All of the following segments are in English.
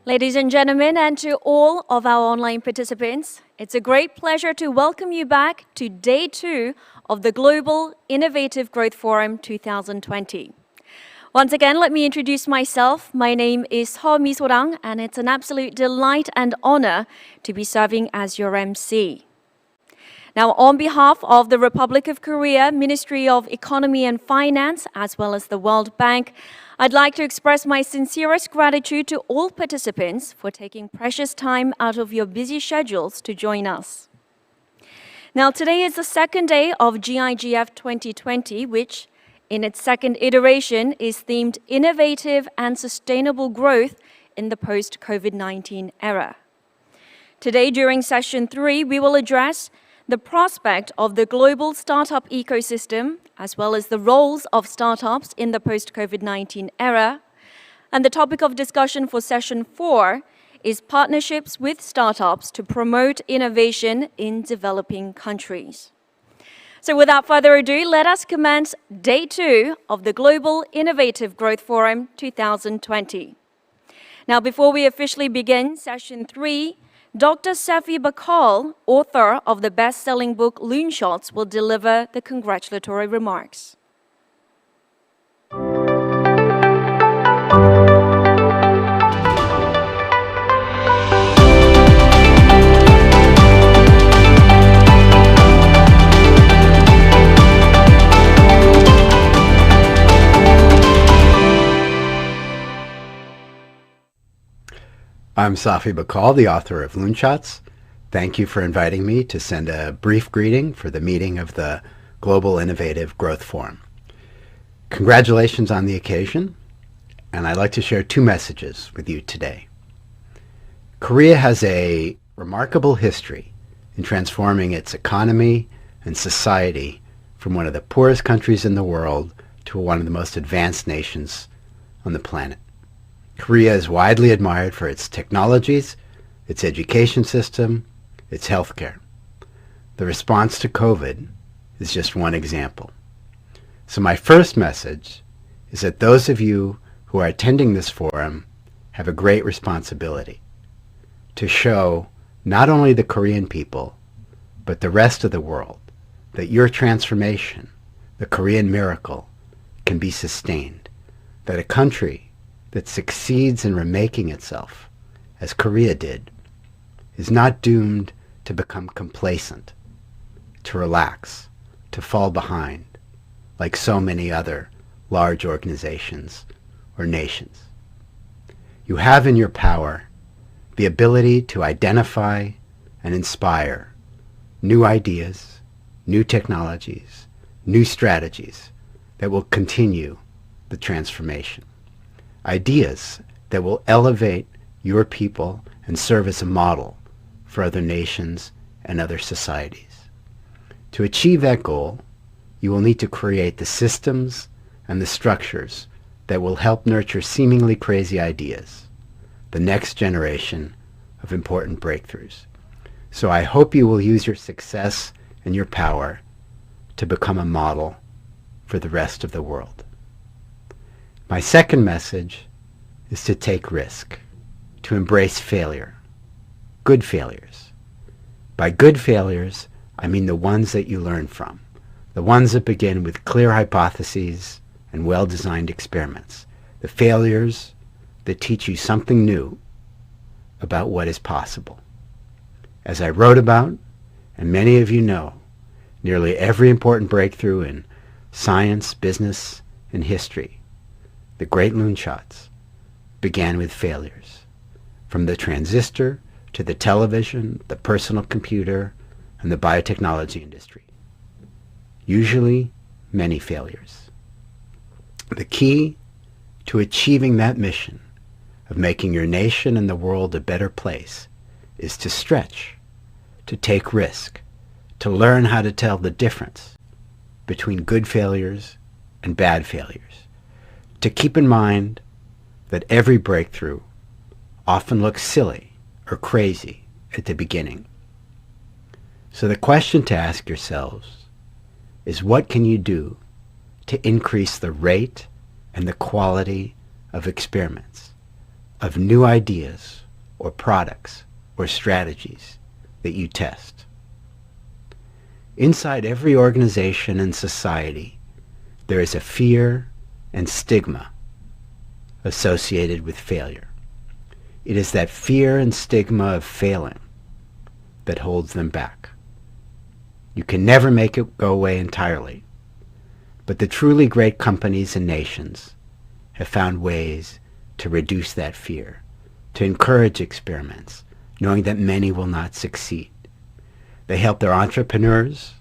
Ladies and gentlemen, and to all of our online participants, it's a great pleasure to welcome you back to Day 2 of the Global Innovative Growth Forum 2020. Once again, let me introduce myself. My name is Ho Mi-sorang, and it's an absolute delight and honor to be serving as your MC. Now, on behalf of the Republic of Korea, Ministry of Economy and Finance, as well as the World Bank, I'd like to express my sincerest gratitude to all participants for taking precious time out of your busy schedules to join us. Now, today is the second day of GIGF 2020, which, in its second iteration, is themed Innovative and Sustainable Growth in the Post-COVID-19 Era. Today, during Session 3, we will address the prospect of the global startup ecosystem, as well as the roles of startups in the post-COVID-19 era. And the topic of discussion for Session 4 is partnerships with startups to promote innovation in developing countries. So without further ado, let us commence Day 2 of the Global Innovative Growth Forum 2020. Now, before we officially begin session 3, Dr. Safi Bakal, author of the best-selling book Loonshots, will deliver the congratulatory remarks. I'm Safi Bakal, the author of Loonshots. Thank you for inviting me to send a brief greeting for the meeting of the Global Innovative Growth Forum. Congratulations on the occasion, and I'd like to share 2 messages with you today. Korea has a remarkable history in transforming its economy and society from one of the poorest countries in the world to one of the most advanced nations on the planet. Korea is widely admired for its technologies, its education system, its healthcare. The response to COVID is just one example. So my first message is that those of you who are attending this forum have a great responsibility to show not only the Korean people, but the rest of the world that your transformation, the Korean miracle, can be sustained, that a country that succeeds in remaking itself, as Korea did, is not doomed to become complacent, to relax, to fall behind, like so many other large organizations or nations. You have in your power the ability to identify and inspire new ideas, new technologies, new strategies that will continue the transformation. Ideas that will elevate your people and serve as a model for other nations and other societies. To achieve that goal, you will need to create the systems and the structures that will help nurture seemingly crazy ideas, the next generation of important breakthroughs. So I hope you will use your success and your power to become a model for the rest of the world. My second message is to take risk, to embrace failure, good failures. By good failures, I mean the ones that you learn from, the ones that begin with clear hypotheses and well-designed experiments, the failures that teach you something new about what is possible. As I wrote about, and many of you know, nearly every important breakthrough in science, business, and history, the great Loonshots, began with failures. From the transistor to the television, the personal computer, and the biotechnology industry. Usually, many failures. The key to achieving that mission of making your nation and the world a better place is to stretch, to take risk, to learn how to tell the difference between good failures and bad failures. To keep in mind that every breakthrough often looks silly or crazy at the beginning. So the question to ask yourselves is, what can you do to increase the rate and the quality of experiments, of new ideas or products or strategies that you test? Inside every organization and society, there is a fear and stigma associated with failure. It is that fear and stigma of failing that holds them back. You can never make it go away entirely, but the truly great companies and nations have found ways to reduce that fear, to encourage experiments, knowing that many will not succeed. They help their entrepreneurs,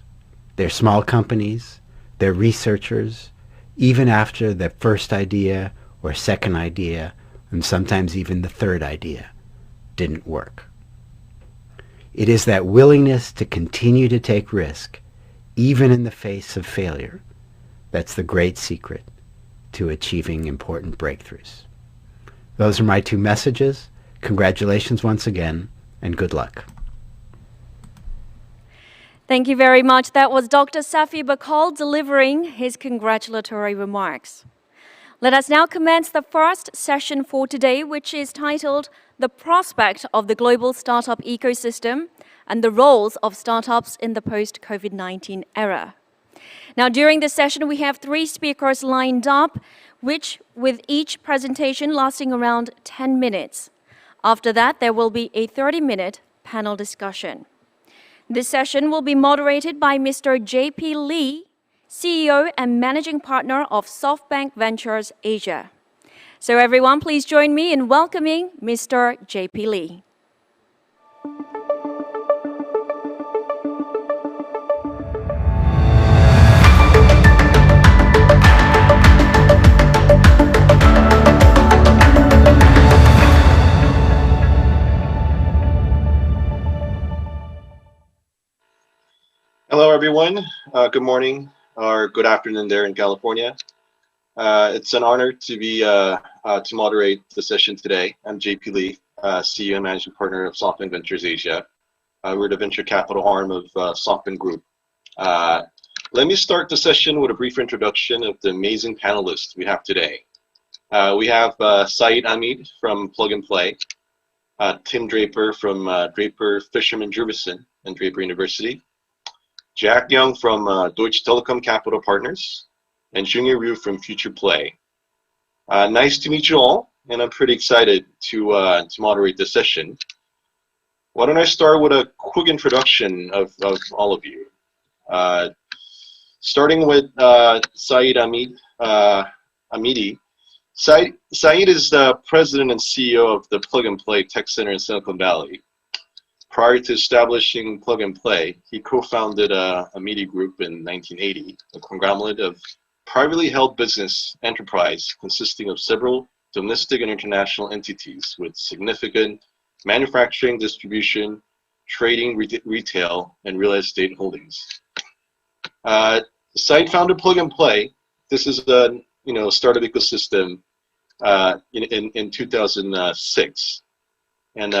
their small companies, their researchers, even after the first idea or second idea, and sometimes even the third idea, didn't work. It is that willingness to continue to take risk, even in the face of failure, that's the great secret to achieving important breakthroughs. Those are my 2 messages. Congratulations once again, and good luck. Thank you very much. That was Dr. Safi Bakal delivering his congratulatory remarks. Let us now commence the first session for today, which is titled The Prospect of the Global Startup Ecosystem and the Roles of Startups in the Post-COVID-19 Era. Now, during this session, we have 3 speakers lined up, which with each presentation lasting around 10 minutes. After that, there will be a 30-minute panel discussion. This session will be moderated by Mr. J.P. Lee, CEO and Managing Partner of SoftBank Ventures Asia. So everyone, please join me in welcoming Mr. J.P. Lee. Hello, everyone. Good morning or good afternoon there in California. It's an honor to be to moderate the session today. I'm JP Lee, CEO and Managing Partner of SoftBank Ventures Asia. We're the venture capital arm of SoftBank Group. Let me start the session with a brief introduction of the amazing panelists we have today. We have Saeed Hamid from Plug and Play, Tim Draper from Draper Fisherman Jurgensen and Draper University, Jack Young from Deutsche Telekom Capital Partners, and Junior Ryu from Future Play. Nice to meet you all, and I'm pretty excited to moderate this session. Why don't I start with a quick introduction of all of you. Starting with Saeed Hamidi. Saeed is the president and CEO of the Plug and Play Tech Center in Silicon Valley. Prior to establishing Plug and Play, he co-founded Hamidi Group in 1980, a conglomerate of privately held business enterprise consisting of several domestic and international entities with significant manufacturing, distribution, trading, retail, and real estate holdings. Saeed founded Plug and Play. This is a startup ecosystem in 2006. And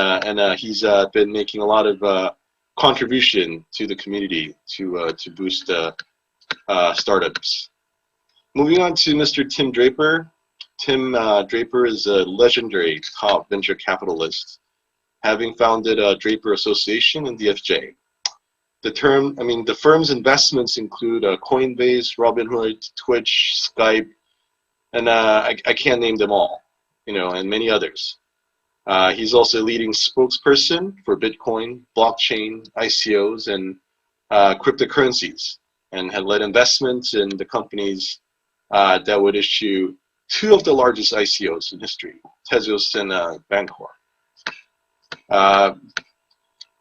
he's been making a lot of contribution to the community to boost startups. Moving on to Mr. Tim Draper. Tim Draper is a legendary top venture capitalist, having founded Draper Association and DFJ. The firm's investments include Coinbase, Robinhood, Twitch, Skype, and I can't name them all, and many others. He's also a leading spokesperson for Bitcoin, blockchain, ICOs, and cryptocurrencies, and had led investments in the companies that would issue 2 of the largest ICOs in history, Tezos and Bancor.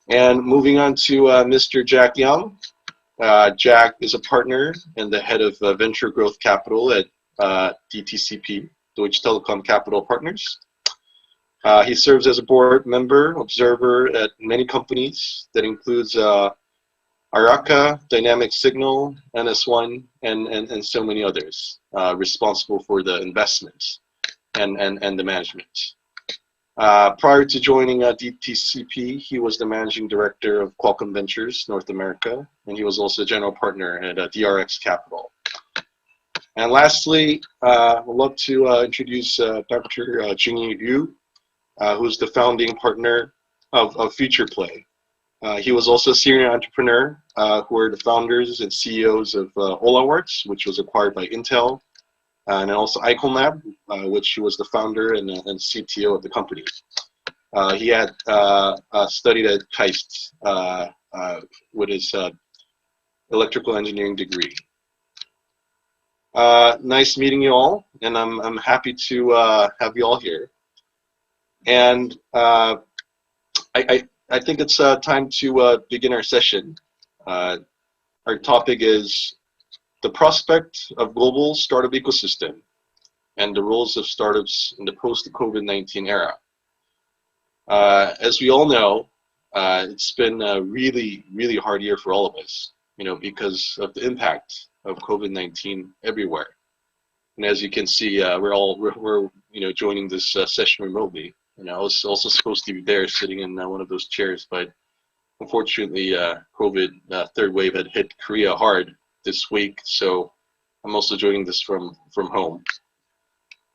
And moving on to Mr. Jack Young. Jack is a partner and the head of venture growth capital at DTCP, Deutsche Telekom Capital Partners. He serves as a board member, observer at many companies that includes Araka, Dynamic Signal, NS1, and so many others, responsible for the investments and the management. Prior to joining DTCP, he was the managing director of Qualcomm Ventures North America, and he was also a general partner at DRX Capital. And lastly, I'd love to introduce Dr. Junior Ryu, who's the founding partner of Future Play. He was also a senior entrepreneur who were the founders and CEOs of OlaWorks, which was acquired by Intel, and also Iconlab, which he was the founder and CTO of the company. He had studied at KAIST with his electrical engineering degree. Nice meeting you all, and I'm happy to have you all here. And I think it's time to begin our session. Our topic is the prospect of global startup ecosystem and the roles of startups in the post-COVID-19 era. As we all know, it's been a really, really hard year for all of us, because of the impact of COVID-19 everywhere. And as you can see, we're joining this session remotely. I was also supposed to be there sitting in one of those chairs, but unfortunately, COVID third wave had hit Korea hard this week, so I'm also joining this from home.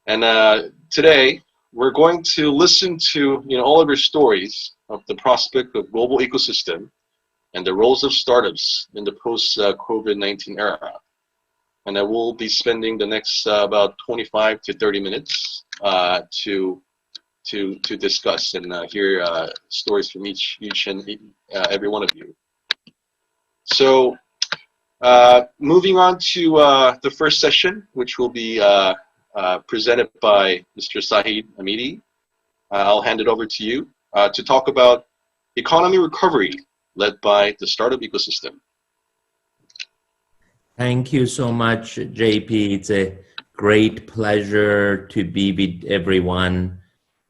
And today, we're going to listen to all of your stories of the prospect of global ecosystem and the roles of startups in the post-COVID-19 era. And I will be spending the next about 25 to 30 minutes to discuss and hear stories from each and every one of you. So moving on to the first session, which will be presented by Mr. Sahid Amidi. I'll hand it over to you to talk about economy recovery led by the startup ecosystem. Thank you so much, JP. It's a great pleasure to be with everyone.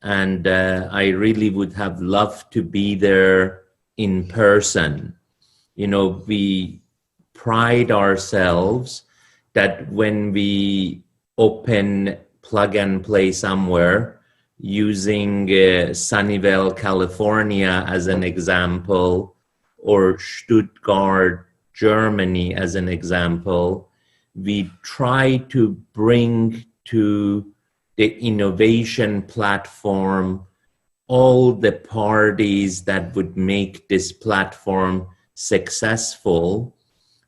And I really would have loved to be there in person. We pride ourselves that when we open plug and play somewhere, using Sunnyvale, California as an example, or Stuttgart, Germany as an example, we try to bring to the innovation platform all the parties that would make this platform successful,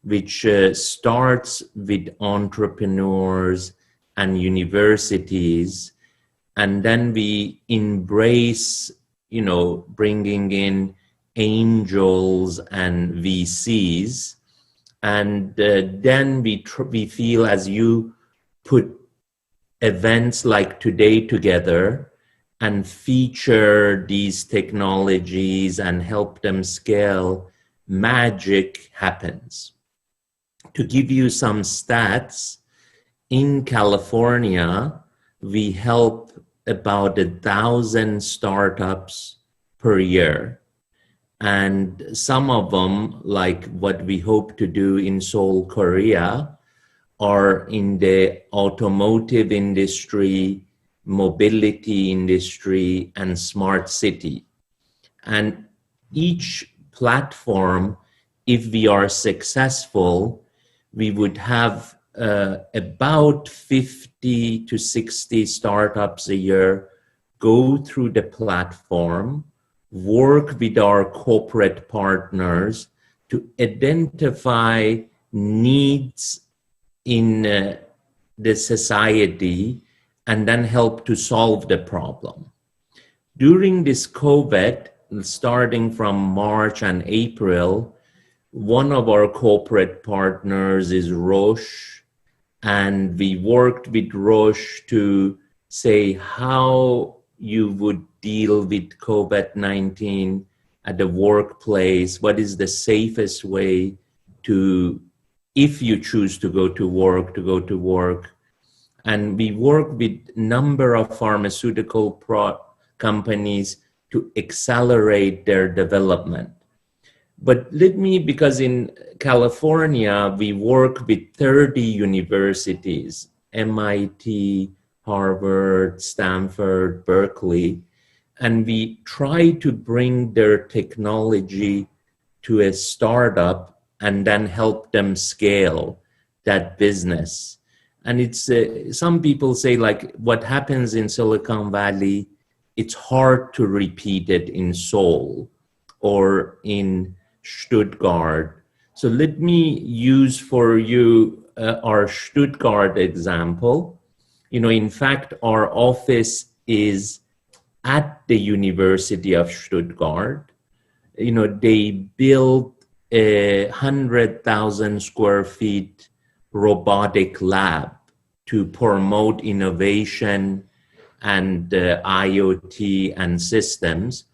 which starts with entrepreneurs and universities. And then we embrace, bringing in angels and VCs. And then we feel, as you put events like today together and feature these technologies and help them scale, magic happens. To give you some stats, in California, we help about 1,000 startups per year. And some of them, like what we hope to do in Seoul, Korea, are in the automotive industry, mobility industry, and smart city. And each platform, if we are successful, we would have about 50 to 60 startups a year go through the platform, work with our corporate partners to identify needs in the society and then help to solve the problem. During this COVID, starting from March and April, one of our corporate partners is Roche, and we worked with Roche to say how you would deal with COVID-19 at the workplace. What is the safest way to, if you choose to go to work, And we work with a number of pharmaceutical companies to accelerate their development. But because in California, we work with 30 universities, MIT, Harvard, Stanford, Berkeley, and we try to bring their technology to a startup and then help them scale that business. And it's some people say, like, what happens in Silicon Valley, it's hard to repeat it in Seoul or in Stuttgart. So let me use for you our Stuttgart example. In fact, our office is at the University of Stuttgart. They built a 100,000 square feet robotic lab to promote innovation and IoT and systems.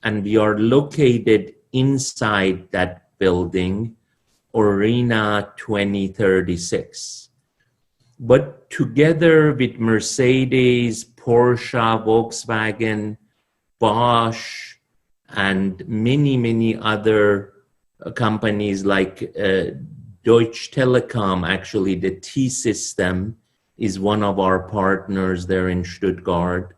And we are located inside that building, Arena 2036. But together with Mercedes, Porsche, Volkswagen, Bosch, and many other companies like Deutsche Telekom, actually the T-System is one of our partners there in Stuttgart.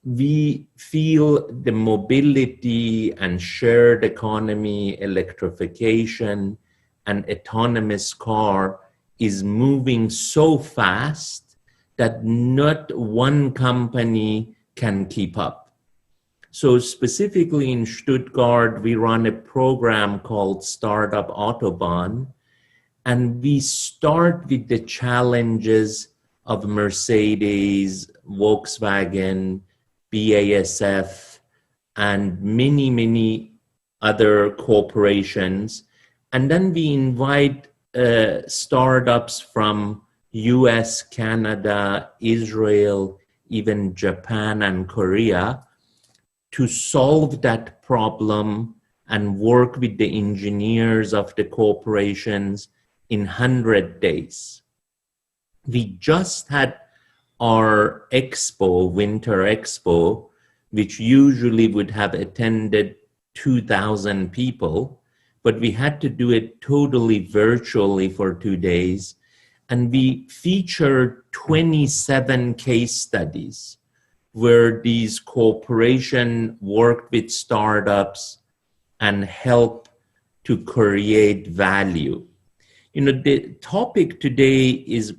We feel the mobility and shared economy, electrification, and autonomous car is moving so fast that not one company can keep up. So specifically in Stuttgart, we run a program called Startup Autobahn, and we start with the challenges of Mercedes, Volkswagen, BASF, and many, many other corporations. And then we invite startups from US, Canada, Israel, even Japan and Korea to solve that problem and work with the engineers of the corporations in 100 days. We just had our expo, Winter Expo, which usually would have attended 2,000 people, but we had to do it totally virtually for 2 days. And we featured 27 case studies where these corporations worked with startups and helped to create value. You know, the topic today is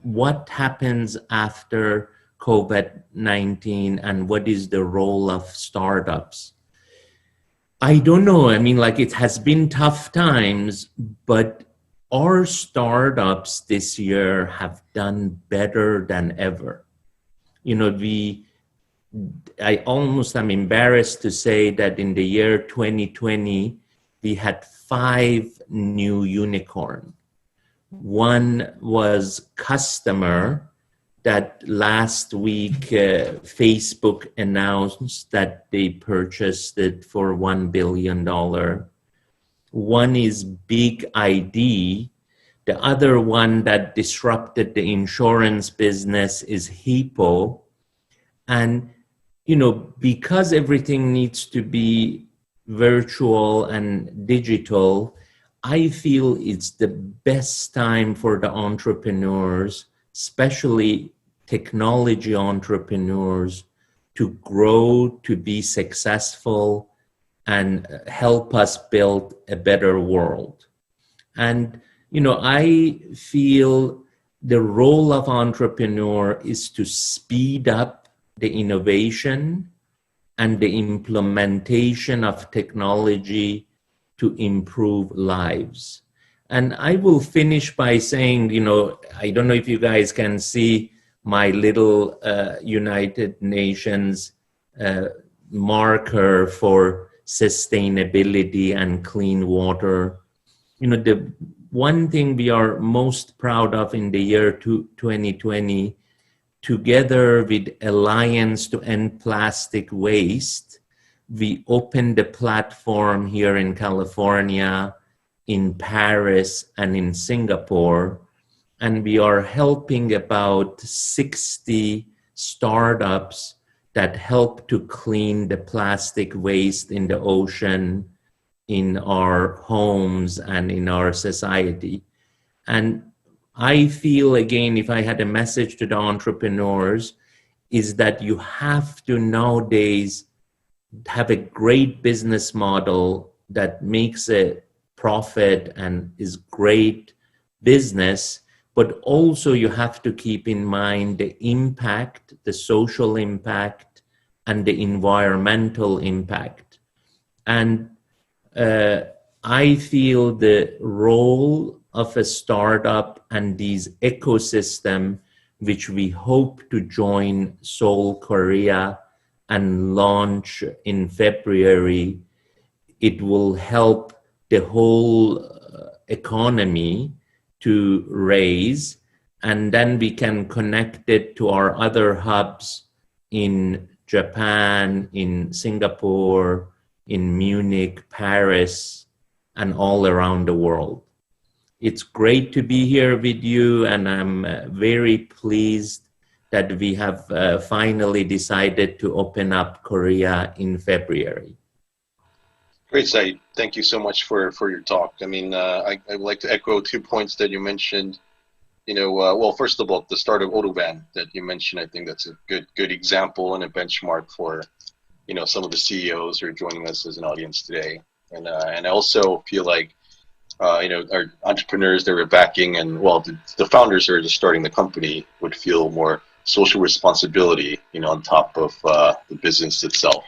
what happens after COVID-19 and what is the role of startups. I don't know. I mean, like, it has been tough times, but our startups this year have done better than ever. You know, I almost am embarrassed to say that in the year 2020, we had 5 new unicorns. One was Customer, that last week Facebook announced that they purchased it for $1 billion. One is Big ID. The other one that disrupted the insurance business is Hippo. And, you know, because everything needs to be virtual and digital, I feel it's the best time for the entrepreneurs, especially technology entrepreneurs, to grow, to be successful, and help us build a better world. And, you know, I feel the role of entrepreneur is to speed up the innovation and the implementation of technology to improve lives. And I will finish by saying, you know, I don't know if you guys can see my little United Nations marker for sustainability and clean water. You know, the one thing we are most proud of in the year 2020, together with Alliance to End Plastic Waste, we opened a platform here in California, in Paris, and in Singapore, and we are helping about 60 startups that help to clean the plastic waste in the ocean, in our homes, and in our society. And I feel, again, if I had a message to the entrepreneurs, is that you have to nowadays have a great business model that makes a profit and is great business, but also you have to keep in mind the impact, the social impact, and the environmental impact. And I feel the role of a startup and these ecosystem, which we hope to join Seoul, Korea, and launch in February, it will help the whole economy to raise, and then we can connect it to our other hubs in Japan, in Singapore, in Munich, Paris, and all around the world. It's great to be here with you, and I'm very pleased that we have finally decided to open up Korea in February. Great, Said. Thank you so much for your talk. I mean, I would like to echo 2 points that you mentioned. You know, well, first of all, the start of Autobahn that you mentioned, I think that's a good example and a benchmark for, you know, some of the CEOs who are joining us as an audience today. And I also feel like our entrepreneurs that we're backing, and well, the founders who are just starting the company would feel more social responsibility, on top of the business itself.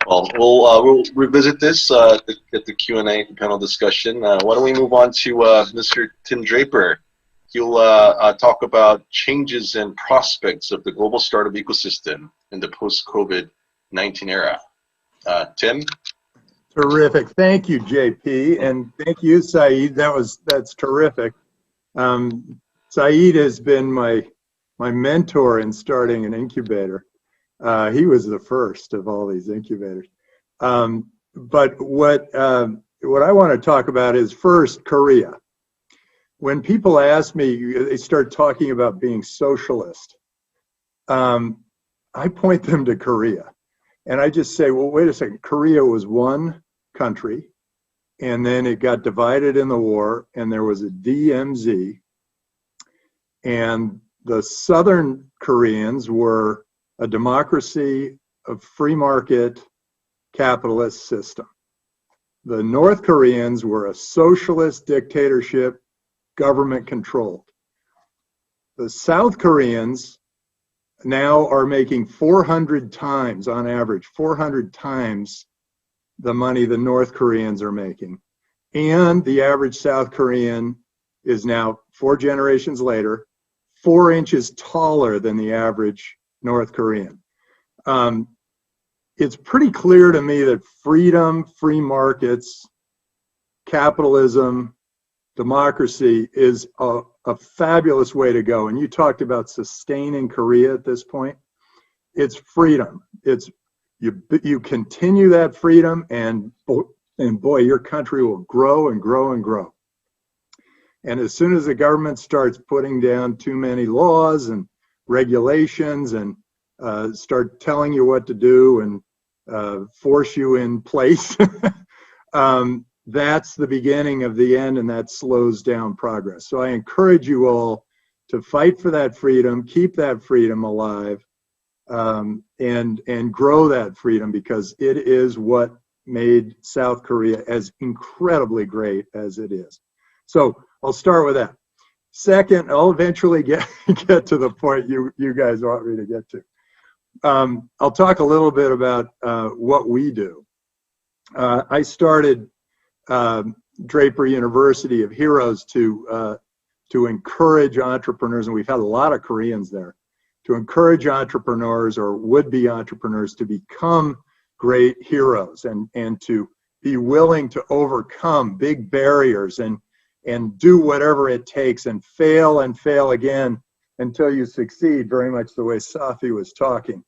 Well, we'll revisit this at the Q&A panel discussion. Why don't we move on to Mr. Tim Draper? He'll talk about changes and prospects of the global startup ecosystem in the post-COVID-19 era. Tim? Terrific. Thank you, JP, and thank you, Saeed. That's terrific. Saeed has been my mentor in starting an incubator. He was the first of all these incubators. But what I want to talk about is first Korea. When people ask me, they start talking about being socialist. I point them to Korea. And I just say, well, wait a second. Korea was one country, and then it got divided in the war, and there was a DMZ. And the Southern Koreans were a democracy, a free market, capitalist system. The North Koreans were a socialist dictatorship, government controlled. The South Koreans now are making 400 times, on average, 400 times the money the North Koreans are making. And the average South Korean is now, 4 generations later, 4 inches taller than the average North Korean. It's pretty clear to me that freedom, free markets, capitalism, democracy is a fabulous way to go. And you talked about sustaining Korea at this point. It's freedom. It's you continue that freedom, and boy, your country will grow and grow and grow. And as soon as the government starts putting down too many laws and regulations and start telling you what to do and force you in place, that's the beginning of the end, and that slows down progress. So I encourage you all to fight for that freedom, keep that freedom alive, and grow that freedom, because it is what made South Korea as incredibly great as it is. So I'll start with that. Second, I'll eventually get to the point you guys want me to get to. I'll talk a little bit about what we do. I started Draper University of Heroes to encourage entrepreneurs, and we've had a lot of Koreans there, to encourage entrepreneurs or would-be entrepreneurs to become great heroes and to be willing to overcome big barriers and do whatever it takes and fail again until you succeed, very much the way Safi was talking.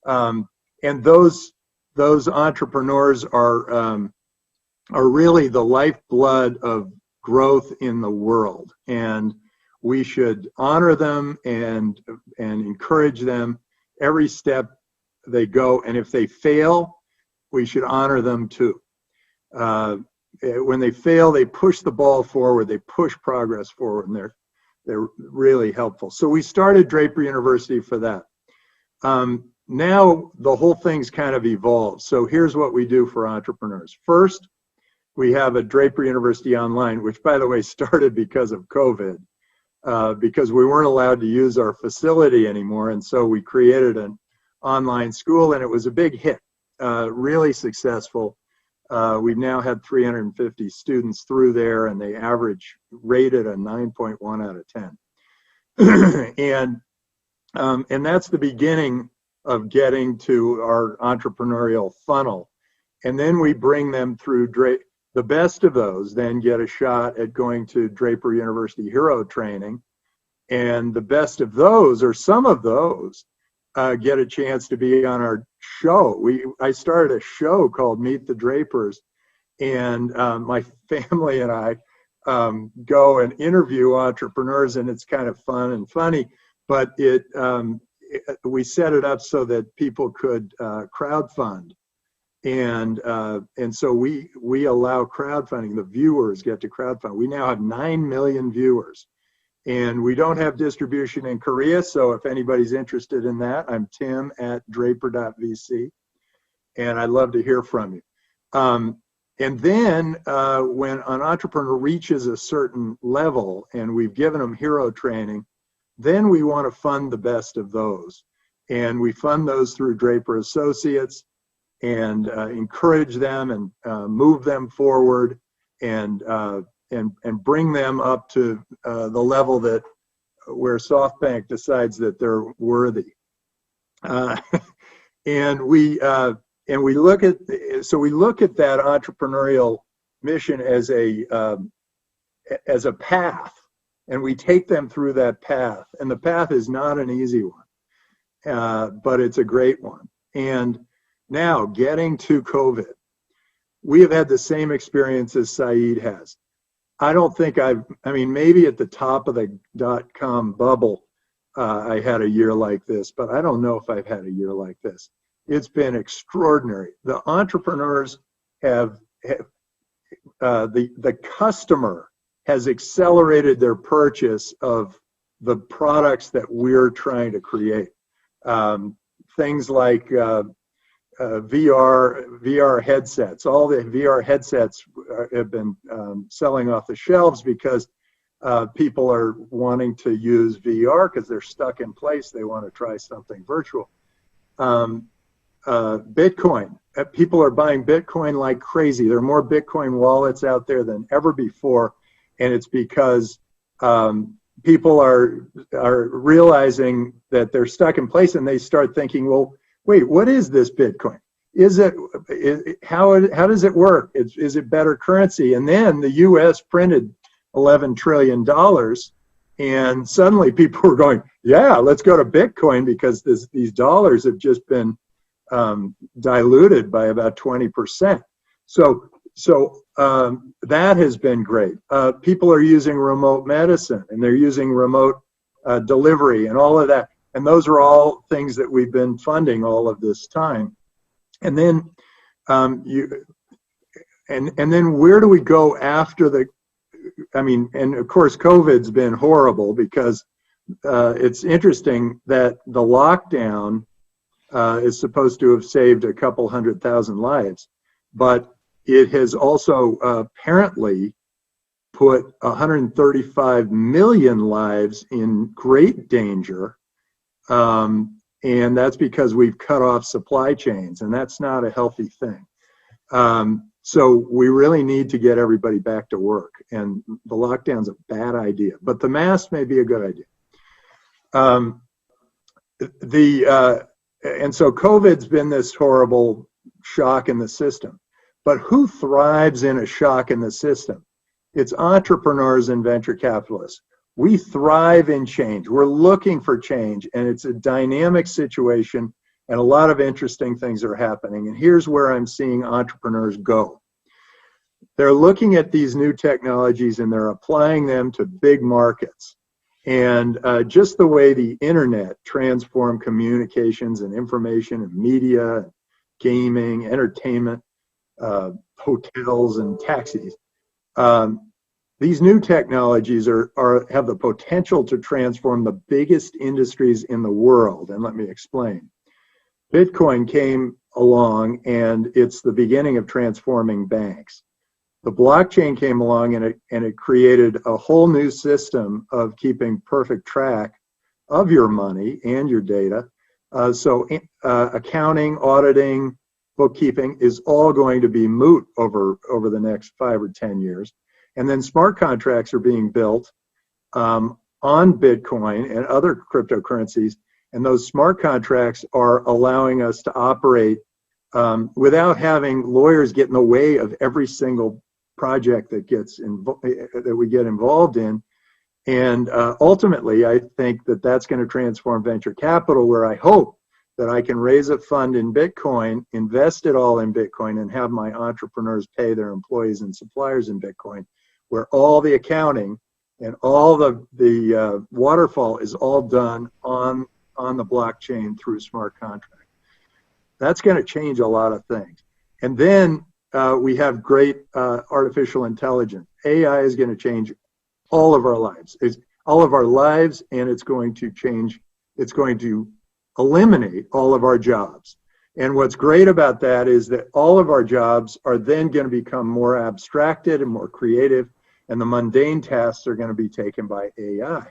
And those entrepreneurs are really the lifeblood of growth in the world, and we should honor them and encourage them every step they go. And if they fail, we should honor them too. When they fail, they push the ball forward, they push progress forward, and they're really helpful. So we started Draper University for that. Now the whole thing's kind of evolved. So here's what we do for entrepreneurs. First, we have a Draper University Online, which, by the way, started because of COVID, because we weren't allowed to use our facility anymore. And so we created an online school, and it was a big hit, really successful. We've now had 350 students through there, and they average rated a 9.1 out of 10. And that's the beginning of getting to our entrepreneurial funnel. And then we bring them through the best of those then get a shot at going to Draper University Hero Training. And the best of those, or some of those, get a chance to be on our show. I started a show called Meet the Drapers, and my family and I go and interview entrepreneurs, and it's kind of fun and funny, but we set it up so that people could crowdfund. And so we allow crowdfunding. The viewers get to crowdfund. We now have 9 million viewers, and we don't have distribution in Korea. So if anybody's interested in that, I'm Tim at draper.vc, and I'd love to hear from you. And then when an entrepreneur reaches a certain level and we've given them hero training, then we want to fund the best of those. And we fund those through Draper Associates and encourage them and move them forward and bring them up to the level that where SoftBank decides that they're worthy. And we look at that entrepreneurial mission as a path, and we take them through that path. And the path is not an easy one, but it's a great one. And now, getting to COVID, we have had the same experience as Saeed has. I don't think maybe at the top of the .com bubble, I had a year like this, but I don't know if I've had a year like this. It's been extraordinary. The entrepreneurs the customer has accelerated their purchase of the products that we're trying to create. Things like VR headsets. All the VR headsets have been selling off the shelves because people are wanting to use VR because they're stuck in place. They want to try something virtual. Bitcoin. People are buying Bitcoin like crazy. There are more Bitcoin wallets out there than ever before, and it's because people are realizing that they're stuck in place, and they start thinking, well, wait, what is this Bitcoin? How does it work? Is it better currency? And then the U.S. printed $11 trillion, and suddenly people were going, yeah, let's go to Bitcoin because these dollars have just been diluted by about 20%. So that has been great. People are using remote medicine, and they're using remote delivery and all of that. And those are all things that we've been funding all of this time. And then and then where do we go after and of course COVID's been horrible because it's interesting that the lockdown is supposed to have saved a couple 100,000 lives, but it has also apparently put 135 million lives in great danger. And that's because we've cut off supply chains, and that's not a healthy thing. So we really need to get everybody back to work, and the lockdown's a bad idea, but the mask may be a good idea. And so COVID's been this horrible shock in the system, but who thrives in a shock in the system? It's entrepreneurs and venture capitalists. We thrive in change. We're looking for change, and it's a dynamic situation, and a lot of interesting things are happening. And here's where I'm seeing entrepreneurs go. They're looking at these new technologies, and they're applying them to big markets. And just the way the internet transformed communications and information and media, gaming, entertainment, hotels, and taxis, these new technologies have the potential to transform the biggest industries in the world. And let me explain. Bitcoin came along, and it's the beginning of transforming banks. The blockchain came along, and it created a whole new system of keeping perfect track of your money and your data. So accounting, auditing, bookkeeping is all going to be moot over the next 5 or 10 years. And then smart contracts are being built on Bitcoin and other cryptocurrencies. And those smart contracts are allowing us to operate without having lawyers get in the way of every single project that we get involved in. And ultimately, I think that's going to transform venture capital, where I hope that I can raise a fund in Bitcoin, invest it all in Bitcoin, and have my entrepreneurs pay their employees and suppliers in Bitcoin, where all the accounting and all the waterfall is all done on the blockchain through smart contract. That's going to change a lot of things. And then we have great artificial intelligence. AI is going to change all of our lives. And it's going to eliminate all of our jobs. And what's great about that is that all of our jobs are then going to become more abstracted and more creative, and the mundane tasks are going to be taken by AI.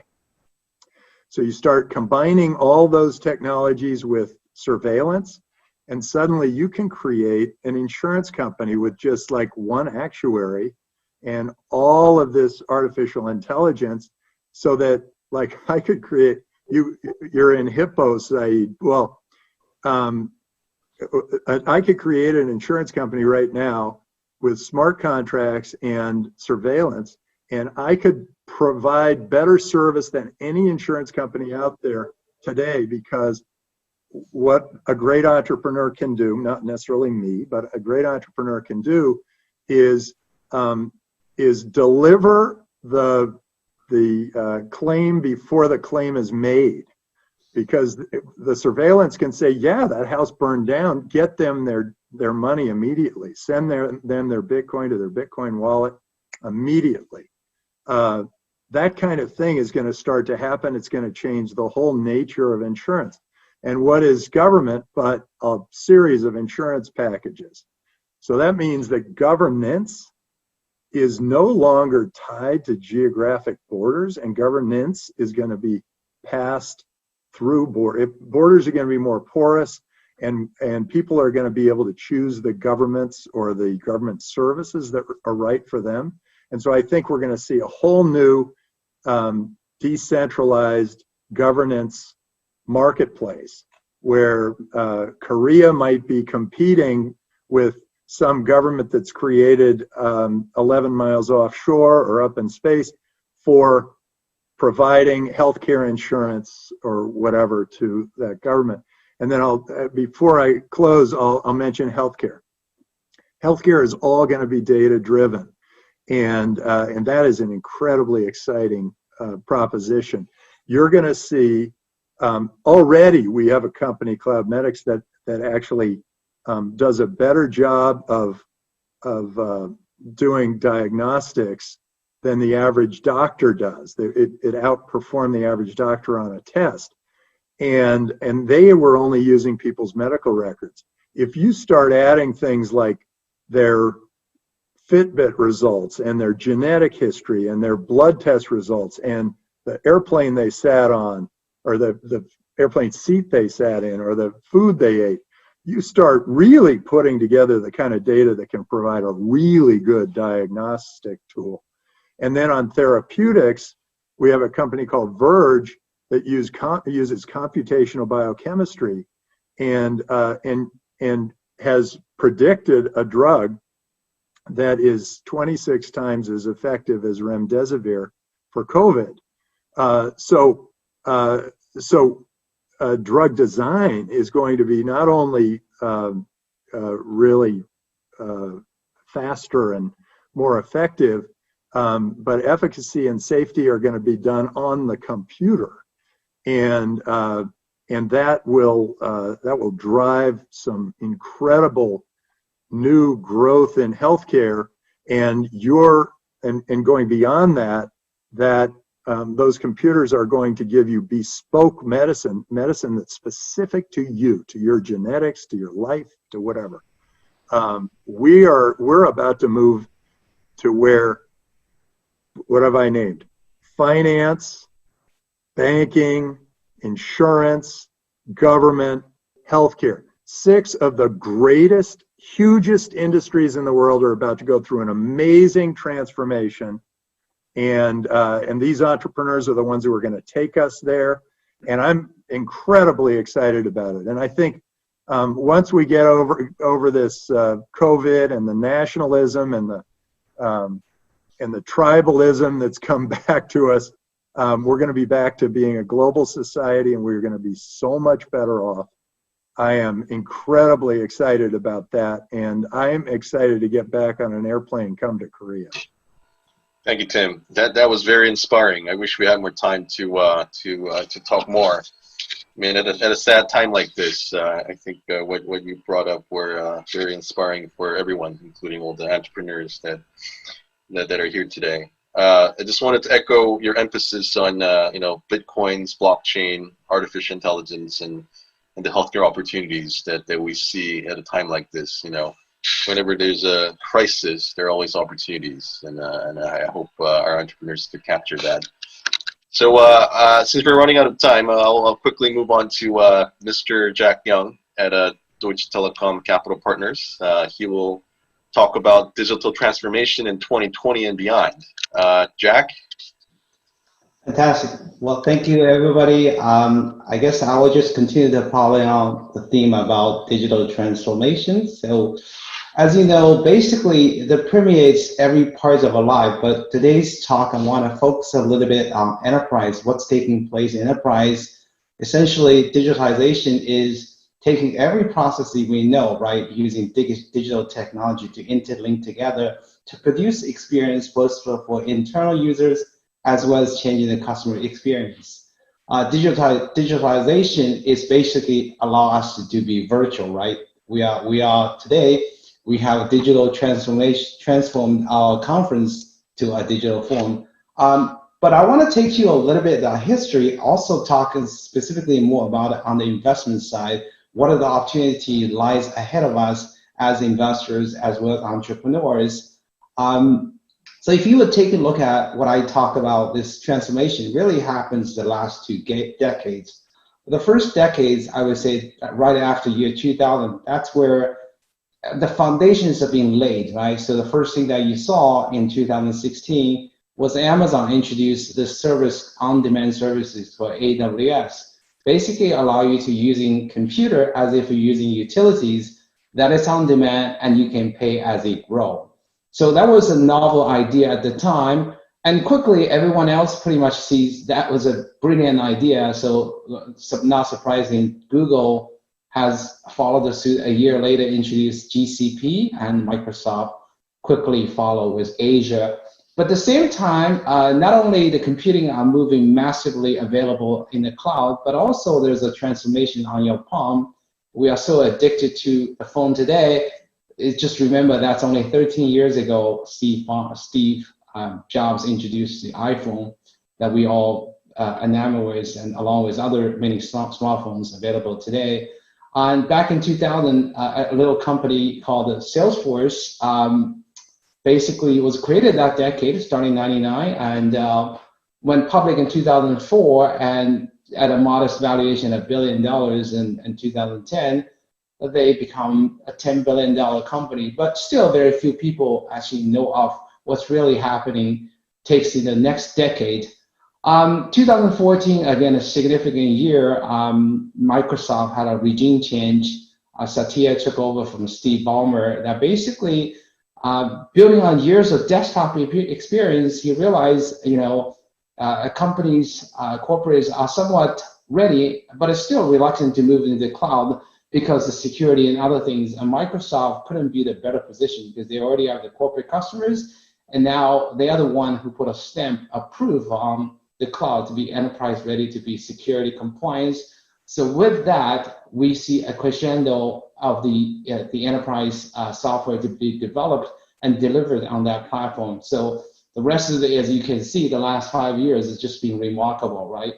So you start combining all those technologies with surveillance, and suddenly you can create an insurance company with just like one actuary and all of this artificial intelligence, so that like I could create, you're in Hippo, Saeed. Well, I could create an insurance company right now with smart contracts and surveillance, and I could provide better service than any insurance company out there today, because what a great entrepreneur can do, not necessarily me, but a great entrepreneur can do is deliver the claim before the claim is made. Because the surveillance can say, yeah, that house burned down, get them their money immediately, send them their Bitcoin to their Bitcoin wallet immediately. That kind of thing is going to start to happen. It's going to change the whole nature of insurance. And what is government but a series of insurance packages? So that means that governance is no longer tied to geographic borders, and governance is going to be passed through borders are going to be more porous, and people are going to be able to choose the governments or the government services that are right for them. And so I think we're going to see a whole new decentralized governance marketplace where Korea might be competing with some government that's created 11 miles offshore or up in space for providing healthcare insurance or whatever to that government. And then before I close, I'll mention healthcare. Healthcare is all going to be data driven, and that is an incredibly exciting proposition. You're going to see already we have a company, CloudMedics, that actually does a better job of doing diagnostics than the average doctor does. It outperformed the average doctor on a test. And they were only using people's medical records. If you start adding things like their Fitbit results and their genetic history and their blood test results and the airplane they sat on, or the airplane seat they sat in, or the food they ate, you start really putting together the kind of data that can provide a really good diagnostic tool. And then on therapeutics, we have a company called Verge that uses computational biochemistry and has predicted a drug that is 26 times as effective as remdesivir for COVID. So drug design is going to be not only really faster and more effective, but efficacy and safety are going to be done on the computer, and that will drive some incredible new growth in healthcare. And going beyond that, those computers are going to give you bespoke medicine that's specific to you, to your genetics, to your life, to whatever. We're about to move to where, what have I named? Finance, banking, insurance, government, healthcare. 6 of the greatest, hugest industries in the world are about to go through an amazing transformation. And these entrepreneurs are the ones who are going to take us there. And I'm incredibly excited about it. And I think once we get over this COVID and the nationalism and the tribalism that's come back to us, we're going to be back to being a global society, and we're going to be so much better off. I am incredibly excited about that, and I am excited to get back on an airplane and come to Korea. Thank you, Tim. That was very inspiring. I wish we had more time to talk more. I mean, at a sad time like this, I think what you brought up were very inspiring for everyone, including all the entrepreneurs that are here today. I just wanted to echo your emphasis on Bitcoins, blockchain, artificial intelligence, and and the healthcare opportunities that we see at a time like this. You know, whenever there's a crisis, there are always opportunities, and I hope our entrepreneurs can capture that. So since we're running out of time, I'll quickly move on to Mr. Jack Young at Deutsche Telekom Capital Partners. He will talk about digital transformation in 2020 and beyond. Jack? Fantastic. Well, thank you, everybody. I guess I will just continue to follow on the theme about digital transformation. So, as you know, basically, that permeates every part of our life. But today's talk, I want to focus a little bit on enterprise, what's taking place in enterprise. Essentially, digitalization is taking every process that we know, right, using digital technology to interlink together to produce experience both for internal users as well as changing the customer experience. Digitalization is basically allow us to be virtual, right? We are today, we have digital transformed our conference to a digital form. But I want to take you a little bit of history, also talking specifically more about it on the investment side. What are the opportunities lies ahead of us as investors as well as entrepreneurs? So if you would take a look at what I talk about, this transformation really happens the last 2 decades. The first decades, I would say right after year 2000, that's where the foundations are being laid, right? So the first thing that you saw in 2016 was Amazon introduced the service on-demand services for AWS. Basically allow you to using computer as if you're using utilities that is on demand and you can pay as it grow. So that was a novel idea at the time, and quickly everyone else pretty much sees that was a brilliant idea. So not surprising, Google has followed the suit a year later, introduced GCP, and Microsoft quickly followed with Azure. But at the same time, not only the computing are moving massively available in the cloud, but also there's a transformation on your palm. We are so addicted to the phone today. Just remember that's only 13 years ago, Steve Jobs introduced the iPhone that we all enamored with, and along with other many smartphones available today. And back in 2000, a little company called Salesforce basically was created that decade, starting in 99, and went public in 2004, and at a modest valuation of $1 billion in 2010. They become a $10 billion company, but still very few people actually know of what's really happening takes in the next decade. 2014, again, a significant year. Microsoft had a regime change. Satya took over from Steve Ballmer. That basically, building on years of desktop experience, he realized, companies, corporates are somewhat ready, but are still reluctant to move into the cloud because of security and other things. And Microsoft couldn't be in a better position because they already have the corporate customers, and now they are the one who put a stamp of proof on the cloud to be enterprise ready, to be security compliance. So with that, we see a crescendo of the enterprise software to be developed and delivered on that platform. So the rest of it, as you can see, the last 5 years has just been remarkable, right?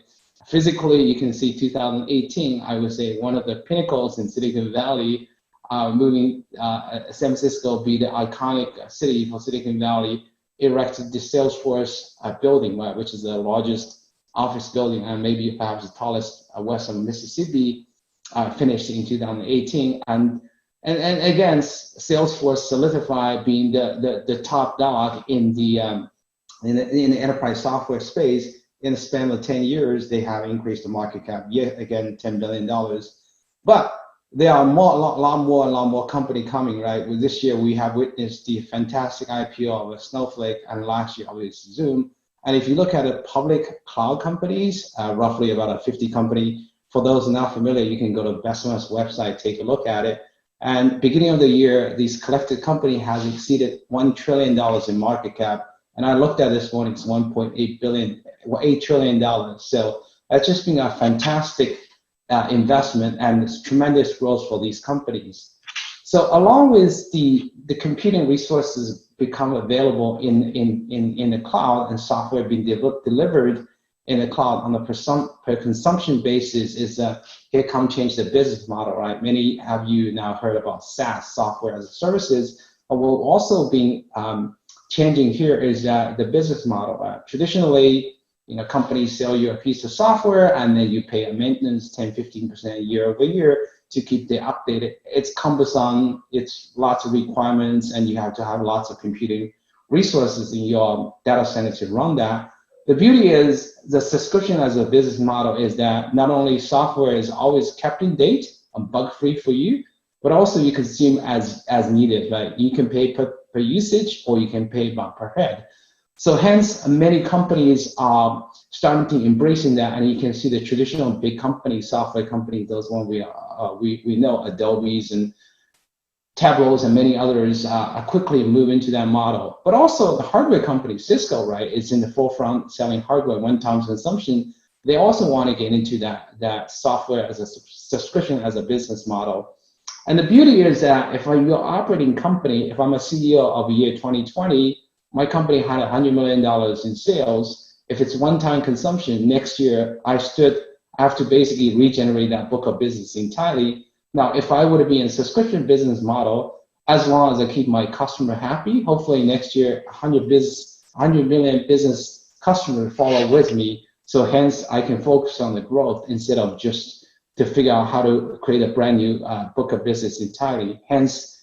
Physically, you can see 2018, I would say one of the pinnacles in Silicon Valley, moving San Francisco be the iconic city for Silicon Valley, erected the Salesforce building, right, which is the largest office building and maybe perhaps the tallest west of Mississippi, finished in 2018. And again, Salesforce solidified being the top dog in the enterprise software space. In the span of 10 years, they have increased the market cap yet again, $10 billion. But there are a lot more company coming, right? With this year, we have witnessed the fantastic IPO of Snowflake, and last year, obviously, Zoom. And if you look at the public cloud companies, roughly about a 50 company. For those not familiar, you can go to Bessemer's website, take a look at it. And beginning of the year, these collected company has exceeded $1 trillion in market cap. And I looked at this morning, it's $8 trillion. So that's just been a fantastic investment, and it's tremendous growth for these companies. So along with the computing resources become available in the cloud and software being delivered in the cloud on a per consumption basis is here come change the business model, right? Many of you now heard about SaaS, software as a services, but what will also be changing here is the business model. Traditionally, companies sell you a piece of software and then you pay a maintenance 10-15% year over year to keep it updated. It's cumbersome, it's lots of requirements, and you have to have lots of computing resources in your data center to run that. The beauty is the subscription as a business model is that not only software is always kept in date and bug-free for you, but also you consume as needed, right? You can pay per usage or you can pay per head. So hence, many companies are starting to embracing that, and you can see the traditional big companies, software companies, those ones we know, Adobe's and Tableau's and many others are quickly moving to that model. But also the hardware company, Cisco, right, is in the forefront selling hardware one-time consumption. They also want to get into that software as a subscription as a business model. And the beauty is that if you're an operating company, if I'm a CEO of the year 2020, my company had $100 million in sales. If it's one-time consumption, next year I have to basically regenerate that book of business entirely. Now, if I were to be in a subscription business model, as long as I keep my customer happy, hopefully next year 100 million business customers follow with me. So hence I can focus on the growth instead of just to figure out how to create a brand new book of business entirely. Hence,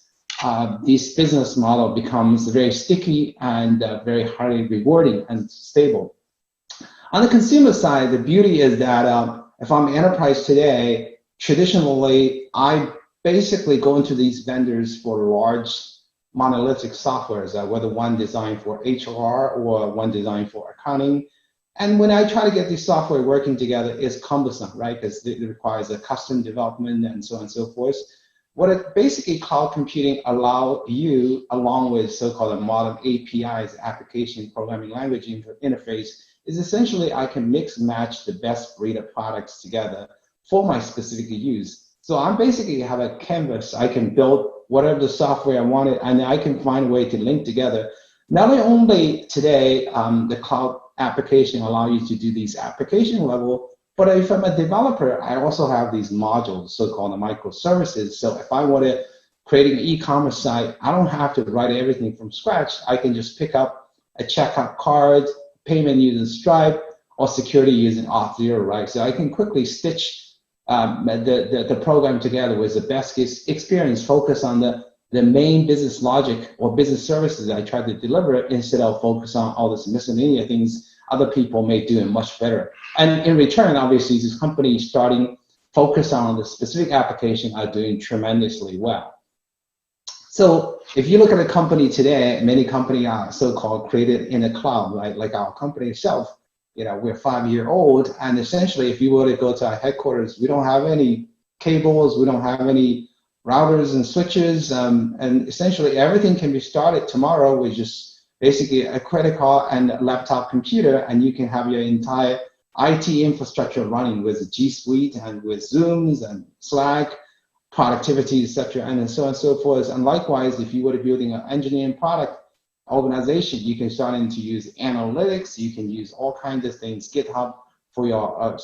this business model becomes very sticky and very highly rewarding and stable. On the consumer side, the beauty is that if I'm an enterprise today, traditionally, I basically go into these vendors for large monolithic softwares, whether one designed for HR or one designed for accounting. And when I try to get this software working together, it's cumbersome, right? Because it requires a custom development and so on and so forth. What it basically cloud computing allow you, along with so-called modern APIs, application programming language interface, is essentially I can mix match the best breed of products together for my specific use. So I basically have a canvas. I can build whatever the software I wanted, and I can find a way to link together. Not only today, the cloud application allow you to do these application level, but if I'm a developer, I also have these modules, so-called microservices. So if I want to create an e-commerce site, I don't have to write everything from scratch. I can just pick up a checkout card, payment using Stripe, or security using Auth0, right? So I can quickly stitch the program together with the best experience, focus on the main business logic or business services that I try to deliver instead of focus on all this miscellaneous things other people may do much better. And in return, obviously, these companies starting focus on the specific application are doing tremendously well. So if you look at a company today, many companies are so-called created in the cloud, right? Like our company itself, we're 5-year-old, and essentially, if you were to go to our headquarters, we don't have any cables, we don't have any routers and switches, and essentially everything can be started tomorrow with just basically a credit card and a laptop computer, and you can have your entire IT infrastructure running with G Suite and with Zooms and Slack, productivity, etc., and so on and so forth. And likewise, if you were building an engineering product organization, you can start to use analytics, you can use all kinds of things, GitHub for your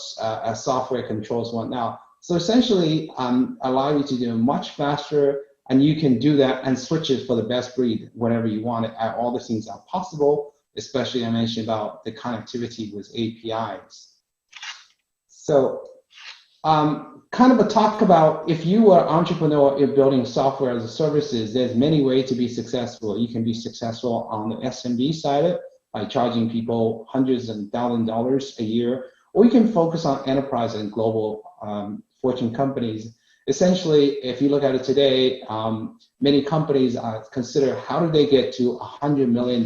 software controls, whatnot. So essentially, allow you to do much faster, and you can do that and switch it for the best breed whenever you want it. All the things are possible, especially I mentioned about the connectivity with APIs. So kind of a talk about if you are an entrepreneur in building software as a services, there's many ways to be successful. You can be successful on the SMB side by charging people hundreds and $1,000s a year, or you can focus on enterprise and global Fortune companies. Essentially, if you look at it today, many companies consider how do they get to $100 million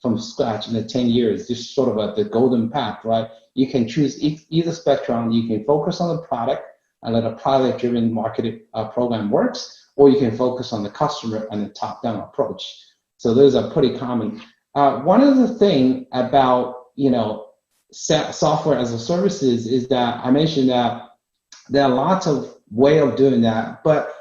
from scratch in the 10 years. This is sort of the golden path, right? You can choose either spectrum. You can focus on the product and let a product-driven marketing program works, or you can focus on the customer and the top-down approach. So those are pretty common. One of the things about software as a services is that I mentioned that there are lots of ways of doing that, but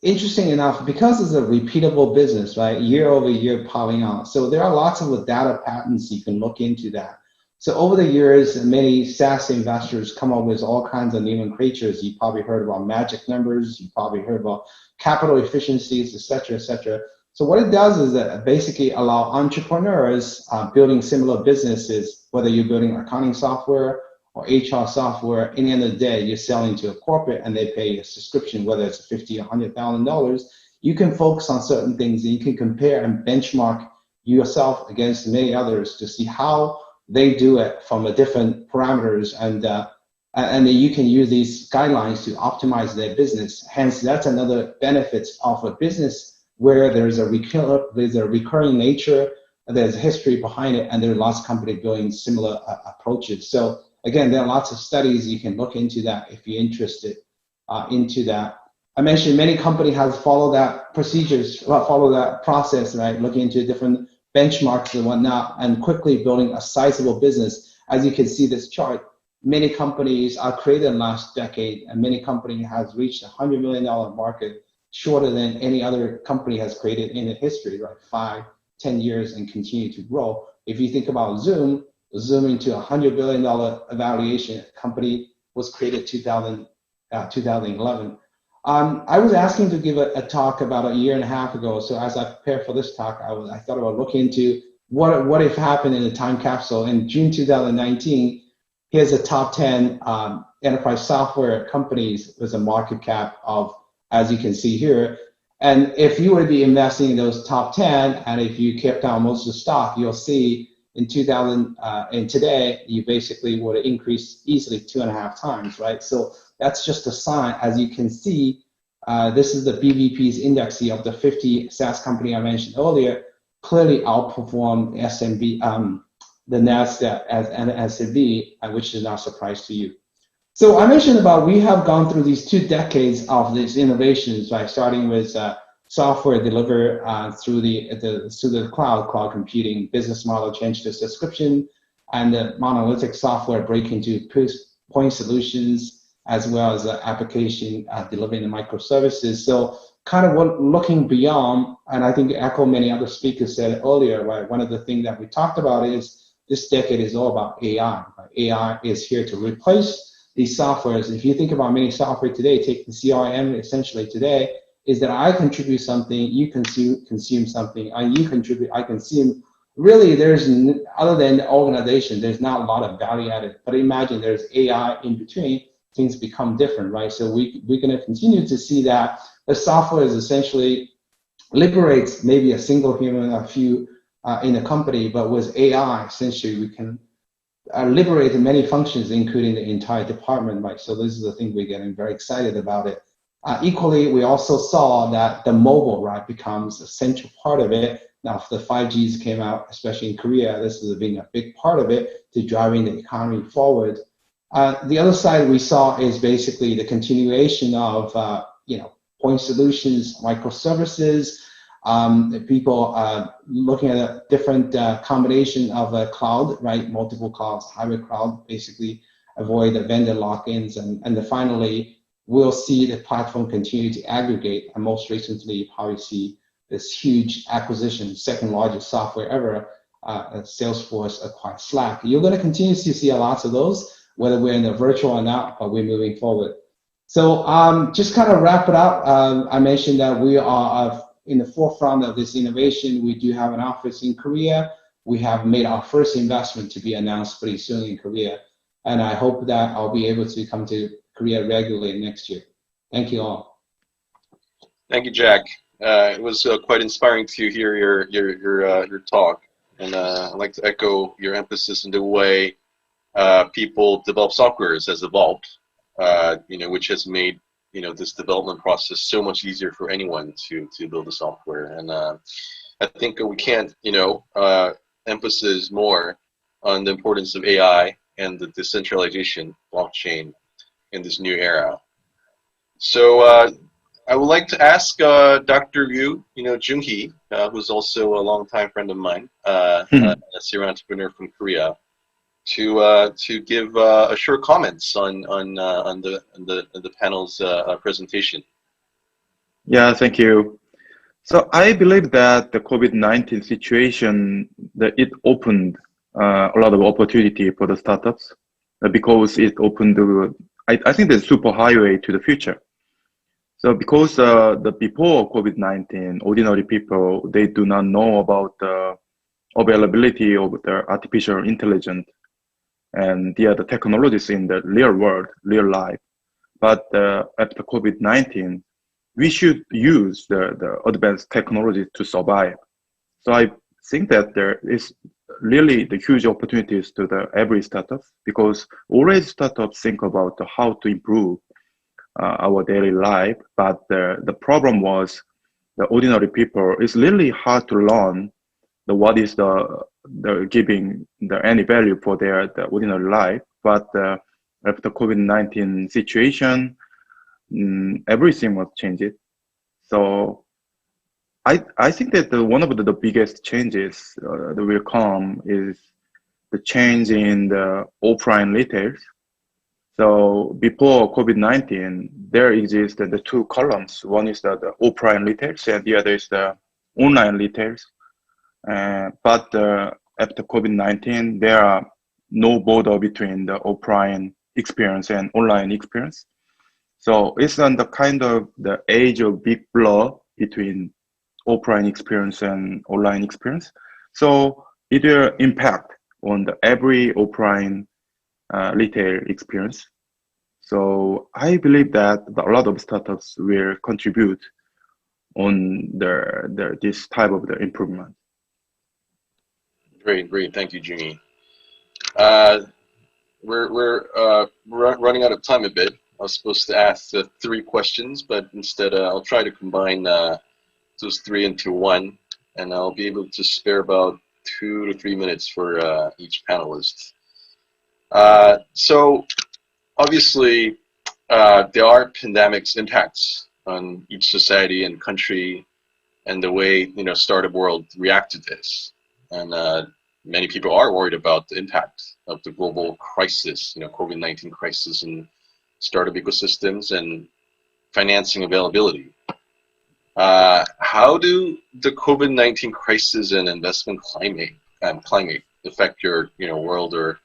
interesting enough, because it's a repeatable business, right, year over year piling on, so there are lots of data patterns you can look into that. So over the years, many SaaS investors come up with all kinds of nomenclatures. You probably heard about magic numbers. You probably heard about capital efficiencies, et cetera, et cetera. So what it does is that basically allow entrepreneurs building similar businesses, whether you're building accounting software or HR software, in the end of the day, you're selling to a corporate and they pay a subscription, whether it's $50,000 or $100,000. You can focus on certain things and you can compare and benchmark yourself against many others to see how they do it from a different parameters, and then you can use these guidelines to optimize their business. Hence, that's another benefit of a business where there's a recurring nature, there's history behind it, and there are lots of companies doing similar approaches. So again, there are lots of studies you can look into that if you're interested into that. I mentioned many companies have followed that follow that process, right? Looking into different benchmarks and whatnot, and quickly building a sizable business. As you can see this chart, many companies are created in the last decade, and many companies has reached $100 million market shorter than any other company has created in the history, right? 5, 10 years and continue to grow. If you think about Zoom into a $100 billion valuation company was created 2011. I was asking to give a talk about a year and a half ago. So as I prepared for this talk, I thought about looking into what if happened in the time capsule. In June 2019, here's a top 10 enterprise software companies with a market cap of, as you can see here. And if you were to be investing in those top 10, and if you kept down most of the stock, you'll see in and today, you basically would increase easily 2.5 times, right? So that's just a sign. As you can see, this is the BVP's index of the 50 SaaS company I mentioned earlier, clearly outperformed S&P, the NASDAQ and S&P, which is not a surprise to you. So I mentioned about we have gone through these 2 decades of these innovations, right? Starting with software delivered through the cloud computing, business model change to subscription, and the monolithic software break into point solutions, as well as application delivering the microservices. So kind of looking beyond, and I think echo many other speakers said earlier, right? One of the things that we talked about is this decade is all about AI. Right? AI is here to replace these softwares. If you think about many software today, take the CRM essentially today, is that I contribute something, you consume something, and you contribute, I consume. Really, there's, other than the organization, there's not a lot of value added. But imagine there's AI in between, things become different, right? So we're going to continue to see that the software is essentially liberates maybe a single human, a few in a company, but with AI, essentially we can liberate many functions, including the entire department, right? So this is the thing we're getting very excited about it. Equally, we also saw that the mobile, right, becomes a central part of it. Now, if the 5Gs came out, especially in Korea, this is being a big part of it to driving the economy forward. The other side we saw is basically the continuation of, point solutions, microservices, people looking at a different combination of a cloud, right? Multiple clouds, hybrid cloud, basically avoid the vendor lock-ins. And finally, we'll see the platform continue to aggregate. And most recently, you probably see this huge acquisition, second largest software ever, Salesforce acquired Slack. You're going to continue to see lots of those, whether we're in the virtual or not, but we're moving forward. So just kind of wrap it up. I mentioned that we are in the forefront of this innovation. We do have an office in Korea. We have made our first investment to be announced pretty soon in Korea. And I hope that I'll be able to come to Korea regularly next year. Thank you all. Thank you, Jack. It was quite inspiring to hear your talk. And I'd like to echo your emphasis in the way people develop softwares has evolved, which has made this development process so much easier for anyone to build a software. And I think we can't emphasize more on the importance of AI and the decentralization blockchain in this new era. So I would like to ask Dr. Ryu, Jung-hee, who's also a longtime friend of mine, a serial entrepreneur from Korea, to give a short comments on the panel's presentation. Yeah, thank you. So I believe that the COVID-19 situation, that it opened a lot of opportunity for the startups because it opened I think the super highway to the future. So because before COVID-19, ordinary people, they do not know about the availability of the artificial intelligence and the other technologies in the real world, real life. But after COVID-19, we should use the advanced technology to survive. So I think that there is really the huge opportunities to the every startup because always startups think about how to improve our daily life. But the problem was the ordinary people. It's really hard to learn what is the giving any value for the ordinary life. But after COVID-19 situation, everything was changed. So I think that one of the biggest changes that will come is the change in the offline retail. So before COVID-19, there existed the two columns. One is the offline retails and the other is the online retails. But after COVID-19, there are no border between the offline experience and online experience. So it's on the kind of the age of big blur between offline experience and online experience. So it will impact on every offline retail experience. So I believe that a lot of startups will contribute on this type of the improvement. Great. Thank you, Jungi. We're running out of time a bit. I was supposed to ask 3 questions, but instead I'll try to combine those 3 into one, and I'll be able to spare about 2 to 3 minutes for each panelist. So obviously there are pandemics impacts on each society and country and the way startup world react to this, and many people are worried about the impact of the global crisis, COVID-19 crisis, and startup ecosystems and financing availability. How do the COVID-19 crisis and investment climate affect your world or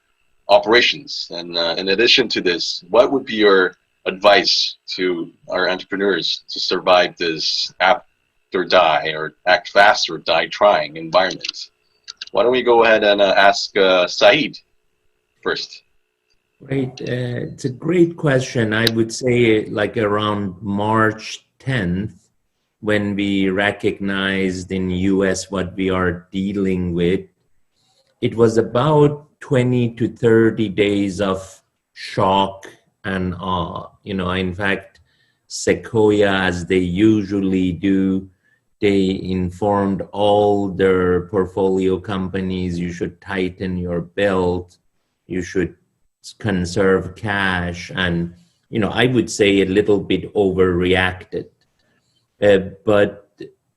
operations? And in addition to this, what would be your advice to our entrepreneurs to survive this act or die, or act fast or die trying environment? Why don't we go ahead and ask Saeed first? Great. It's a great question. I would say like around March 10th, when we recognized in US what we are dealing with, it was about 20 to 30 days of shock and awe. In fact, Sequoia, as they usually do, they informed all their portfolio companies, you should tighten your belt, you should conserve cash, and I would say a little bit overreacted. But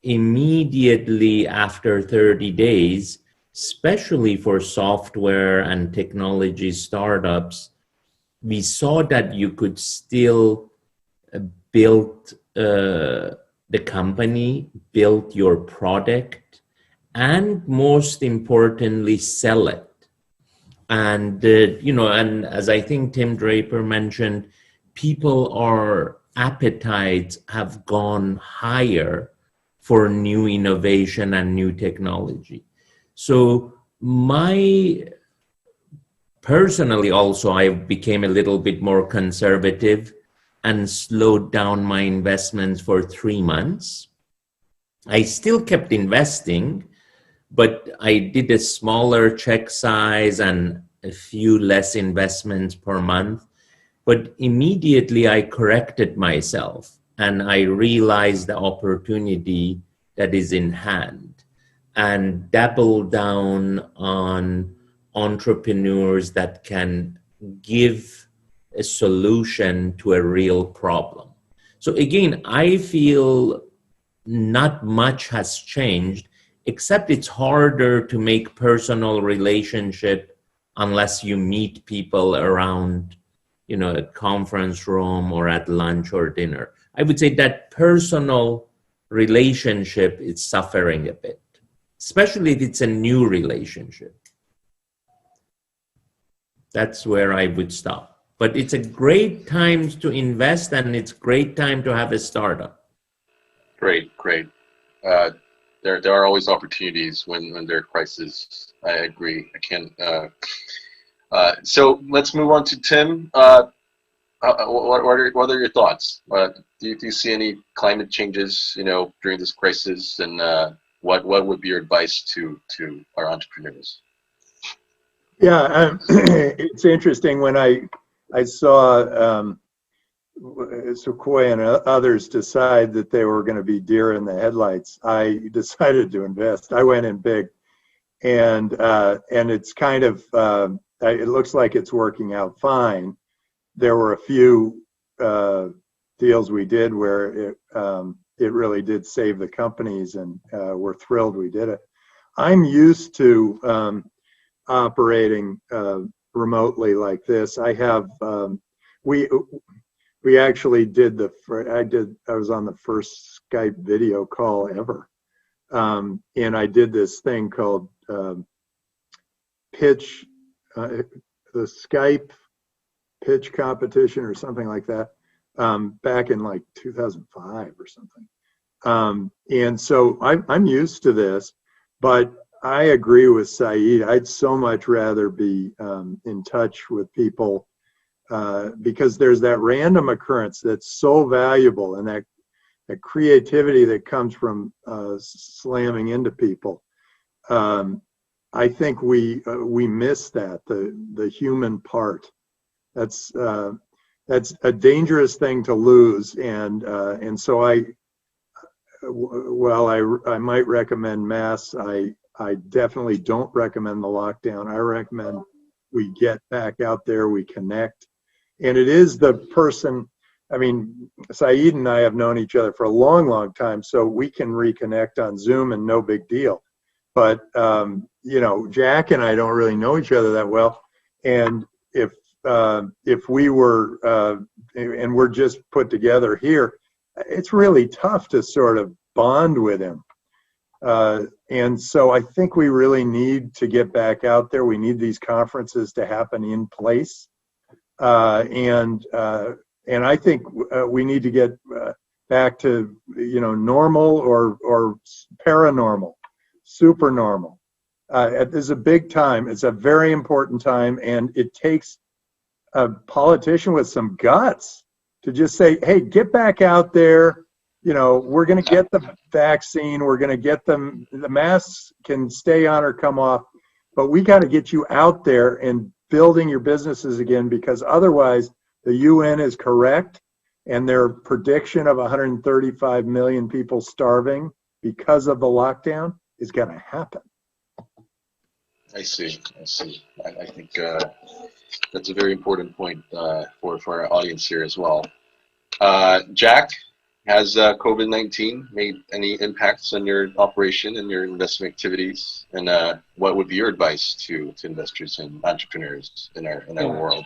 immediately after 30 days, especially for software and technology startups, we saw that you could still build the company, build your product, and most importantly, sell it. And, and as I think Tim Draper mentioned, appetites have gone higher for new innovation and new technology. So personally also, I became a little bit more conservative and slowed down my investments for 3 months. I still kept investing, but I did a smaller check size and a few less investments per month. But immediately I corrected myself and I realized the opportunity that is in hand and doubled down on entrepreneurs that can give a solution to a real problem. So again, I feel not much has changed, except it's harder to make personal relationship unless you meet people around, a conference room or at lunch or dinner. I would say that personal relationship is suffering a bit, especially if it's a new relationship. That's where I would stop. But it's a great time to invest, and it's great time to have a startup. Great. There are always opportunities when there are crises. I agree. I can't. So let's move on to Tim. What are your thoughts? Do you see any climate changes, during this crisis, and what would be your advice to our entrepreneurs? Yeah, it's interesting when I saw Sequoia and others decide that they were going to be deer in the headlights. I decided to invest. I went in big, and it's kind of it looks like it's working out fine. There were a few deals we did where it really did save the companies, and we're thrilled we did it. I'm used to operating remotely like this. I have we actually did I was on the first Skype video call ever, and I did this thing called pitch, the Skype pitch competition or something like that, back in like 2005 or something. And so I'm used to this, but I agree with Saeed. I'd so much rather be in touch with people because there's that random occurrence that's so valuable, and that creativity that comes from slamming into people. I think we miss that, the human part. That's a dangerous thing to lose, and so I might recommend masks. I definitely don't recommend the lockdown. I recommend we get back out there, we connect. And it is the person, I mean, Saeed and I have known each other for a long, long time, so we can reconnect on Zoom and no big deal. But, Jack and I don't really know each other that well. And if we were, and we're just put together here, it's really tough to sort of bond with him. And so I think we really need to get back out there. We need these conferences to happen in place. And I think we need to get back to, normal or paranormal, super normal. This is a big time. It's a very important time. And it takes a politician with some guts to just say, hey, get back out there. We're going to get the vaccine. We're going to get them. The masks can stay on or come off, but we got to get you out there and building your businesses again, because otherwise the UN is correct, and their prediction of 135 million people starving because of the lockdown is going to happen. I see. I think that's a very important point for our audience here as well. Jack, has COVID-19 made any impacts on your operation and your investment activities? And what would be your advice to investors and entrepreneurs in our world?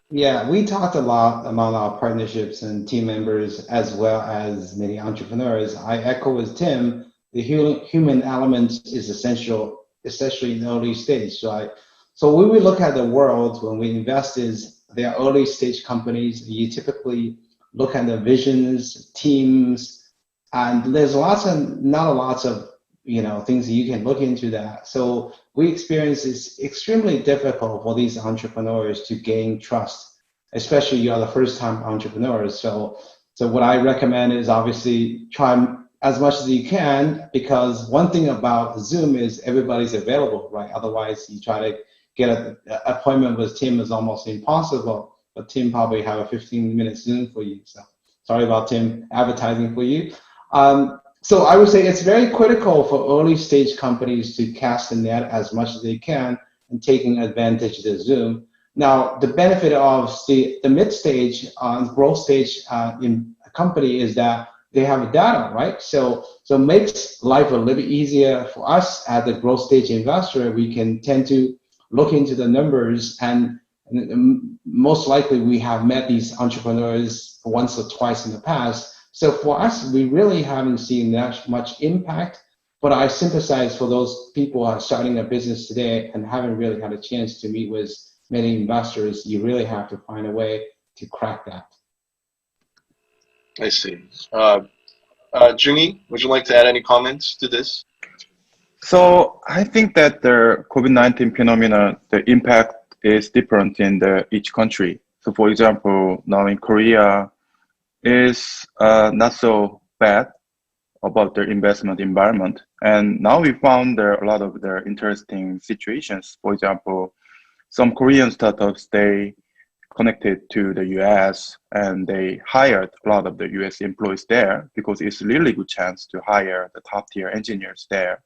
Yeah, we talked a lot among our partnerships and team members, as well as many entrepreneurs. I echo with Tim, the human element is essential, especially in the early stage. So when we look at the world, when we invest, they are early stage companies. You typically look at the visions, teams, and there's not a lot of things that you can look into that. So we experience it's extremely difficult for these entrepreneurs to gain trust, especially you are the first time entrepreneurs. So what I recommend is obviously try as much as you can, because one thing about Zoom is everybody's available, right? Otherwise you try to get an appointment with Tim is almost impossible. But Tim probably have a 15-minute Zoom for you. So sorry about Tim advertising for you. So I would say it's very critical for early stage companies to cast the net as much as they can and taking advantage of the Zoom. Now, the benefit of the mid stage, growth stage in a company is that they have data, right? So it makes life a little bit easier for us as a growth stage investor. We can tend to look into the numbers, and most likely we have met these entrepreneurs once or twice in the past. So for us, we really haven't seen that much impact, but I sympathize for those people who are starting a business today and haven't really had a chance to meet with many investors, you really have to find a way to crack that. I see. Jungi, would you like to add any comments to this? So I think that the COVID-19 phenomena, the impact is different in each country. So for example, now in Korea is not so bad about their investment environment. And now we found there are a lot of their interesting situations. For example, some Korean startups, they connected to the US and they hired a lot of the US employees there because it's a really good chance to hire the top tier engineers there.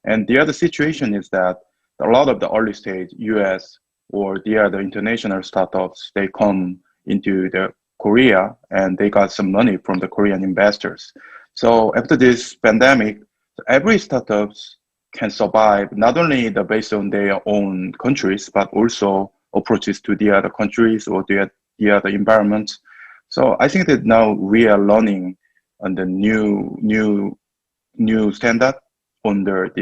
And the other situation is that a lot of the early stage US or the other international startups, they come into the Korea and they got some money from the Korean investors. So after this pandemic, every startups can survive not only based on their own countries, but also approaches to the other countries or the other environments. So I think that now we are learning on the new standard under the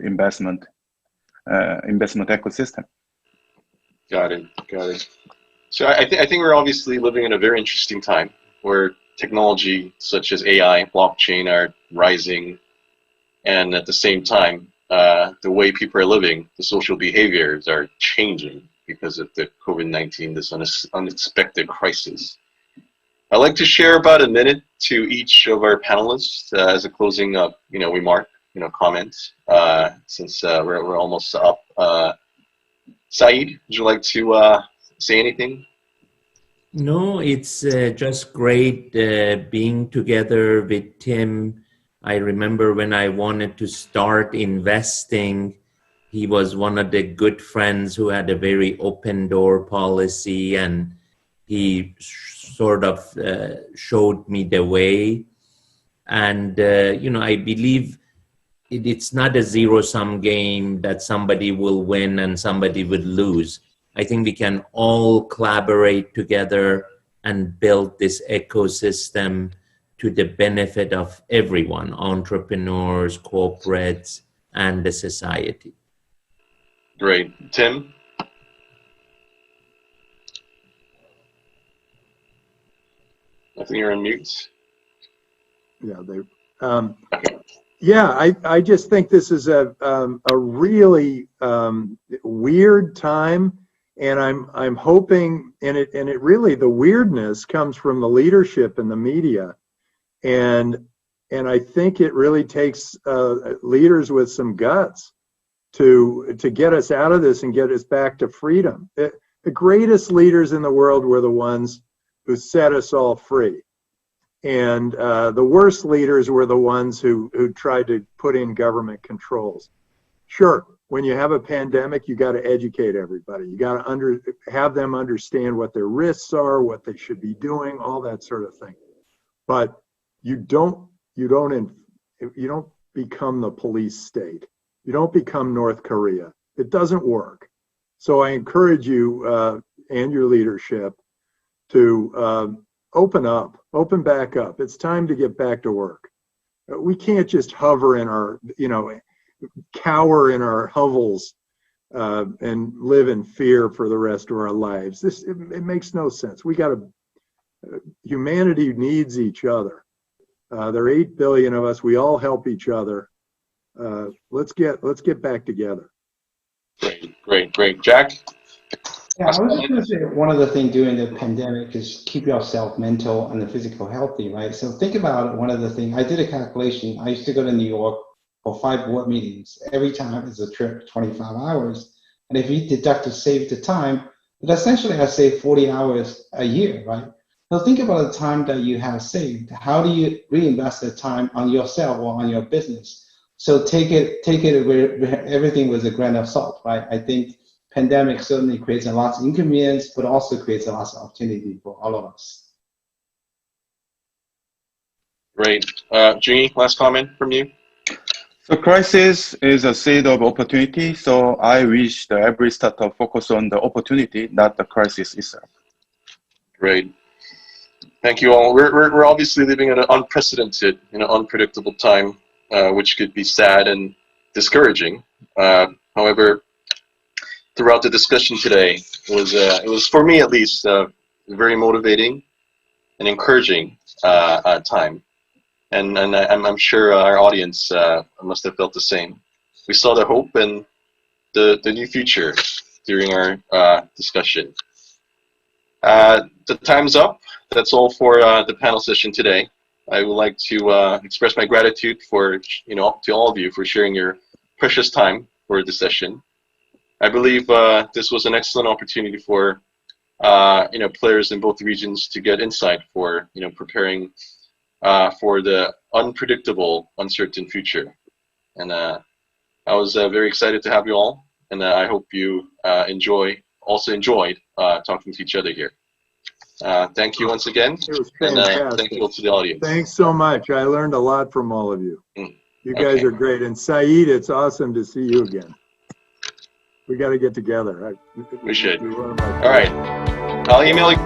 investment ecosystem. Got it. So I think we're obviously living in a very interesting time where technology such as AI, blockchain are rising, and at the same time, the way people are living, the social behaviors are changing because of the COVID-19, this unexpected crisis. I'd like to share about a minute to each of our panelists as a closing remark, comment, since we're almost up. Saeed, would you like to say anything? No, it's just great being together with Tim. I remember when I wanted to start investing, he was one of the good friends who had a very open door policy, and he sort of showed me the way. And, I believe it's not a zero-sum game that somebody will win and somebody would lose. I think we can all collaborate together and build this ecosystem to the benefit of everyone, entrepreneurs, corporates, and the society. Great. Tim? I think you're on mute. Yeah, Okay. Yeah, I just think this is a really weird time, and I'm hoping, and it really, the weirdness comes from the leadership in the media, and I think it really takes leaders with some guts to get us out of this and get us back to freedom. The greatest leaders in the world were the ones who set us all free. And the worst leaders were the ones who tried to put in government controls. Sure, when you have a pandemic, you got to educate everybody. You got to have them understand what their risks are, what they should be doing, all that sort of thing. But you don't become the police state. You don't become North Korea. It doesn't work. So I encourage you and your leadership to open back up. It's time to get back to work. We can't just hover in our, cower in our hovels and live in fear for the rest of our lives. It makes no sense. Humanity needs each other. There are 8 billion of us. We all help each other. Let's get back together. Great. Jack? Yeah, I was just going to say one of the things during the pandemic is keep yourself mental and physical healthy, right? So think about it. One of the things, I did a calculation. I used to go to New York for 5 board meetings. Every time is a trip, 25 hours. And if you deduct to save the time, but essentially I save 40 hours a year, right? So think about the time that you have saved. How do you reinvest the time on yourself or on your business? So take it where everything with a grain of salt, right? I think pandemic certainly creates a lot of inconvenience, but also creates a lot of opportunity for all of us. Great. Jungi, last comment from you? So crisis is a seed of opportunity. So I wish that every startup focus on the opportunity, not the crisis itself. Great. Thank you all. We're obviously living in an unprecedented, unpredictable time, which could be sad and discouraging. However, throughout the discussion today. It was for me at least very motivating and encouraging time, and I'm sure our audience must have felt the same. We saw the hope and the new future during our discussion. The time's up. That's all for the panel session today. I would like to express my gratitude for, to all of you for sharing your precious time for this session. I believe this was an excellent opportunity for players in both regions to get insight for preparing for the unpredictable, uncertain future. And I was very excited to have you all, and I hope you also enjoyed talking to each other here. Thank you once again, it was fantastic. And thank you to the audience. Thanks so much. I learned a lot from all of you. You guys Okay. are great. And Saeed, it's awesome to see you again. We got to get together. We should. You're one of my All right. I'll email you.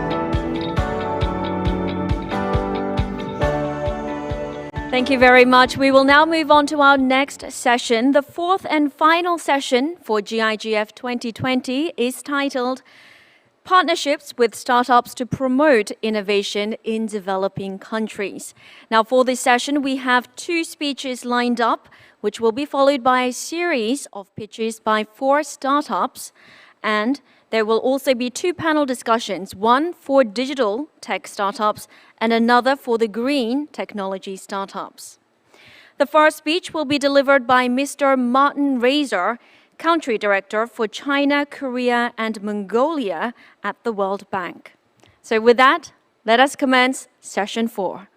Thank you very much. We will now move on to our next session. The fourth and final session for GIGF 2020 is titled Partnerships with Startups to Promote Innovation in Developing Countries. Now, for this session, we have 2 speeches lined up, which will be followed by a series of pitches by 4 startups. And there will also be 2 panel discussions, one for digital tech startups and another for the green technology startups. The first speech will be delivered by Mr. Martin Razor, Country Director for China, Korea, and Mongolia at the World Bank. So with that, let us commence session 4.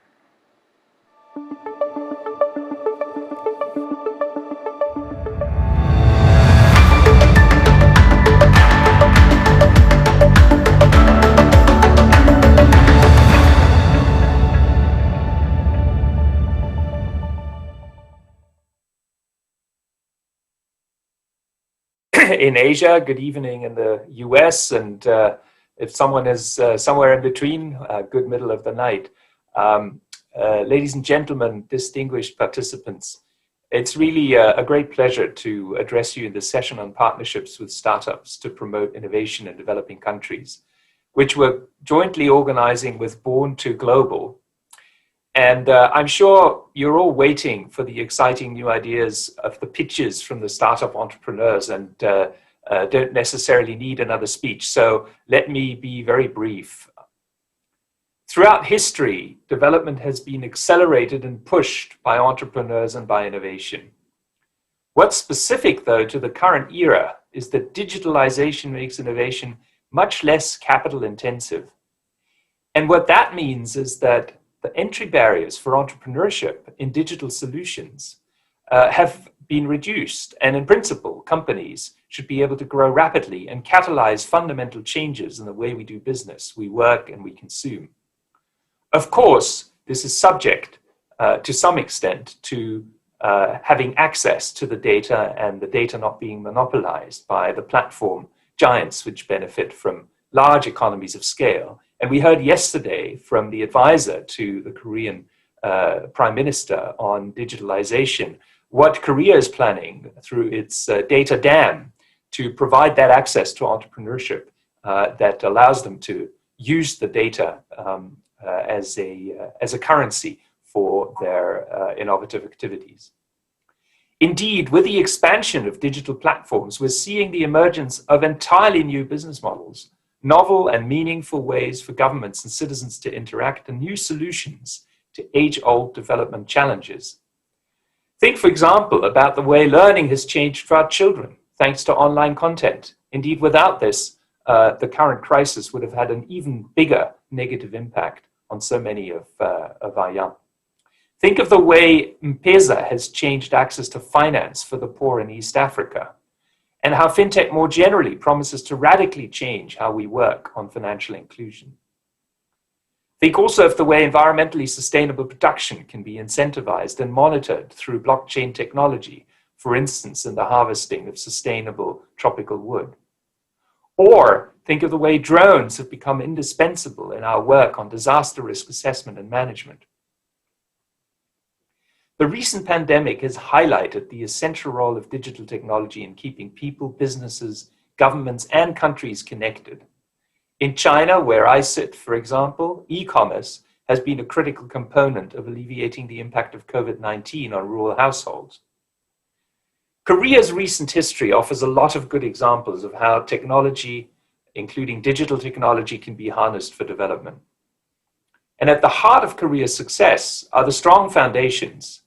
In Asia, good evening in the US, and if someone is somewhere in between, good middle of the night. Ladies and gentlemen, distinguished participants, it's really a great pleasure to address you in this session on partnerships with startups to promote innovation in developing countries, which we're jointly organizing with Born to Global. And I'm sure you're all waiting for the exciting new ideas of the pitches from the startup entrepreneurs and don't necessarily need another speech. So let me be very brief. Throughout history, development has been accelerated and pushed by entrepreneurs and by innovation. What's specific, though, to the current era is that digitalization makes innovation much less capital intensive. And what that means is that the entry barriers for entrepreneurship in digital solutions have been reduced. And in principle, companies should be able to grow rapidly and catalyze fundamental changes in the way we do business, we work, and we consume. Of course, this is subject to some extent to having access to the data and the data not being monopolized by the platform giants which benefit from large economies of scale. And we heard yesterday from the advisor to the Korean Prime Minister on digitalization, what Korea is planning through its data dam to provide that access to entrepreneurship that allows them to use the data as a currency for their innovative activities. Indeed, with the expansion of digital platforms, we're seeing the emergence of entirely new business models, novel and meaningful ways for governments and citizens to interact, and new solutions to age-old development challenges. Think, for example, about the way learning has changed for our children, thanks to online content. Indeed, without this, the current crisis would have had an even bigger negative impact on so many of our young. Think of the way M-Pesa has changed access to finance for the poor in East Africa, and how fintech more generally promises to radically change how we work on financial inclusion. Think also of the way environmentally sustainable production can be incentivized and monitored through blockchain technology, for instance, in the harvesting of sustainable tropical wood. Or think of the way drones have become indispensable in our work on disaster risk assessment and management. The recent pandemic has highlighted the essential role of digital technology in keeping people, businesses, governments, and countries connected. In China, where I sit, for example, e-commerce has been a critical component of alleviating the impact of COVID-19 on rural households. Korea's recent history offers a lot of good examples of how technology, including digital technology, can be harnessed for development. And at the heart of Korea's success are the strong foundations,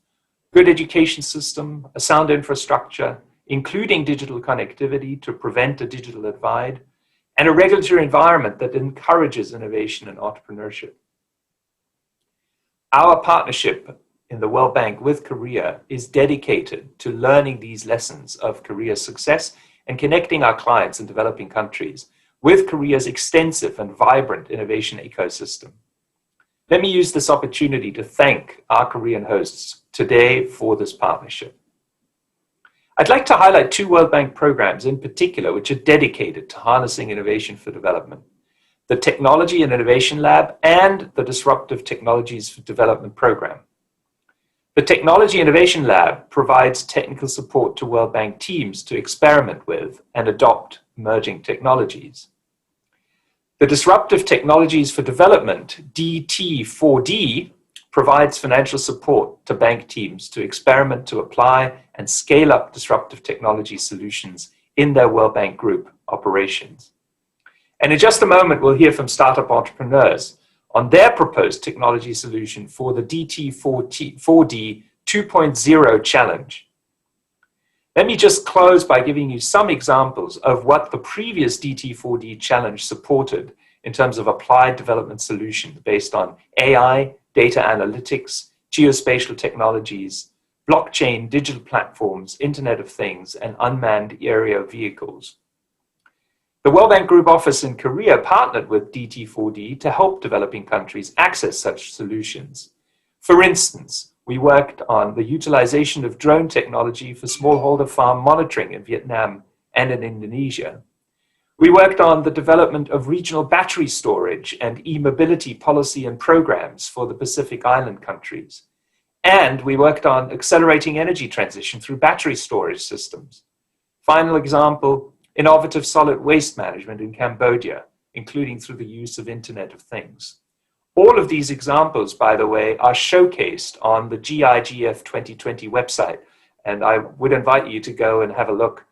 good education system, a sound infrastructure, including digital connectivity to prevent a digital divide, and a regulatory environment that encourages innovation and entrepreneurship. Our partnership in the World Bank with Korea is dedicated to learning these lessons of Korea's success and connecting our clients in developing countries with Korea's extensive and vibrant innovation ecosystem. Let me use this opportunity to thank our Korean hosts today for this partnership. I'd like to highlight two World Bank programs in particular which are dedicated to harnessing innovation for development: the Technology and Innovation Lab and the Disruptive Technologies for Development Program. The Technology Innovation Lab provides technical support to World Bank teams to experiment with and adopt emerging technologies. The Disruptive Technologies for Development, DT4D, provides financial support to bank teams to experiment, to apply, and scale up disruptive technology solutions in their World Bank Group operations. And in just a moment, we'll hear from startup entrepreneurs on their proposed technology solution for the DT4D 2.0 challenge. Let me just close by giving you some examples of what the previous DT4D challenge supported in terms of applied development solutions based on AI, data analytics, geospatial technologies, blockchain, digital platforms, Internet of Things, and unmanned aerial vehicles. The World Bank Group office in Korea partnered with DT4D to help developing countries access such solutions. For instance, we worked on the utilization of drone technology for smallholder farm monitoring in Vietnam and in Indonesia. We worked on the development of regional battery storage and e-mobility policy and programs for the Pacific Island countries. And we worked on accelerating energy transition through battery storage systems. Final example, innovative solid waste management in Cambodia, including through the use of Internet of Things. All of these examples, by the way, are showcased on the GIGF 2020 website, and I would invite you to go and have a look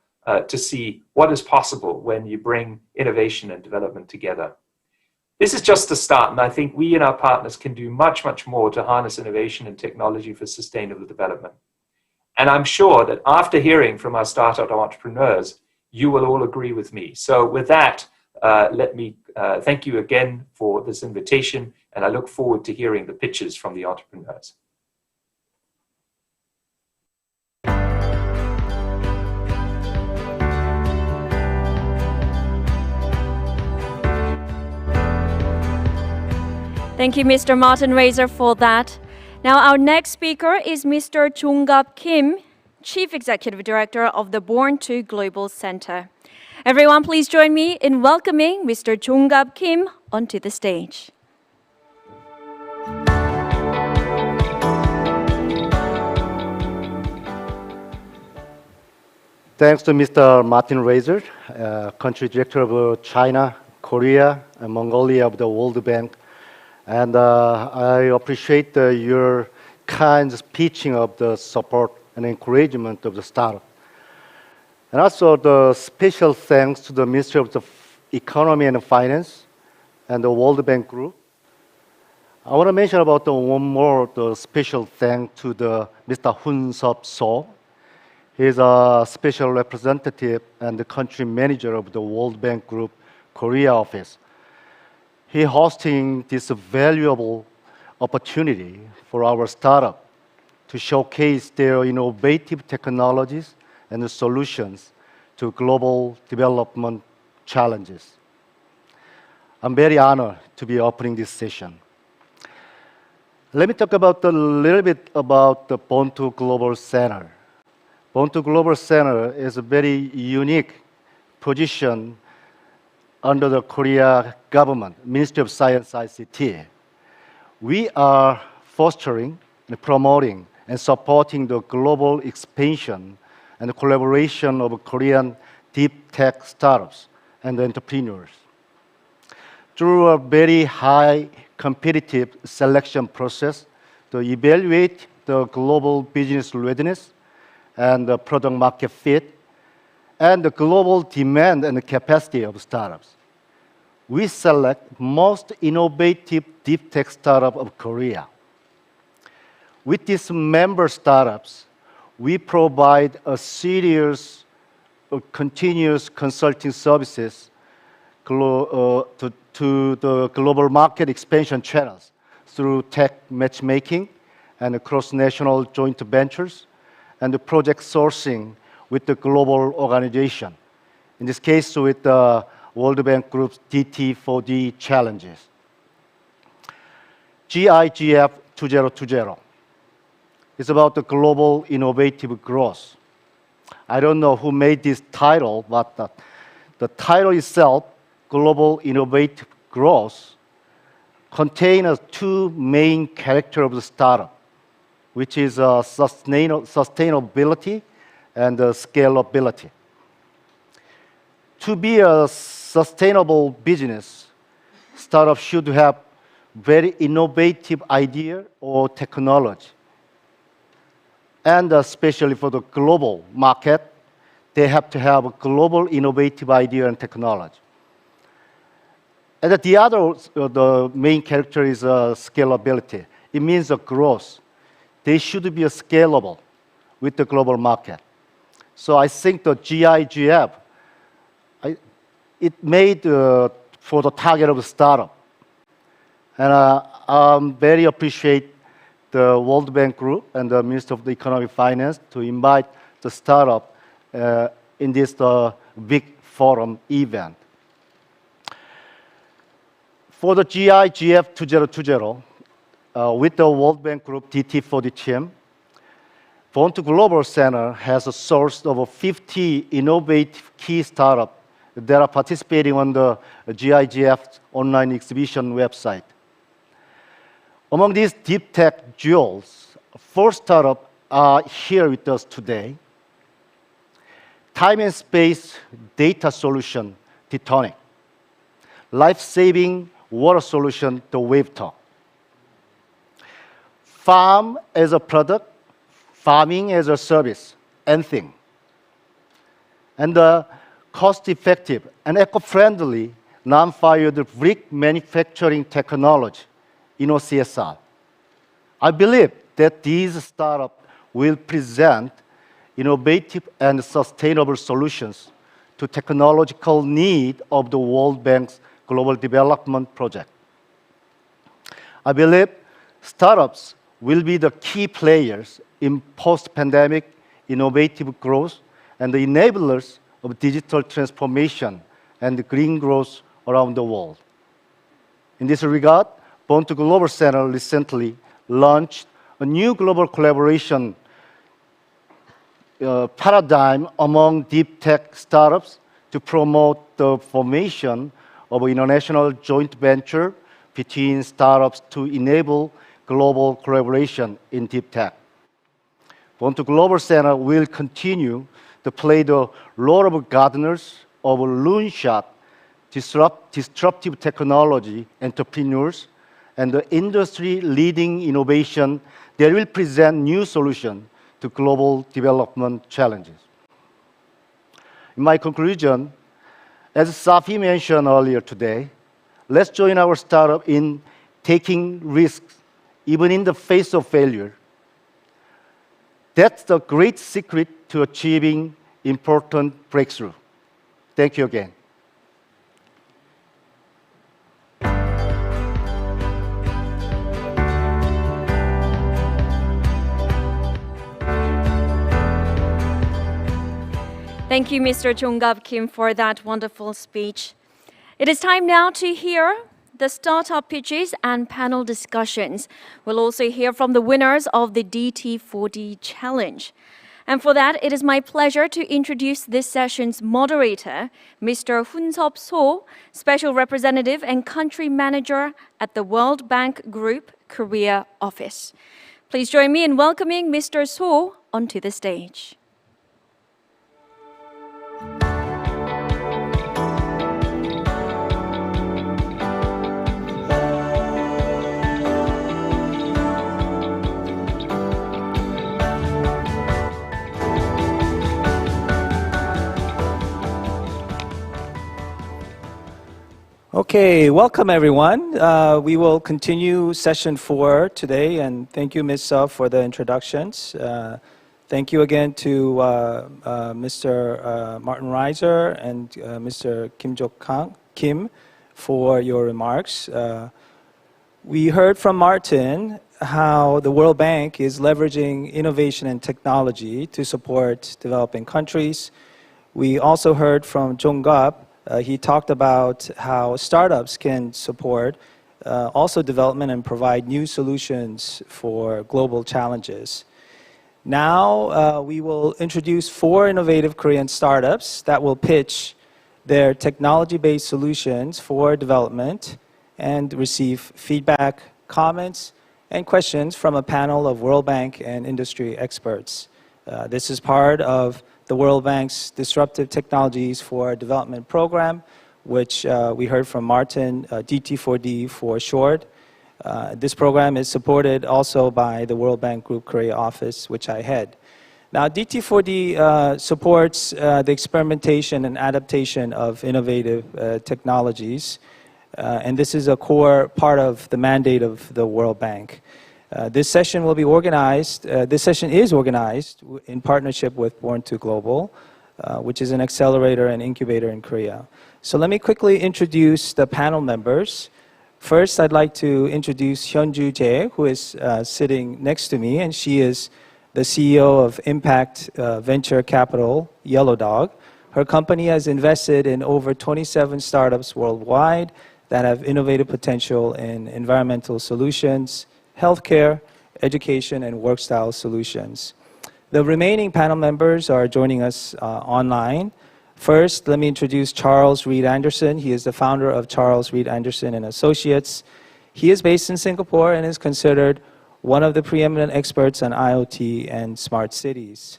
to see what is possible when you bring innovation and development together. This is just the start, and I think we and our partners can do much, much more to harness innovation and technology for sustainable development. And I'm sure that after hearing from our startup entrepreneurs, you will all agree with me. So with that, let me thank you again for this invitation, and I look forward to hearing the pitches from the entrepreneurs. Thank you, Mr. Martin Razor, for that. Now, our next speaker is Mr. Jong-Gap Kim, Chief Executive Director of the Born2 Global Center. Everyone, please join me in welcoming Mr. Jong-Gap Kim onto the stage. Thanks to Mr. Martin Razor, Country Director of China, Korea, and Mongolia of the World Bank. And I appreciate your kind pitching of the support and encouragement of the startup. And also the special thanks to the Ministry of the Economy and Finance and the World Bank Group. I want to mention about one more special thanks to Mr. Hun-Sup So. He's a special representative and the country manager of the World Bank Group Korea office. He hosting this valuable opportunity for our startup to showcase their innovative technologies and solutions to global development challenges. I'm very honored to be opening this session. Let me talk about a little bit about the Born2 Global Center. Born2 Global Center is a very unique position under the Korea government, Ministry of Science ICT. We are fostering and promoting and supporting the global expansion and the collaboration of Korean deep tech startups and entrepreneurs. Through a very high competitive selection process to evaluate the global business readiness and the product market fit and the global demand and the capacity of startups. We select most innovative deep tech startup of Korea. With these member startups, we provide a series of continuous consulting services to the global market expansion channels through tech matchmaking and cross-national joint ventures and the project sourcing with the global organization. In this case, with the World Bank Group's DT4D challenges. GIGF 2020 is about the global innovative growth. I don't know who made this title, but the title itself, Global Innovative Growth, contains two main characters of the startup, which is sustainability and scalability. To be a sustainable business, startups should have very innovative idea or technology. And especially for the global market, they have to have a global innovative idea and technology. And the main character is scalability. It means a growth. They should be scalable with the global market. So I think the GIGF, it made for the target of the startup. And I very appreciate the World Bank Group and the Minister of the Economic Finance to invite the startup in this big forum event. For the GIGF 2020, with the World Bank Group DT4D team, Born to Global Center has a source of 50 innovative key startups that are participating on the GIGF online exhibition website. Among these deep tech jewels, 4 startups are here with us today. Time and space data solution, Titanic. Life-saving water solution, the WaveTalk. Farm as a product, farming as a service, Anything. And the cost-effective and eco-friendly non-fired brick manufacturing technology, CSR. I believe that these startups will present innovative and sustainable solutions to technological need of the World Bank's Global Development Project. I believe startups will be the key players in post-pandemic innovative growth and the enablers of digital transformation and green growth around the world. In this regard, Born to Global Center recently launched a new global collaboration paradigm among deep tech startups to promote the formation of an international joint venture between startups to enable global collaboration in deep tech. Born to Global Center will continue to play the role of gardeners of Loonshot, disruptive technology entrepreneurs, and the industry-leading innovation that will present new solutions to global development challenges. In my conclusion, as Safi mentioned earlier today, let's join our startup in taking risks, even in the face of failure. That's the great secret to achieving important breakthrough. Thank you again. Thank you, Mr. Jong-gap Kim, for that wonderful speech. It is time now to hear the startup pitches and panel discussions. We'll also hear from the winners of the DT4D challenge. And for that, it is my pleasure to introduce this session's moderator, Mr. Hoon-seop So, Special Representative and Country Manager at the World Bank Group Korea Office. Please join me in welcoming Mr. So onto the stage. Okay, welcome everyone. We will continue session 4 today, and thank you, Ms. Suh, for the introductions. Thank you again to Mr. Martin Reiser and Mr. Kim for your remarks. We heard from Martin how the World Bank is leveraging innovation and technology to support developing countries. We also heard from Jong-Gap. He talked about how startups can support also development and provide new solutions for global challenges. Now we will introduce 4 innovative Korean startups that will pitch their technology-based solutions for development and receive feedback, comments, and questions from a panel of World Bank and industry experts. This is part of the World Bank's Disruptive Technologies for Development program, which we heard from Martin, DT4D for short. This program is supported also by the World Bank Group Korea office, which I head. Now, DT4D supports the experimentation and adaptation of innovative technologies, and this is a core part of the mandate of the World Bank. This session will be organized, this session is organized in partnership with Born2 Global, which is an accelerator and incubator in Korea. So let me quickly introduce the panel members. First, I'd like to introduce Hyunju Jae, who is sitting next to me, and she is the CEO of Impact Venture Capital, Yellow Dog. Her company has invested in over 27 startups worldwide that have innovative potential in environmental solutions, healthcare, education, and work style solutions. The remaining panel members are joining us online. First, let me introduce Charles Reed Anderson. He is the founder of Charles Reed Anderson and Associates. He is based in Singapore and is considered one of the preeminent experts on IoT and smart cities.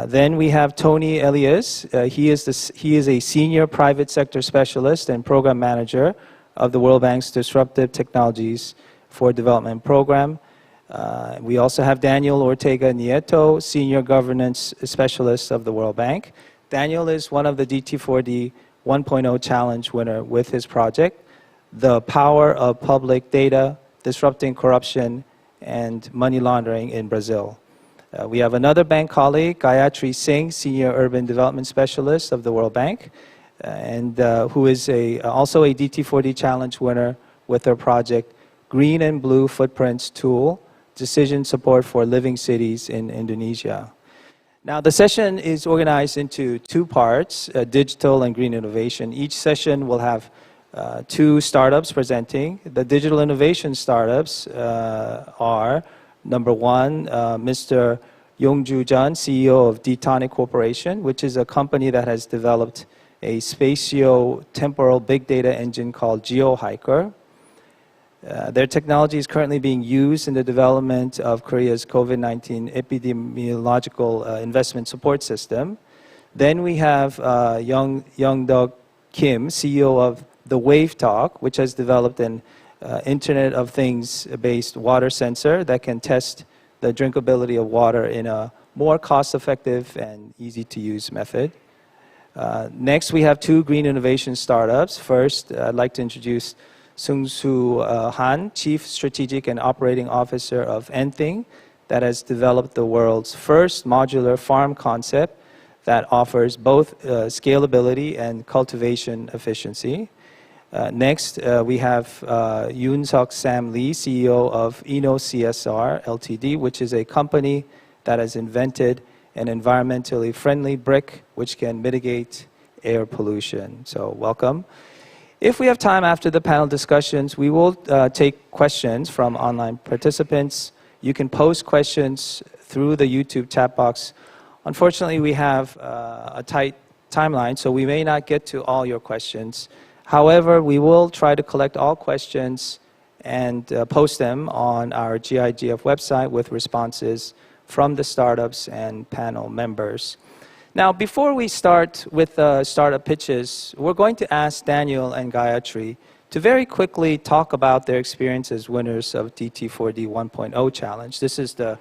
Then we have Tony Elias. He is a senior private sector specialist and program manager of the World Bank's Disruptive Technologies for Development program. We also have Daniel Ortega Nieto, senior governance specialist of the World Bank. Daniel is one of the DT4D 1.0 challenge winner with his project, The Power of Public Data, Disrupting Corruption and Money Laundering in Brazil. We have another bank colleague, Gayatri Singh, Senior Urban Development Specialist of the World Bank, and who is also a DT4D Challenge winner with her project, Green and Blue Footprints Tool, Decision Support for Living Cities in Indonesia. Now, the session is organized into 2 parts, digital and green innovation. Each session will have 2 startups presenting. The digital innovation startups are, number 1, Mr. Yongju Jun, CEO of D-Tonic Corporation, which is a company that has developed a spatio-temporal big data engine called GeoHiker. Their technology is currently being used in the development of Korea's COVID-19 epidemiological investment support system. Then we have Young-Duk Kim, CEO of the Wave Talk, which has developed an Internet of Things-based water sensor that can test the drinkability of water in a more cost-effective and easy-to-use method. Next, we have 2 green innovation startups. First, I'd like to introduce Sung-Soo Han, Chief Strategic and Operating Officer of Nthing, that has developed the world's first modular farm concept that offers both scalability and cultivation efficiency. Next, we have Yoon-Suk Sam Lee, CEO of InnoCSR Ltd., which is a company that has invented an environmentally friendly brick which can mitigate air pollution. So welcome. If we have time after the panel discussions, we will take questions from online participants. You can post questions through the YouTube chat box. Unfortunately, we have a tight timeline, so we may not get to all your questions. However, we will try to collect all questions and post them on our GIGF website with responses from the startups and panel members. Now, before we start with the startup pitches, we're going to ask Daniel and Gayatri to very quickly talk about their experience as winners of DT4D 1.0 challenge. This is the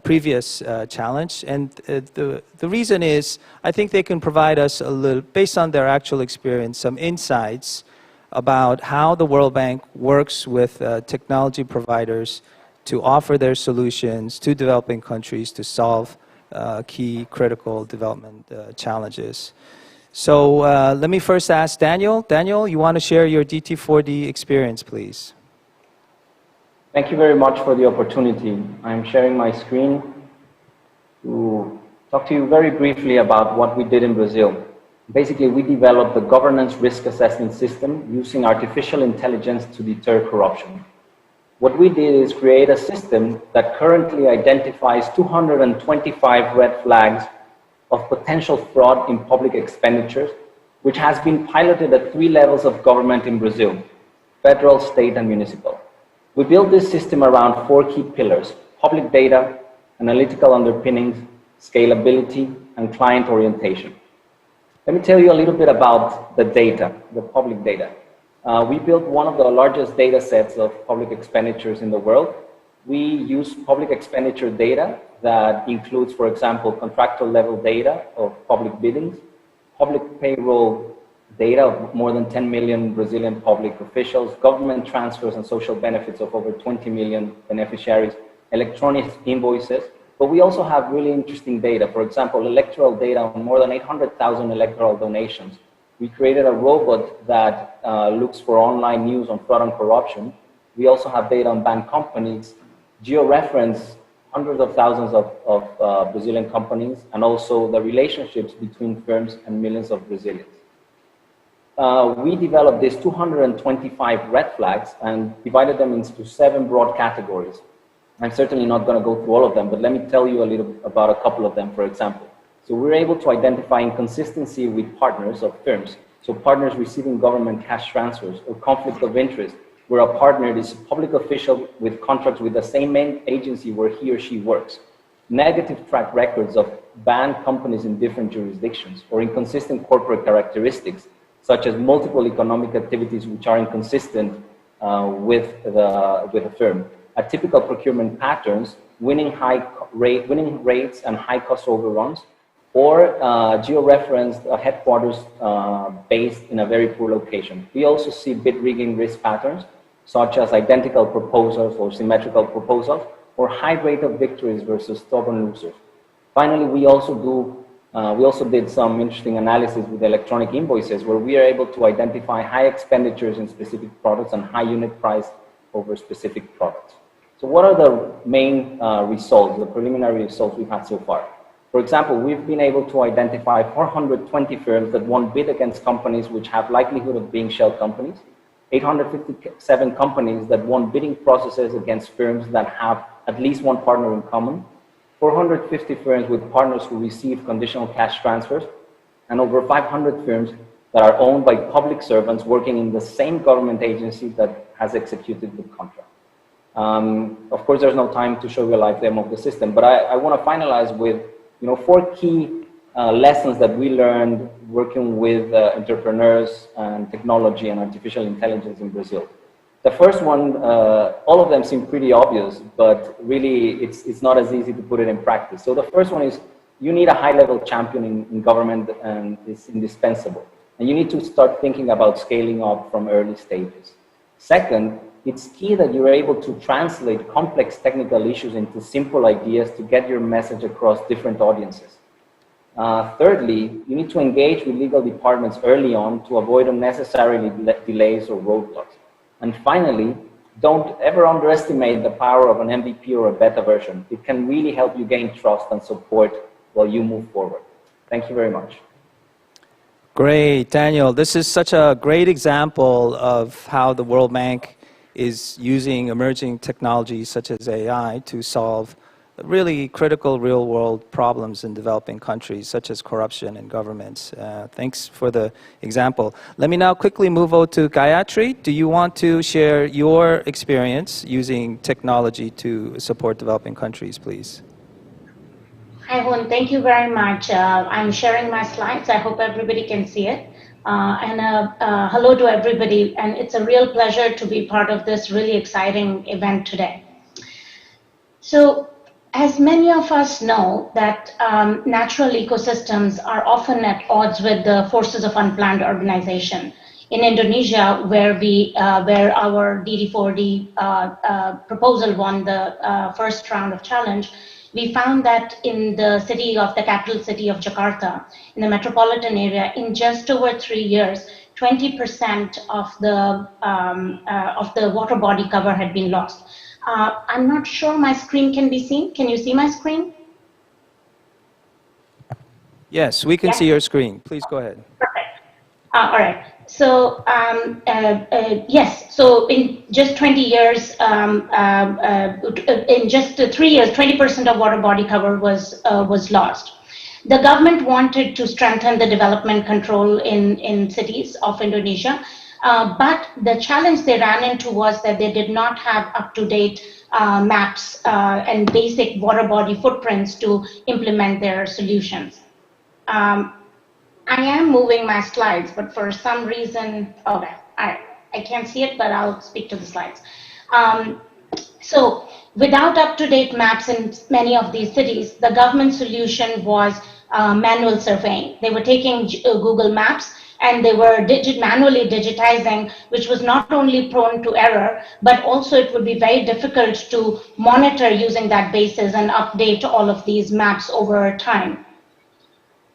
previous challenge, and the reason is I think they can provide us a little, based on their actual experience, some insights about how the World Bank works with technology providers to offer their solutions to developing countries to solve key critical development challenges. So let me first ask Daniel. Daniel, you want to share your DT4D experience, please? Thank you very much for the opportunity. I'm sharing my screen to talk to you very briefly about what we did in Brazil. Basically, we developed a governance risk assessment system using artificial intelligence to deter corruption. What we did is create a system that currently identifies 225 red flags of potential fraud in public expenditures, which has been piloted at 3 levels of government in Brazil: federal, state, and municipal. We built this system around 4 key pillars: public data, analytical underpinnings, scalability, and client orientation. Let me tell you a little bit about the data, the public data. We built one of the largest data sets of public expenditures in the world. We use public expenditure data that includes, for example, contractual level data of public biddings, public payroll data of more than 10 million Brazilian public officials, government transfers and social benefits of over 20 million beneficiaries, electronic invoices. But we also have really interesting data. For example, electoral data on more than 800,000 electoral donations. We created a robot that looks for online news on fraud and corruption. We also have data on banned companies, georeference hundreds of thousands of Brazilian companies, and also the relationships between firms and millions of Brazilians. We developed these 225 red flags and divided them into 7 broad categories. I'm certainly not going to go through all of them, but let me tell you a little about a couple of them, for example. So we're able to identify inconsistency with partners of firms. So partners receiving government cash transfers, or conflict of interest, where a partner is a public official with contracts with the same main agency where he or she works. Negative track records of banned companies in different jurisdictions, or inconsistent corporate characteristics, such as multiple economic activities which are inconsistent with the firm. Atypical procurement patterns, winning rates and high cost overruns, or georeferenced headquarters based in a very poor location. We also see bid rigging risk patterns, such as identical proposals or symmetrical proposals, or high rate of victories versus stubborn losers. Finally, we also did some interesting analysis with electronic invoices, where we are able to identify high expenditures in specific products and high unit price over specific products. So what are the main results, the preliminary results we've had so far? For example, we've been able to identify 420 firms that won bid against companies which have likelihood of being shell companies, 857 companies that won bidding processes against firms that have at least one partner in common, 450 firms with partners who receive conditional cash transfers, and over 500 firms that are owned by public servants working in the same government agency that has executed the contract. Of course, there's no time to show you a live demo of the system, but I want to finalize with 4 key lessons that we learned working with entrepreneurs and technology and artificial intelligence in Brazil. The first one, all of them seem pretty obvious, but really it's not as easy to put it in practice. So the first one is you need a high-level champion in government, and it's indispensable. And you need to start thinking about scaling up from early stages. Second, it's key that you're able to translate complex technical issues into simple ideas to get your message across different audiences. Thirdly, you need to engage with legal departments early on to avoid unnecessary delays or roadblocks. And finally, don't ever underestimate the power of an MVP or a beta version. It can really help you gain trust and support while you move forward. Thank you very much. Great, Daniel. This is such a great example of how the World Bank is using emerging technologies such as AI to solve really critical real-world problems in developing countries, such as corruption in governments. Thanks for the example. Let me now quickly move over to Gayatri. Do you want to share your experience using technology to support developing countries, please? Hi, Hun. Thank you very much. I'm sharing my slides. I hope everybody can see it. Hello to everybody, and it's a real pleasure to be part of this really exciting event today. So, as many of us know, that natural ecosystems are often at odds with the forces of unplanned urbanization. in Indonesia, where where our DD4D proposal won the first round of challenge, we found that in the capital city of Jakarta, in the metropolitan area, in just over 3 years, 20% of the water body cover had been lost. I'm not sure my screen can be seen. Can you see my screen? Yes, we can see your screen. Please go ahead. Perfect. All right. So yes. So in just 20 years, in just 3 years, 20% of water body cover was lost. The government wanted to strengthen the development control in cities of Indonesia, but the challenge they ran into was that they did not have up-to-date maps and basic water body footprints to implement their solutions. I am moving my slides, but for some reason, okay, I can't see it, but I'll speak to the slides. So without up-to-date maps in many of these cities, the government solution was manual surveying. They were taking Google Maps and they were manually digitizing, which was not only prone to error, but also it would be very difficult to monitor using that basis and update all of these maps over time.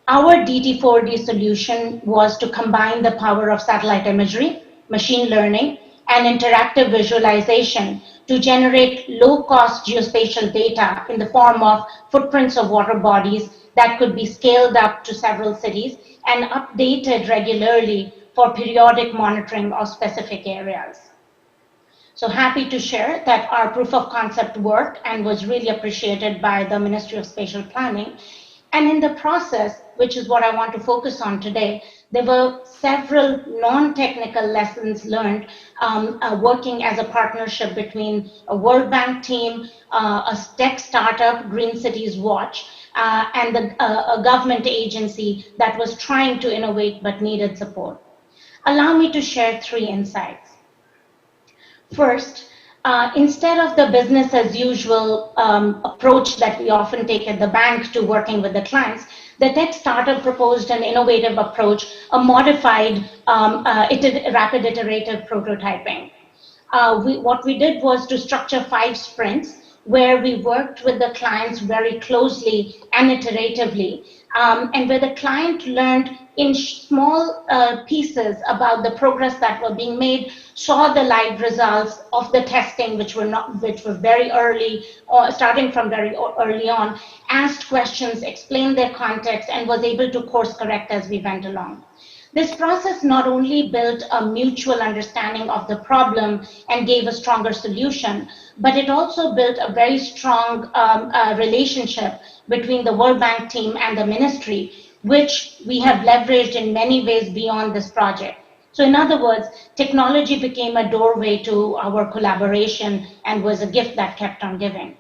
Our DT4D solution was to combine the power of satellite imagery, machine learning, and interactive visualization to generate low-cost geospatial data in the form of footprints of water bodies that could be scaled up to several cities and updated regularly for periodic monitoring of specific areas. So happy to share that our proof of concept worked and was really appreciated by the Ministry of Spatial Planning. And in the process, which is what I want to focus on today, there were several non-technical lessons learned working as a partnership between a World Bank team, a tech startup, Green Cities Watch, and a government agency that was trying to innovate but needed support. Allow me to share 3 insights. First, instead of the business as usual approach that we often take at the bank to working with the clients, the tech startup proposed an innovative approach, a modified rapid iterative prototyping. What we did was to structure 5 sprints where we worked with the clients very closely and iteratively, and where the client learned in small pieces about the progress that were being made, saw the live results of the testing, which were very early, or starting from very early on, asked questions, explained their context, and was able to course correct as we went along. This process not only built a mutual understanding of the problem and gave a stronger solution, but it also built a very strong relationship between the World Bank team and the ministry, which we have leveraged in many ways beyond this project. So in other words, technology became a doorway to our collaboration and was a gift that kept on giving.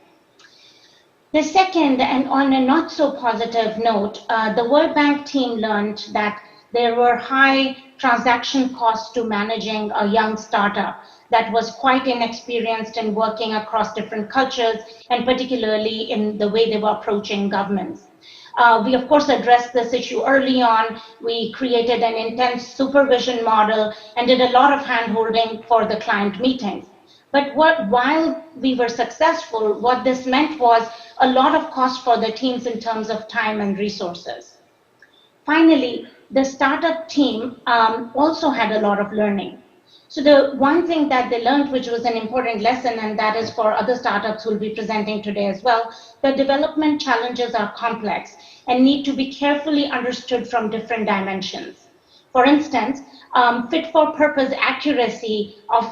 The second, and on a not so positive note, the World Bank team learned that there were high transaction costs to managing a young startup that was quite inexperienced in working across different cultures, and particularly in the way they were approaching governments. We, of course, addressed this issue early on. We created an intense supervision model and did a lot of hand-holding for the client meetings. But while we were successful, what this meant was a lot of cost for the teams in terms of time and resources. Finally, the startup team also had a lot of learning. So the one thing that they learned, which was an important lesson, and that is for other startups who will be presenting today as well, the development challenges are complex and need to be carefully understood from different dimensions. For instance, fit-for-purpose accuracy of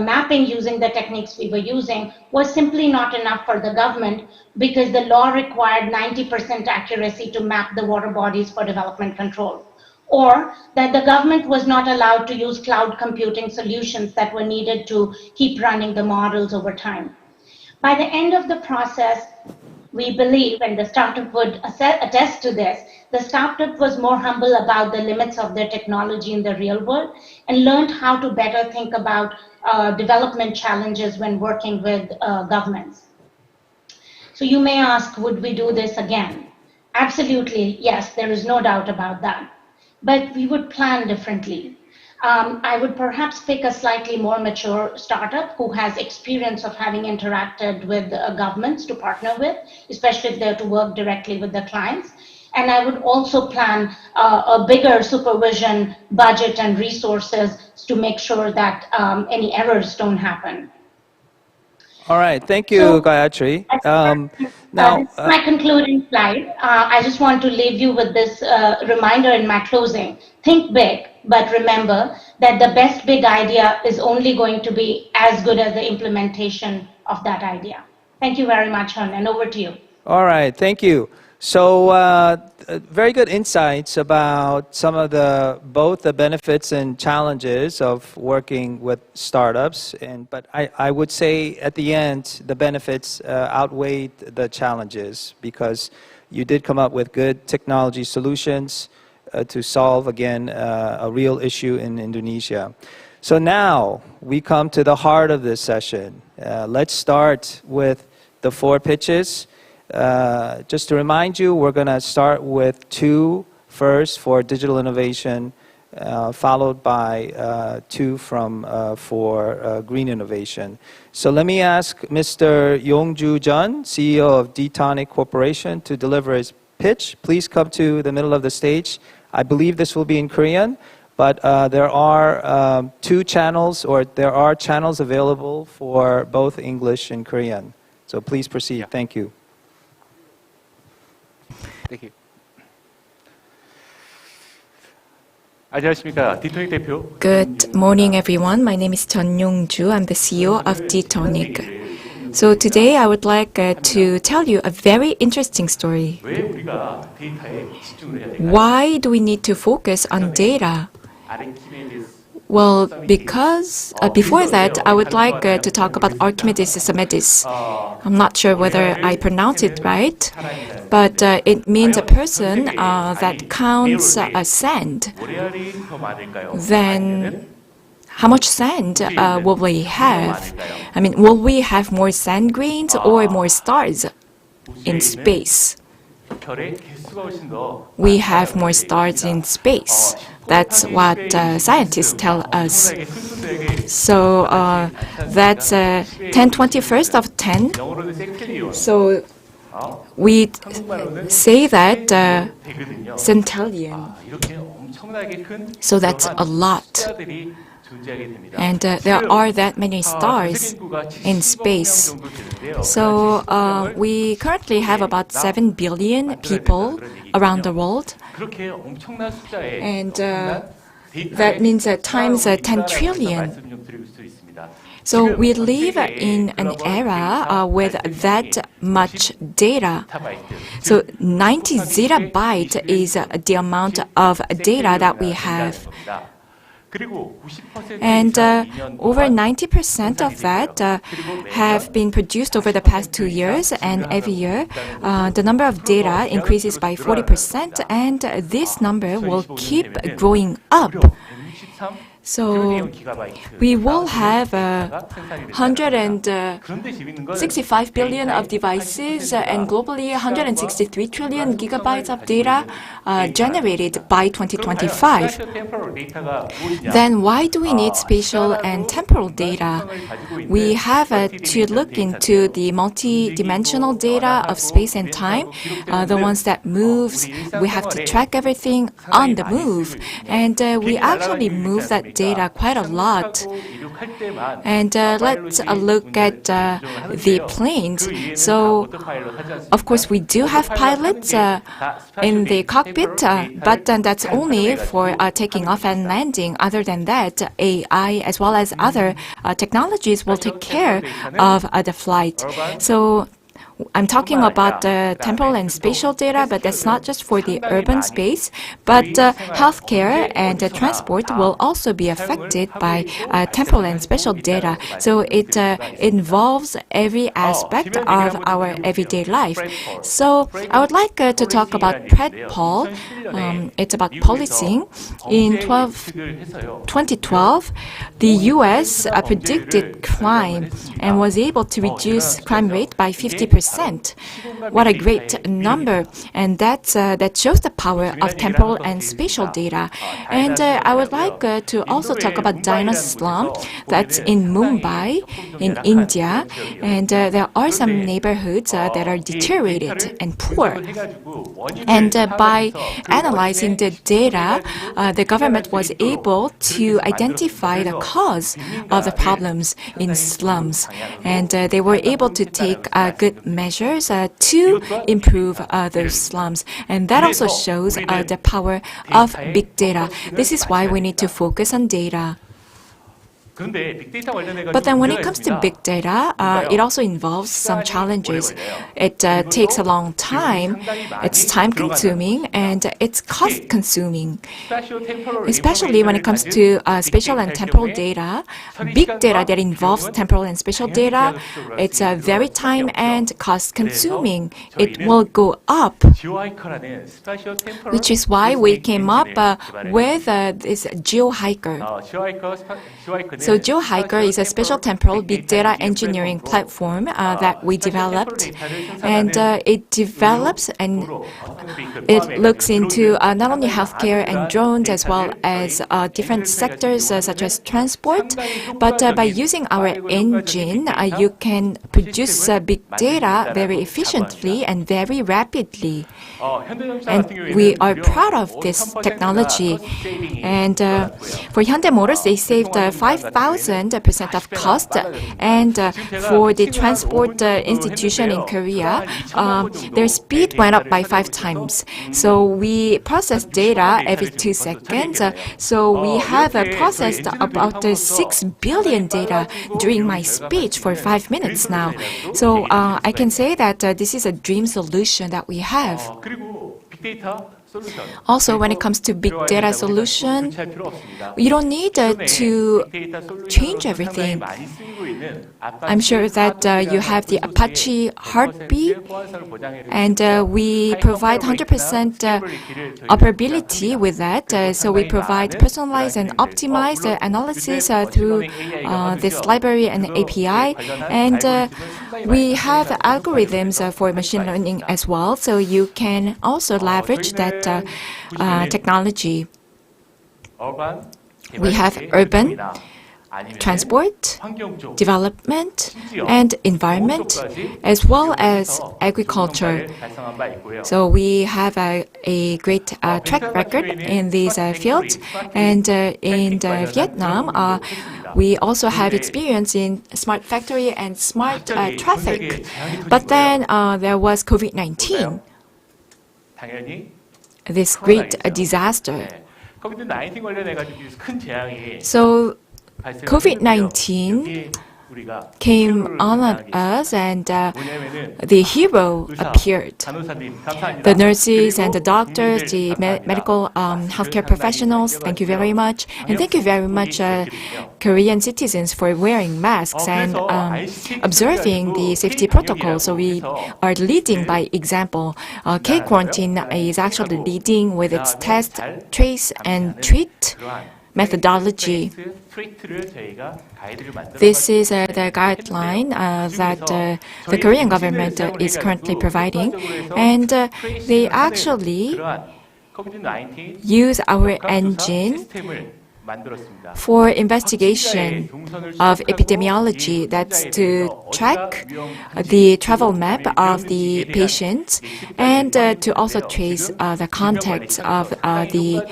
mapping using the techniques we were using was simply not enough for the government because the law required 90% accuracy to map the water bodies for development control, or that the government was not allowed to use cloud computing solutions that were needed to keep running the models over time. By the end of the process, we believe, and the startup would attest to this, the startup was more humble about the limits of their technology in the real world and learned how to better think about development challenges when working with governments. So you may ask, would we do this again? Absolutely, yes, there is no doubt about that. But we would plan differently. I would perhaps pick a slightly more mature startup who has experience of having interacted with governments to partner with, especially if they're to work directly with the clients. And I would also plan a bigger supervision budget and resources to make sure that any errors don't happen. All right, thank you, Gayatri. Now, this is my concluding slide. I just want to leave you with this reminder in my closing. Think big, but remember that the best big idea is only going to be as good as the implementation of that idea. Thank you very much, Hun, and over to you. All right, thank you. So very good insights about some of both the benefits and challenges of working with startups. But I would say at the end, the benefits outweighed the challenges because you did come up with good technology solutions to solve, again, a real issue in Indonesia. So now we come to the heart of this session. Let's start with the 4 pitches. Just to remind you, we're going to start with 2 first for digital innovation, followed by 2 for green innovation. So let me ask Mr. Yongju Jun, CEO of D-Tonic Corporation, to deliver his pitch. Please come to the middle of the stage. I believe this will be in Korean, but there are 2 channels, or there are channels available for both English and Korean. So please proceed. Yeah. Thank you. Thank you. 안녕하십니까, D-Tonic 대표. Good morning, everyone. My name is Chun Yong-ju. I'm the CEO of D-Tonic. So today I would like to tell you a very interesting story. Why do we need to focus on data? Well, because before that, I would like to talk about Archimedes Samedis. I'm not sure whether I pronounce it right, but it means a person that counts sand. Then how much sand will we have? I mean, will we have more sand grains or more stars in space? We have more stars in space. That's what scientists tell us. So that's 10/21 of 10. So we say that centillion. So that's a lot. And there are that many stars in space. So we currently have about 7 billion people around the world. And that means times 10 trillion. So we live in an era with that much data. So 90 zettabyte is the amount of data that we have. And over 90% of that have been produced over the past 2 years, and every year the number of data increases by 40%, and this number will keep growing up. So we will have 165 billion of devices and globally 163 trillion gigabytes of data generated by 2025. Then why do we need spatial and temporal data? We have to look into the multi-dimensional data of space and time, the ones that moves. We have to track everything on the move, and we actually move that data quite a lot. And let's look at the planes. So, of course, we do have pilots in the cockpit, but that's only for taking off and landing. Other than that, AI as well as other technologies will take care of the flight. So I'm talking about temporal and spatial data, but that's not just for the urban space, but healthcare and transport will also be affected by temporal and spatial data. So it involves every aspect of our everyday life. So I would like to talk about predpol. It's about policing. In 2012, the US predicted crime and was able to reduce crime rate by 50%. 10%. What a great number. And that shows the power of temporal and spatial data. And I would like to also talk about Dina slum that's in Mumbai, in India. And there are some neighborhoods that are deteriorated and poor. And by analyzing the data, the government was able to identify the cause of the problems in slums. And they were able to take good measures to improve those slums. And that also shows the power of big data. This is why we need to focus on data. But then when it comes to big data, it also involves some challenges. It takes a long time, it's time-consuming, and it's cost-consuming. Especially when it comes to spatial and temporal data, big data that involves temporal and spatial data, it's very time and cost-consuming. It will go up, which is why we came up with this GeoHiker. So GeoHiker is a special temporal big data engineering platform that we developed, and it develops and it looks into not only healthcare and drones as well as different sectors such as transport, but by using our engine, you can produce big data very efficiently and very rapidly. And we are proud of this technology. And for Hyundai Motors, they saved 5,000% of cost. And for the transport institution in Korea, their speed went up by 5 times. So we process data every 2 seconds. So we have processed about 6 billion data during my speech for 5 minutes now. So I can say that this is a dream solution that we have. Also, when it comes to big data solution, you don't need to change everything. I'm sure that you have the Apache Heartbeat, and we provide 100% operability with that. So we provide personalized and optimized analysis through this library and API, and we have algorithms for machine learning as well. So you can also leverage that technology. We have urban, transport, development, and environment, as well as agriculture. So we have a great track record in these fields. And in Vietnam, we also have experience in smart factory and smart traffic. But then there was COVID-19. This great disaster. So COVID-19 came on us, and the hero appeared. The nurses and the doctors, the medical healthcare professionals, thank you very much. And thank you very much, Korean citizens, for wearing masks and observing the safety protocols. So we are leading by example. K-Quarantine is actually leading with its test, trace, and treat methodology. This is the guideline that the Korean government is currently providing, and they actually use our engine for investigation of epidemiology. That's to track the travel map of the patients and to also trace the contacts of the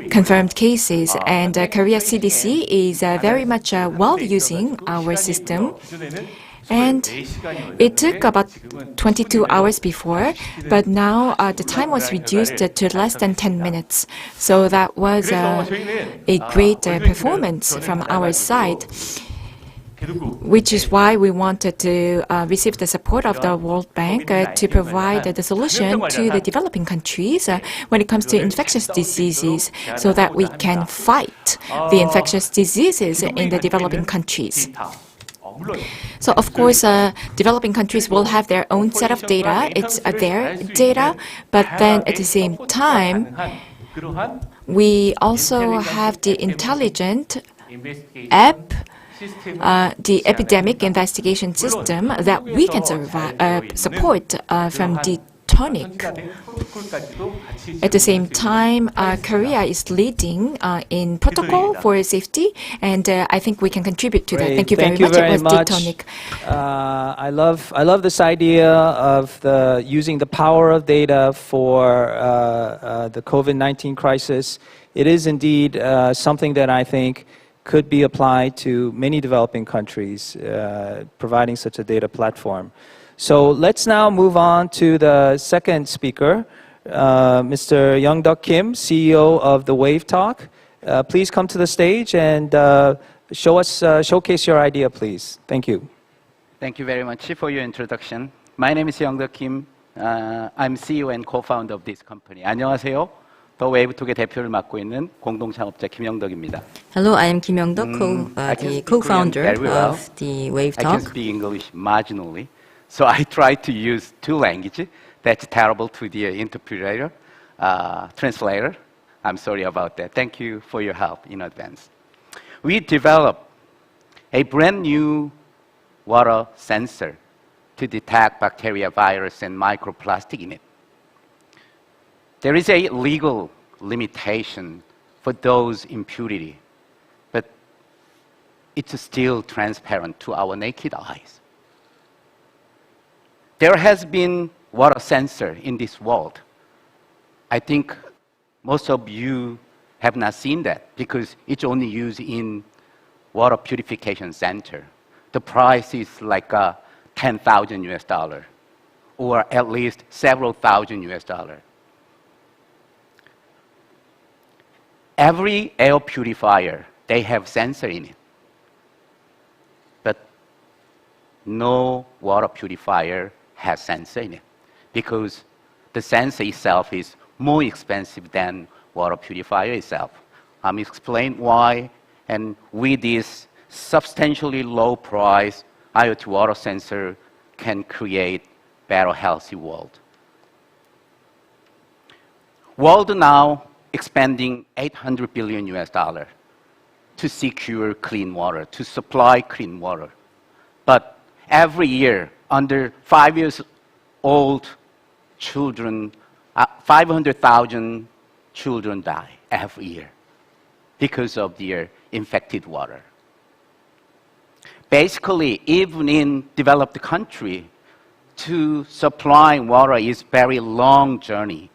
confirmed cases. And Korea CDC is very much well using our system. And it took about 22 hours before, but now the time was reduced to less than 10 minutes. So that was a great performance from our side, which is why we wanted to receive the support of the World Bank to provide the solution to the developing countries when it comes to infectious diseases, so that we can fight the infectious diseases in the developing countries. So, of course, developing countries will have their own set of data. It's their data, but then at the same time, we also have the intelligent app the epidemic investigation system that we can support from D-tonic. At the same time, Korea is leading in protocol for safety, and I think we can contribute to that. Thank you very much. It was D-tonic. I love this idea of using the power of data for the COVID-19 crisis. It is indeed something that I think could be applied to many developing countries, providing such a data platform. So let's now move on to the second speaker, Mr. Young-Duk Kim, CEO of the Wave Talk. Please come to the stage and showcase your idea, please. Thank you. Thank you very much for your introduction. My name is Young-Duk Kim. I'm CEO and co-founder of this company. 안녕하세요. 더 웨이브톡의 대표를 맡고 있는 공동창업자 김영덕입니다. Hello, I am Kim Young-Duk, the co-founder of the Wave Talk. I can speak English marginally, so I try to use two languages. That's terrible to the interpreter, translator. I'm sorry about that. Thank you for your help in advance. We developed a brand new water sensor to detect bacteria, virus, and microplastic in it. There is a legal limitation for those impurity, but it's still transparent to our naked eyes. There has been water sensor in this world. I think most of you have not seen that because it's only used in water purification center. The price is like $10,000 US, or at least several thousand US. Every air purifier, they have sensor in it. But no water purifier has sensor in it because the sensor itself is more expensive than water purifier itself. I'm explain why, and with this substantially low price, IoT water sensor can create better healthy world. World now expending $800 billion US to secure clean water, to supply clean water. But every year, under 5 years old children, 500,000 children die every year because of their infected water. Basically, even in developed country, to supply water is very long journey.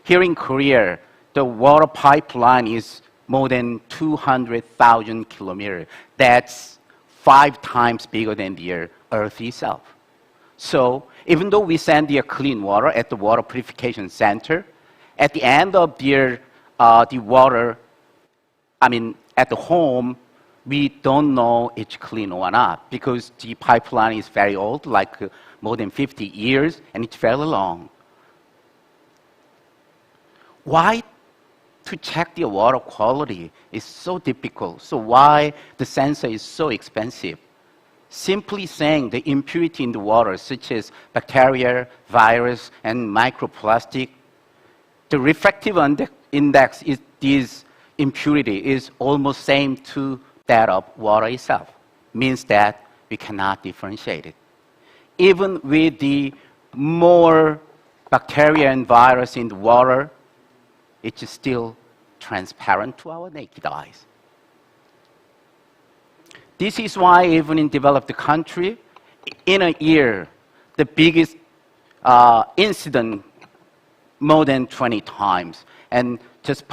Here in Korea, the water pipeline is more than 200,000 kilometers. That's 5 times bigger than the Earth itself. So even though we send the clean water at the water purification center, at the end of the water, at the home, we don't know it's clean or not because the pipeline is very old, like more than 50 years, and it's very long. Why to check the water quality is so difficult? So why the sensor is so expensive? Simply saying the impurity in the water, such as bacteria, virus, and microplastic, the refractive index is this impurity is almost same to that of water itself. Means that we cannot differentiate it. Even with the more bacteria and virus in the water, it's still transparent to our naked eyes. This is why even in developed country, in a year, the biggest incident more than 20 times. And just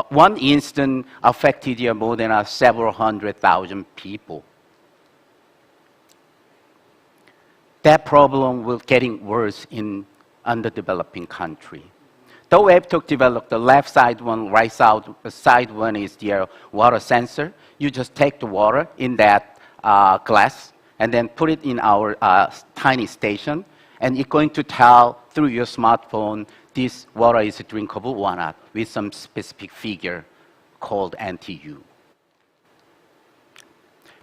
one incident affected more than several 100,000 people. That problem will getting worse in underdeveloping country. The Wave Talk developed the left side one, right side one is the water sensor. You just take the water in that glass and then put it in our tiny station, and it's going to tell through your smartphone this water is drinkable or not with some specific figure called NTU.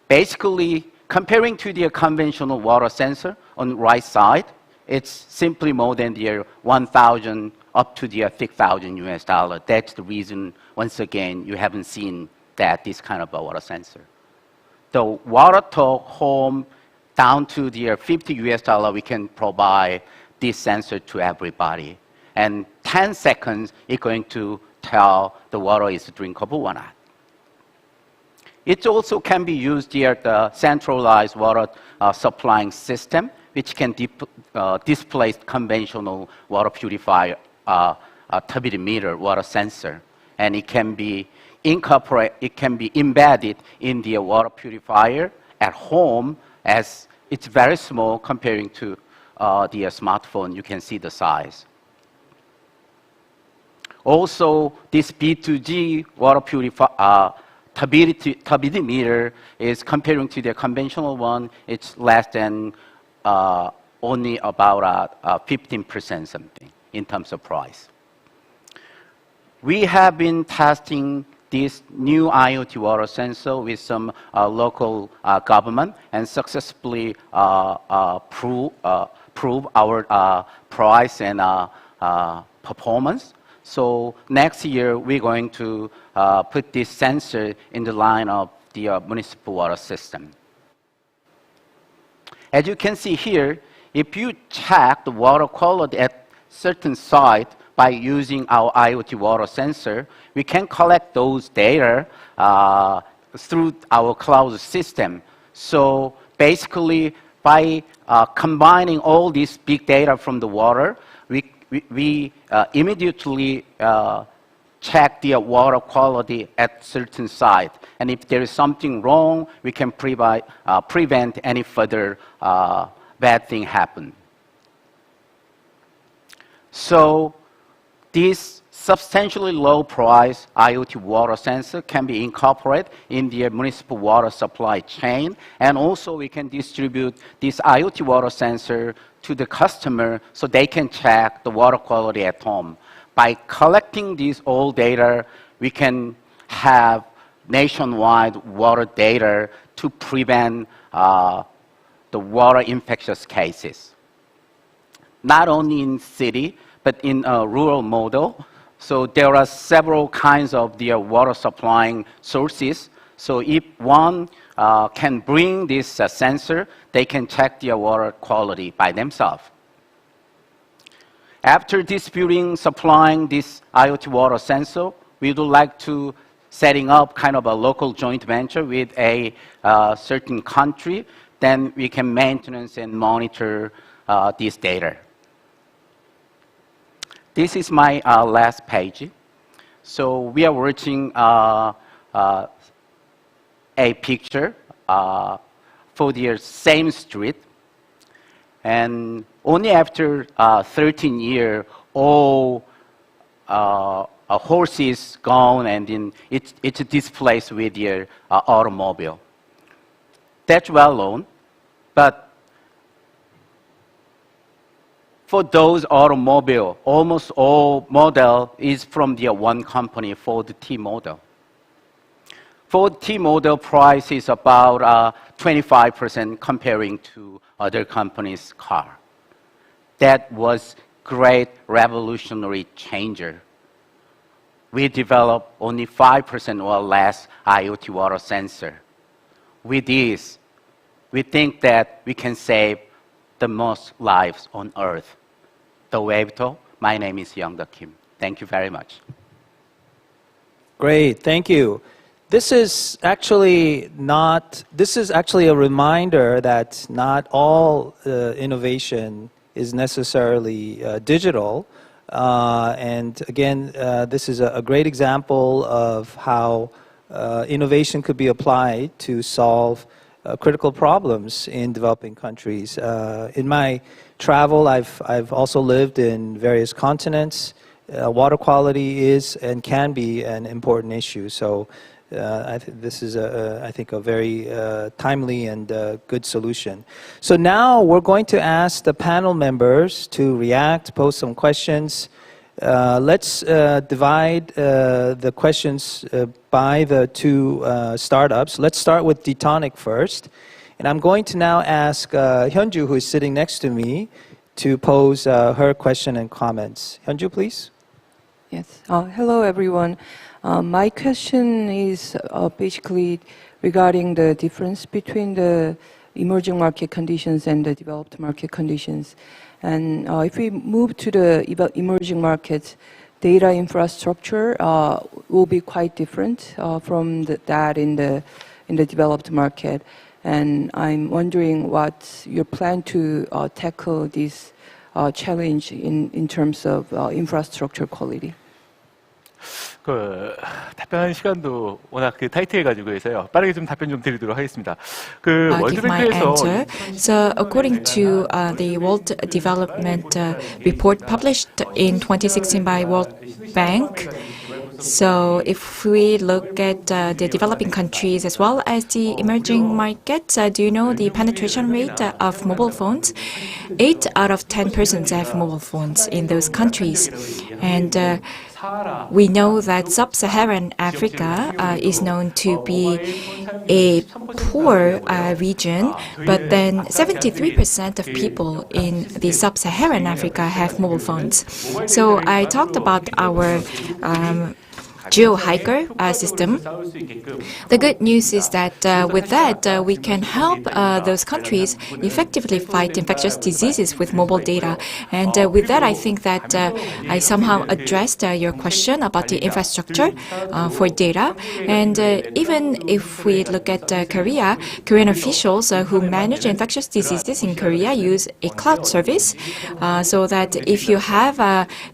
Basically, comparing to the conventional water sensor on the right side, it's simply more than the 1,000 up to the $6,000 US. That's the reason, once again, you haven't seen this kind of a water sensor. the water to home down to the $50 US, we can provide this sensor to everybody. And 10 seconds, it's going to tell the water is drinkable or not. It also can be used here, the centralized water supplying system, which can displace conventional water purifier, turbidity meter water sensor. And it can be embedded in the water purifier at home, as it's very small comparing to the smartphone. You can see the size. Also, this B2G water purifier turbidity meter is comparing to the conventional one. It's less than only about 15% something in terms of price. We have been testing this new IoT water sensor with some local government and successfully prove our price and performance. So next year, we're going to put this sensor in the line of the municipal water system. As you can see here, if you check the water quality at certain site by using our IoT water sensor, we can collect those data through our cloud system. So basically, by combining all this big data from the water, we immediately check the water quality at certain site. And if there is something wrong, we can prevent any further bad thing happen. So this substantially low price IoT water sensor can be incorporated in the municipal water supply chain. And also we can distribute this IoT water sensor to the customer so they can check the water quality at home. By collecting these old data, we can have nationwide water data to prevent the water infectious cases. Not only in city, but in a rural model. So there are several kinds of the water supplying sources. So if one can bring this sensor, they can check the water quality by themselves. After distributing, supplying this IoT water sensor, we would like to setting up kind of a local joint venture with a certain country. Then we can maintenance and monitor this data. This is my last page. So we are watching a picture for the same street. And only after 13 years, all horses gone, and then it's displaced with your automobile. That's well known, but for those automobile, almost all model is from the one company, Ford T model. Ford T model price is about 25% comparing to other companies' car. That was great revolutionary changer. We developed only 5% or less IoT water sensor. With this, we think that we can save the most lives on Earth. DAY-2, my name is Young-Duk Kim. Thank you very much. Great, thank you. This is actually a reminder that not all innovation is necessarily digital. And again, this is a great example of how innovation could be applied to solve critical problems in developing countries. In my travel, I've also lived in various continents. Water quality is and can be an important issue. So this is, I think, a very timely and good solution. So now we're going to ask the panel members to react, pose some questions. Let's divide the questions by the two startups. Let's start with D-Tonic first. And I'm going to now ask Hyunju, who is sitting next to me, to pose her question and comments. Hyunju, please. Yes. Hello, everyone. My question is basically regarding the difference between the emerging market conditions and the developed market conditions. And if we move to the emerging markets, data infrastructure will be quite different from that in the developed market. And I'm wondering what's your plan to tackle this challenge in terms of infrastructure quality. 답변하는 시간도 워낙 타이트해가지고 해서요. 빠르게 좀 답변 좀 드리도록 하겠습니다. Give my answer. So, according to the World Development Report published in 2016 by World Bank, so if we look at the developing countries as well as the emerging markets, do you know the penetration rate of mobile phones? 8 out of 10 persons have mobile phones in those countries. And we know that sub-Saharan Africa is known to be a poor region, but then 73% of people in the sub-Saharan Africa have mobile phones. So I talked about our geo-hiker system. The good news is that with that, we can help those countries effectively fight infectious diseases with mobile data. And with that, I think that I somehow addressed your question about the infrastructure for data. And even if we look at Korea, Korean officials who manage infectious diseases in Korea use a cloud service so that if you have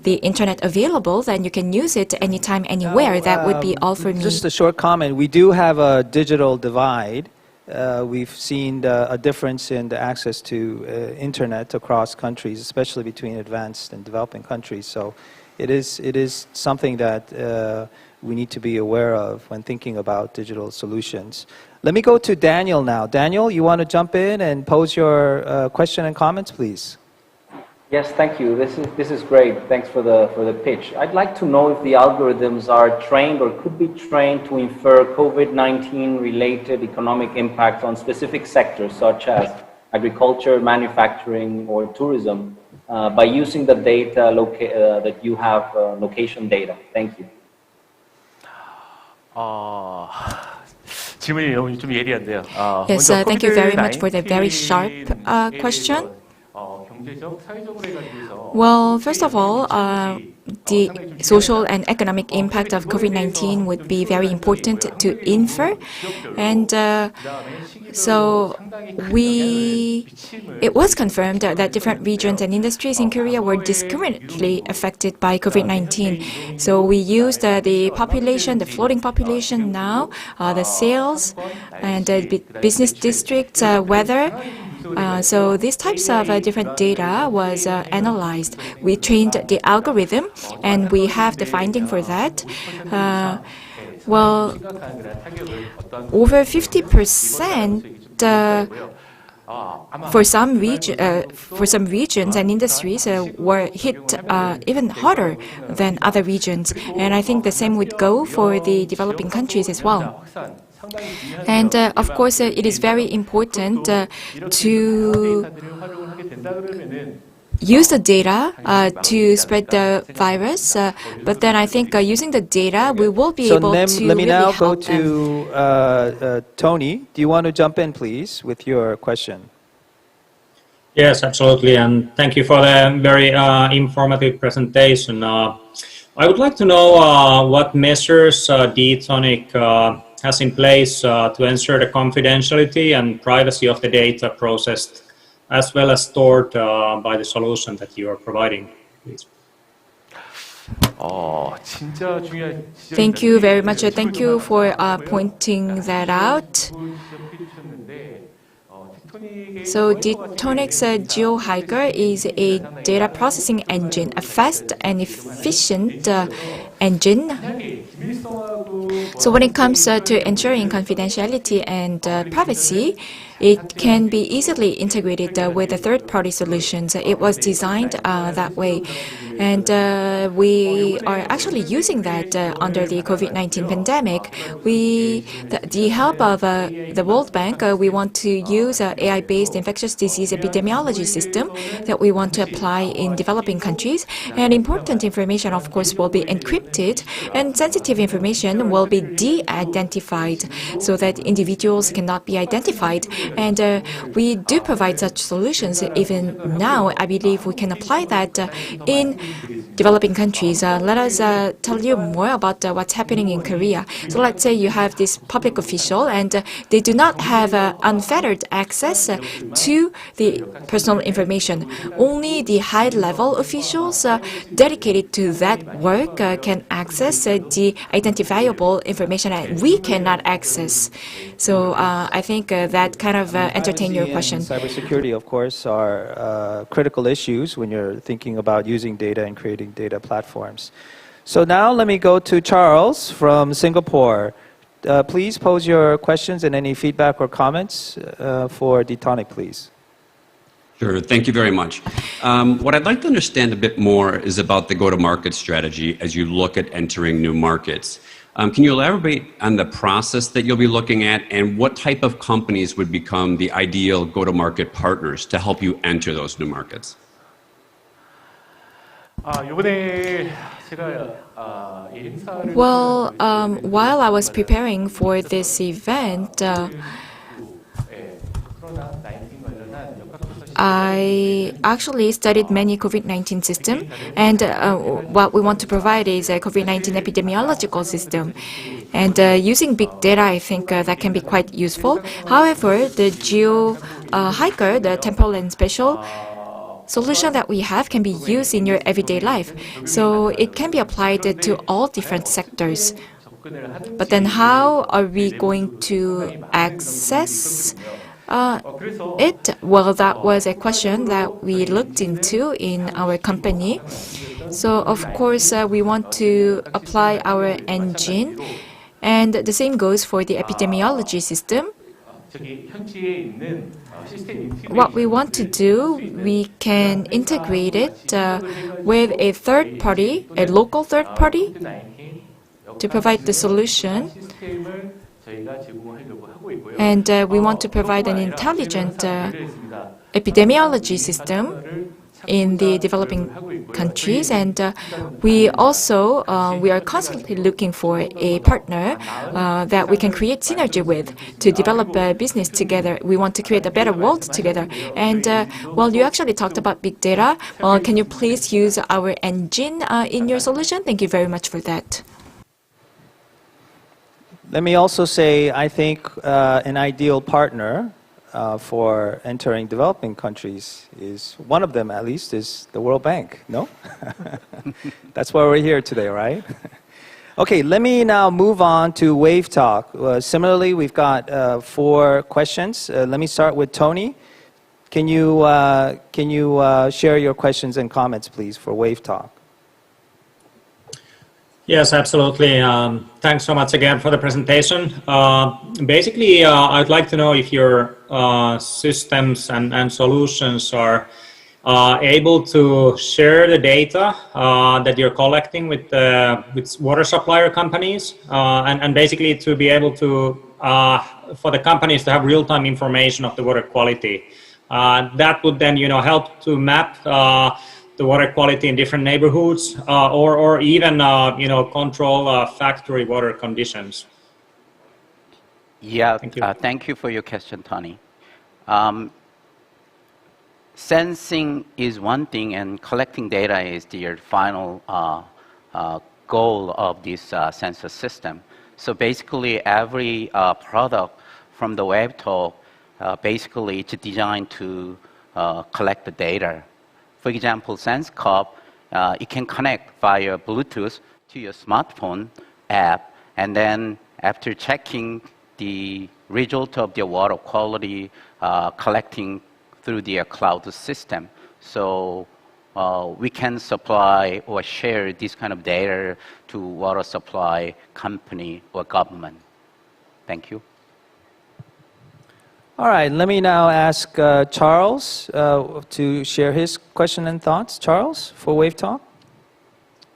the internet available, then you can use it anytime, anywhere. That would be all for me. Just a short comment. We do have a digital divide. We've seen a difference in the access to internet across countries, especially between advanced and developing countries. So it is something that we need to be aware of when thinking about digital solutions. Let me go to Daniel now. Daniel, you want to jump in and pose your question and comments, please? Yes, thank you. This is great. Thanks for the pitch. I'd like to know if the algorithms are trained or could be trained to infer COVID-19 related economic impact on specific sectors such as agriculture, manufacturing, or tourism by using the data that you have, location data. Thank you. 질문이 좀 예리한데요. Yes, thank you very much for the very sharp question. Well, first of all, the social and economic impact of COVID-19 would be very important to infer. And so it was confirmed that different regions and industries in Korea were discriminately affected by COVID-19. So we used the population, the floating population now, the sales, and the business districts, weather. So these types of different data was analyzed. We trained the algorithm, and we have the finding for that. Well, over 50% for some regions and industries were hit even harder than other regions, and I think the same would go for the developing countries as well. And of course, it is very important to use the data to spread the virus, but then I think using the data, we will be able to let me really now help go to Tony. Do you want to jump in, please, with your question? Yes, absolutely, and thank you for the very informative presentation. I would like to know what measures D-Tonic has in place to ensure the confidentiality and privacy of the data processed as well as stored by the solution that you are providing, please. Thank you very much. Thank you for pointing that out. So D-Tonic's GeoHiker is a data processing engine, a fast and efficient engine. So when it comes to ensuring confidentiality and privacy, it can be easily integrated with the third-party solutions. It was designed that way. And we are actually using that under the COVID-19 pandemic. The help of the World Bank, we want to use an AI-based infectious disease epidemiology system that we want to apply in developing countries. And important information, of course, will be encrypted, and sensitive information will be de-identified so that individuals cannot be identified. And we do provide such solutions even now. I believe we can apply that in developing countries. Let us tell you more about what's happening in Korea. So let's say you have this public official and they do not have unfettered access to the personal information. Only the high-level officials dedicated to that work can access the identifiable information that we cannot access. So I think that kind of entertains your question. Cybersecurity, of course, are critical issues when you're thinking about using data and creating data platforms. So now let me go to Charles from Singapore. Please pose your questions and any feedback or comments for D-Tonic, please. Sure, thank you very much. What I'd like to understand a bit more is about the go-to-market strategy as you look at entering new markets. Can you elaborate on the process that you'll be looking at and what type of companies would become the ideal go-to-market partners to help you enter those new markets? Well, while I was preparing for this event, I actually studied many COVID-19 systems, and what we want to provide is a COVID-19 epidemiological system. And using big data, I think that can be quite useful. However, the geo-hiker, the temporal and spatial solution that we have can be used in your everyday life. So it can be applied to all different sectors. But then how are we going to access it? Well, that was a question that we looked into in our company. So of course, we want to apply our engine, and the same goes for the epidemiology system. What we want to do, we can integrate it with a third party, a local third party, to provide the solution. And we want to provide an intelligent epidemiology system in the developing countries. And we are constantly looking for a partner that we can create synergy with to develop a business together. We want to create a better world together. And well, you actually talked about big data. Well, can you please use our engine in your solution? Thank you very much for that. Let me also say, I think an ideal partner for entering developing countries is, one of them at least, is the World Bank, no? That's why we're here today, right? Okay, let me now move on to Wave Talk. Similarly, we've got 4 questions. Let me start with Tony. Can you share your questions and comments, please, for Wave Talk? Yes, absolutely. Thanks so much again for the presentation. Basically, I'd like to know if your systems and solutions are able to share the data that you're collecting with water supplier companies, and basically to be able to, for the companies to have real-time information of the water quality. That would then, help to map the water quality in different neighborhoods, or even, control factory water conditions. Yeah, thank you for your question, Tony. Sensing is one thing, and collecting data is the final goal of this sensor system. So basically, every product from the Wave Talk, basically it's designed to collect the data. For example, SenseCup, it can connect via Bluetooth to your smartphone app, and then after checking the result of the water quality, collecting through the cloud system. So we can supply or share this kind of data to water supply company or government. Thank you. All right, let me now ask Charles to share his question and thoughts. Charles, for Wave Talk.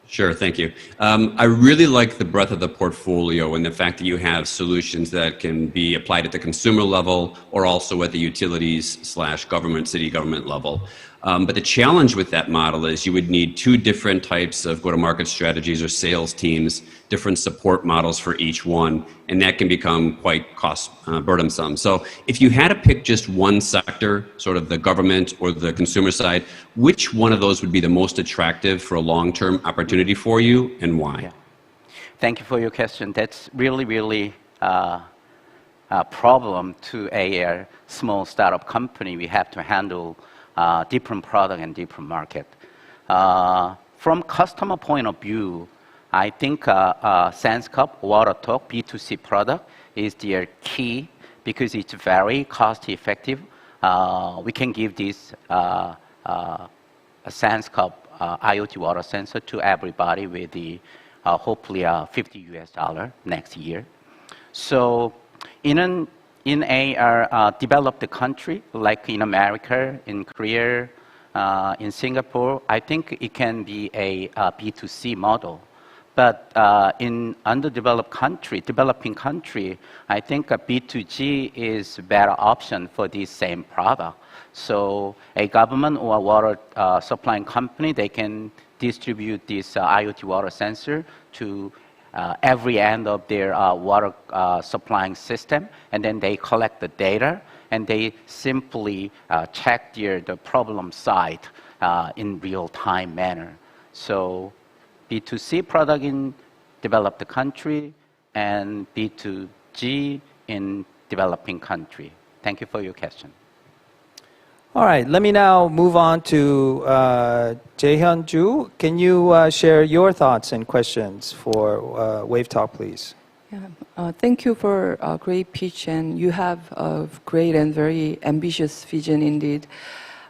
Sure, thank you. I really like the breadth of the portfolio and the fact that you have solutions that can be applied at the consumer level or also at the utilities/government, city government level. But the challenge with that model is you would need two different types of go-to-market strategies or sales teams, different support models for each one, and that can become quite cost burdensome. So if you had to pick just one sector, sort of the government or the consumer side, which one of those would be the most attractive for a long-term opportunity for you and why? Yeah. Thank you for your question. That's really a problem to a small startup company. We have to handle different product and different market. From customer point of view, I think SenseCup Water Talk B2C product is their key because it's very cost effective. We can give this SenseCup IoT water sensor to everybody with the hopefully $50 next year. So in a developed country like in America, in Korea, in Singapore, I think it can be a B2C model. But in underdeveloped country, developing country, I think a B2G is a better option for this same product. So a government or a water supplying company, they can distribute this IoT water sensor to every end of their water supplying system, and then they collect the data, and they simply check the problem site in real-time manner. So B2C product in developed country and B2G in developing country. Thank you for your question. All right, let me now move on to Jaehyun Ju. Can you share your thoughts and questions for Wave Talk, please? Yeah, thank you for a great pitch, and you have a great and very ambitious vision indeed.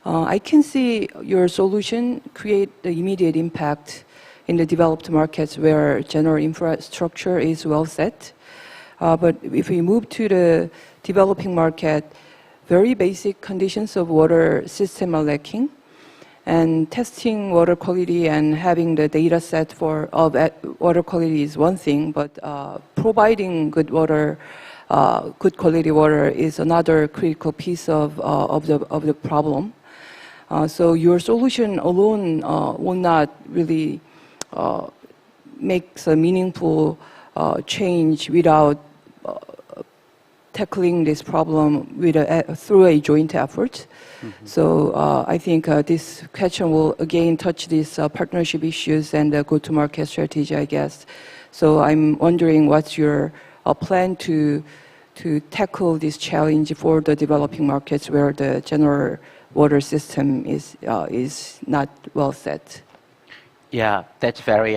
I can see your solution create the immediate impact in the developed markets where general infrastructure is well set. But if we move to the developing market, very basic conditions of water system are lacking, and testing water quality and having the data set for water quality is one thing, but providing good water, good quality water is another critical piece of the problem. So your solution alone will not really make a meaningful change without tackling this problem through a joint effort. Mm-hmm. So I think this question will again touch these partnership issues and the go-to-market strategy, I guess. So I'm wondering what's your plan to tackle this challenge for the developing markets where the general water system is not well set. Yeah, that's very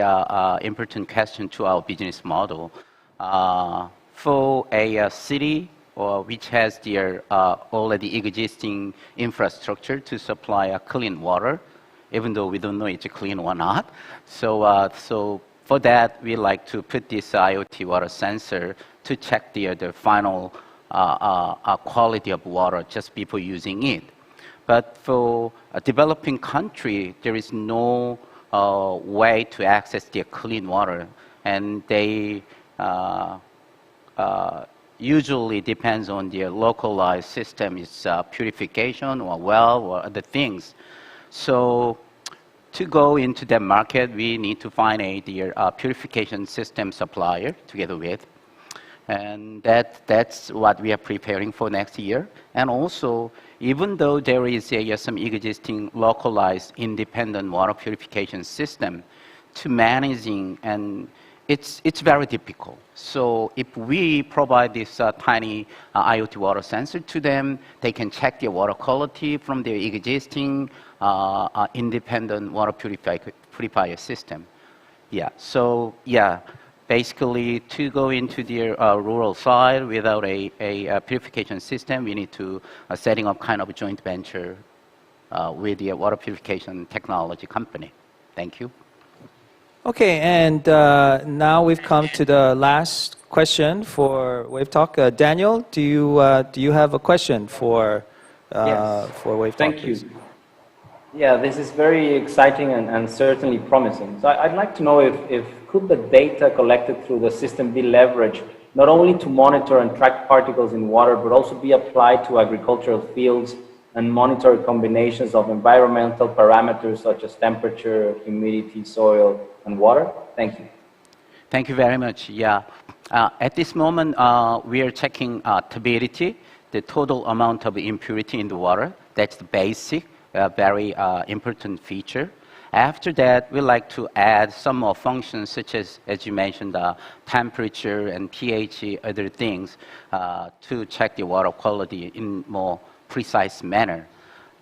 important question to our business model. For a city which has their already existing infrastructure to supply clean water, even though we don't know it's clean or not. So for that, we like to put this IoT water sensor to check the final quality of water just before using it. But for a developing country, there is no way to access their clean water, and they usually depends on their localized system, it's purification or well or other things. So to go into that market, we need to find a purification system supplier together with. And that's what we are preparing for next year. And also, even though there is some existing localized independent water purification system, to managing and it's very difficult. So if we provide this tiny IoT water sensor to them, they can check their water quality from their existing independent water purifier system. Yeah. So yeah, basically to go into the rural side without a purification system, we need to setting up kind of a joint venture with the water purification technology company. Thank you. Okay, and now we've come to the last question for Wave Talk. Daniel, do you have a question for Wave Talk? Thank you. Yeah, this is very exciting and certainly promising. So I'd like to know if could the data collected through the system be leveraged not only to monitor and track particles in water, but also be applied to agricultural fields and monitor combinations of environmental parameters such as temperature, humidity, soil, and water? Thank you. Thank you very much. Yeah. At this moment, we are checking turbidity, the total amount of impurity in the water. That's the basic, very important feature. After that, we like to add some more functions such as you mentioned, temperature and pH, other things, to check the water quality in more precise manner.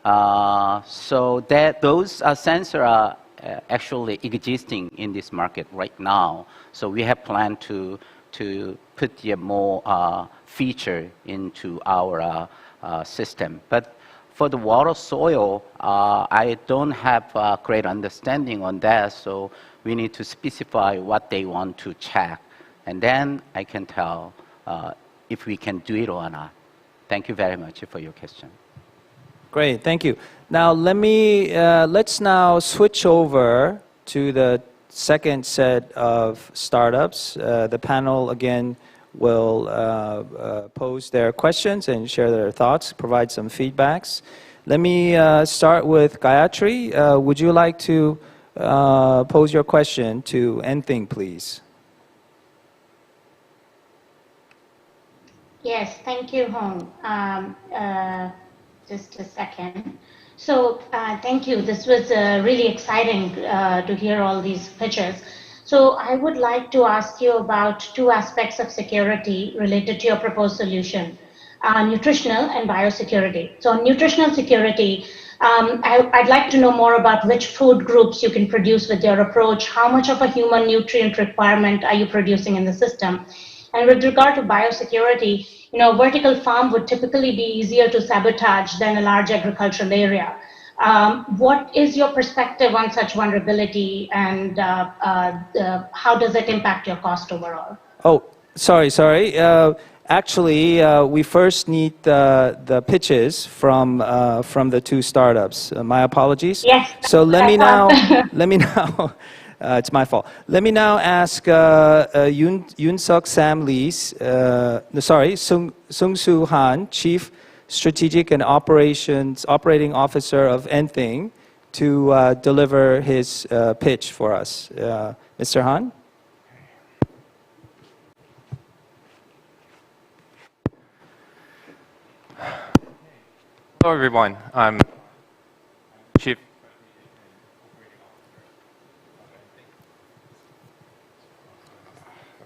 So that those sensors are actually existing in this market right now. So we have planned to put the more feature into our system. But for the water soil, I don't have a great understanding on that, so we need to specify what they want to check. And then I can tell if we can do it or not. Thank you very much for your question. Great, thank you. Now let's now switch over to the second set of startups. The panel again will pose their questions and share their thoughts, provide some feedbacks. Let me start with Gayatri. Would you like to pose your question to Nthing, please? Yes, thank you, Hong. Just a second. So thank you. This was really exciting to hear all these pitches. So I would like to ask you about two aspects of security related to your proposed solution, nutritional and biosecurity. So on nutritional security, I'd like to know more about which food groups you can produce with your approach. How much of a human nutrient requirement are you producing in the system? And with regard to biosecurity, a vertical farm would typically be easier to sabotage than a large agricultural area. What is your perspective on such vulnerability, and how does it impact your cost overall? Oh, sorry. Actually, we first need the pitches from the two startups. My apologies. Yes. So let me now. It's my fault. Let me now ask Yoon-Suk Sam Lee, Sung-Soo Han, Chief Strategic and Operating Officer of Nthing, to deliver his pitch for us. Mr. Han? Hello, everyone. I'm Chief.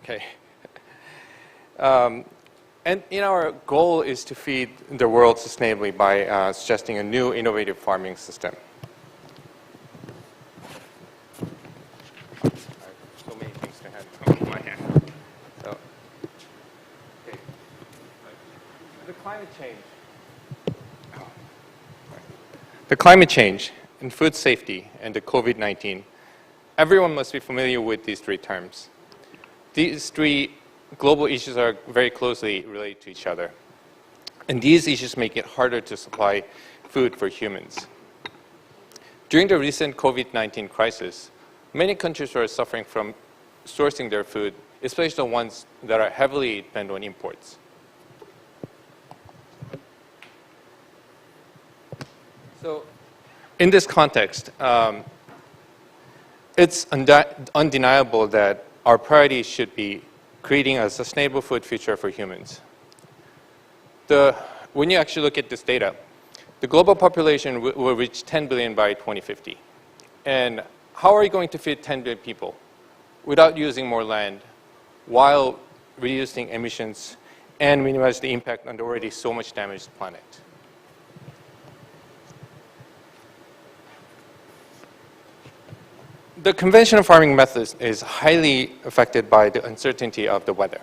Okay. And our goal is to feed the world sustainably by suggesting a new innovative farming system. So many things to handle in my hand. So, okay. The climate change and food safety and the COVID-19. Everyone must be familiar with these three terms. These three global issues are very closely related to each other. And these issues make it harder to supply food for humans. During the recent COVID-19 crisis, many countries were suffering from sourcing their food, especially the ones that are heavily dependent on imports. So in this context, it's undeniable that our priority should be creating a sustainable food future for humans. When you actually look at this data, the global population will reach 10 billion by 2050. And how are you going to feed 10 billion people without using more land, while reducing emissions and minimize the impact on the already so much damaged planet? The conventional farming method is highly affected by the uncertainty of the weather.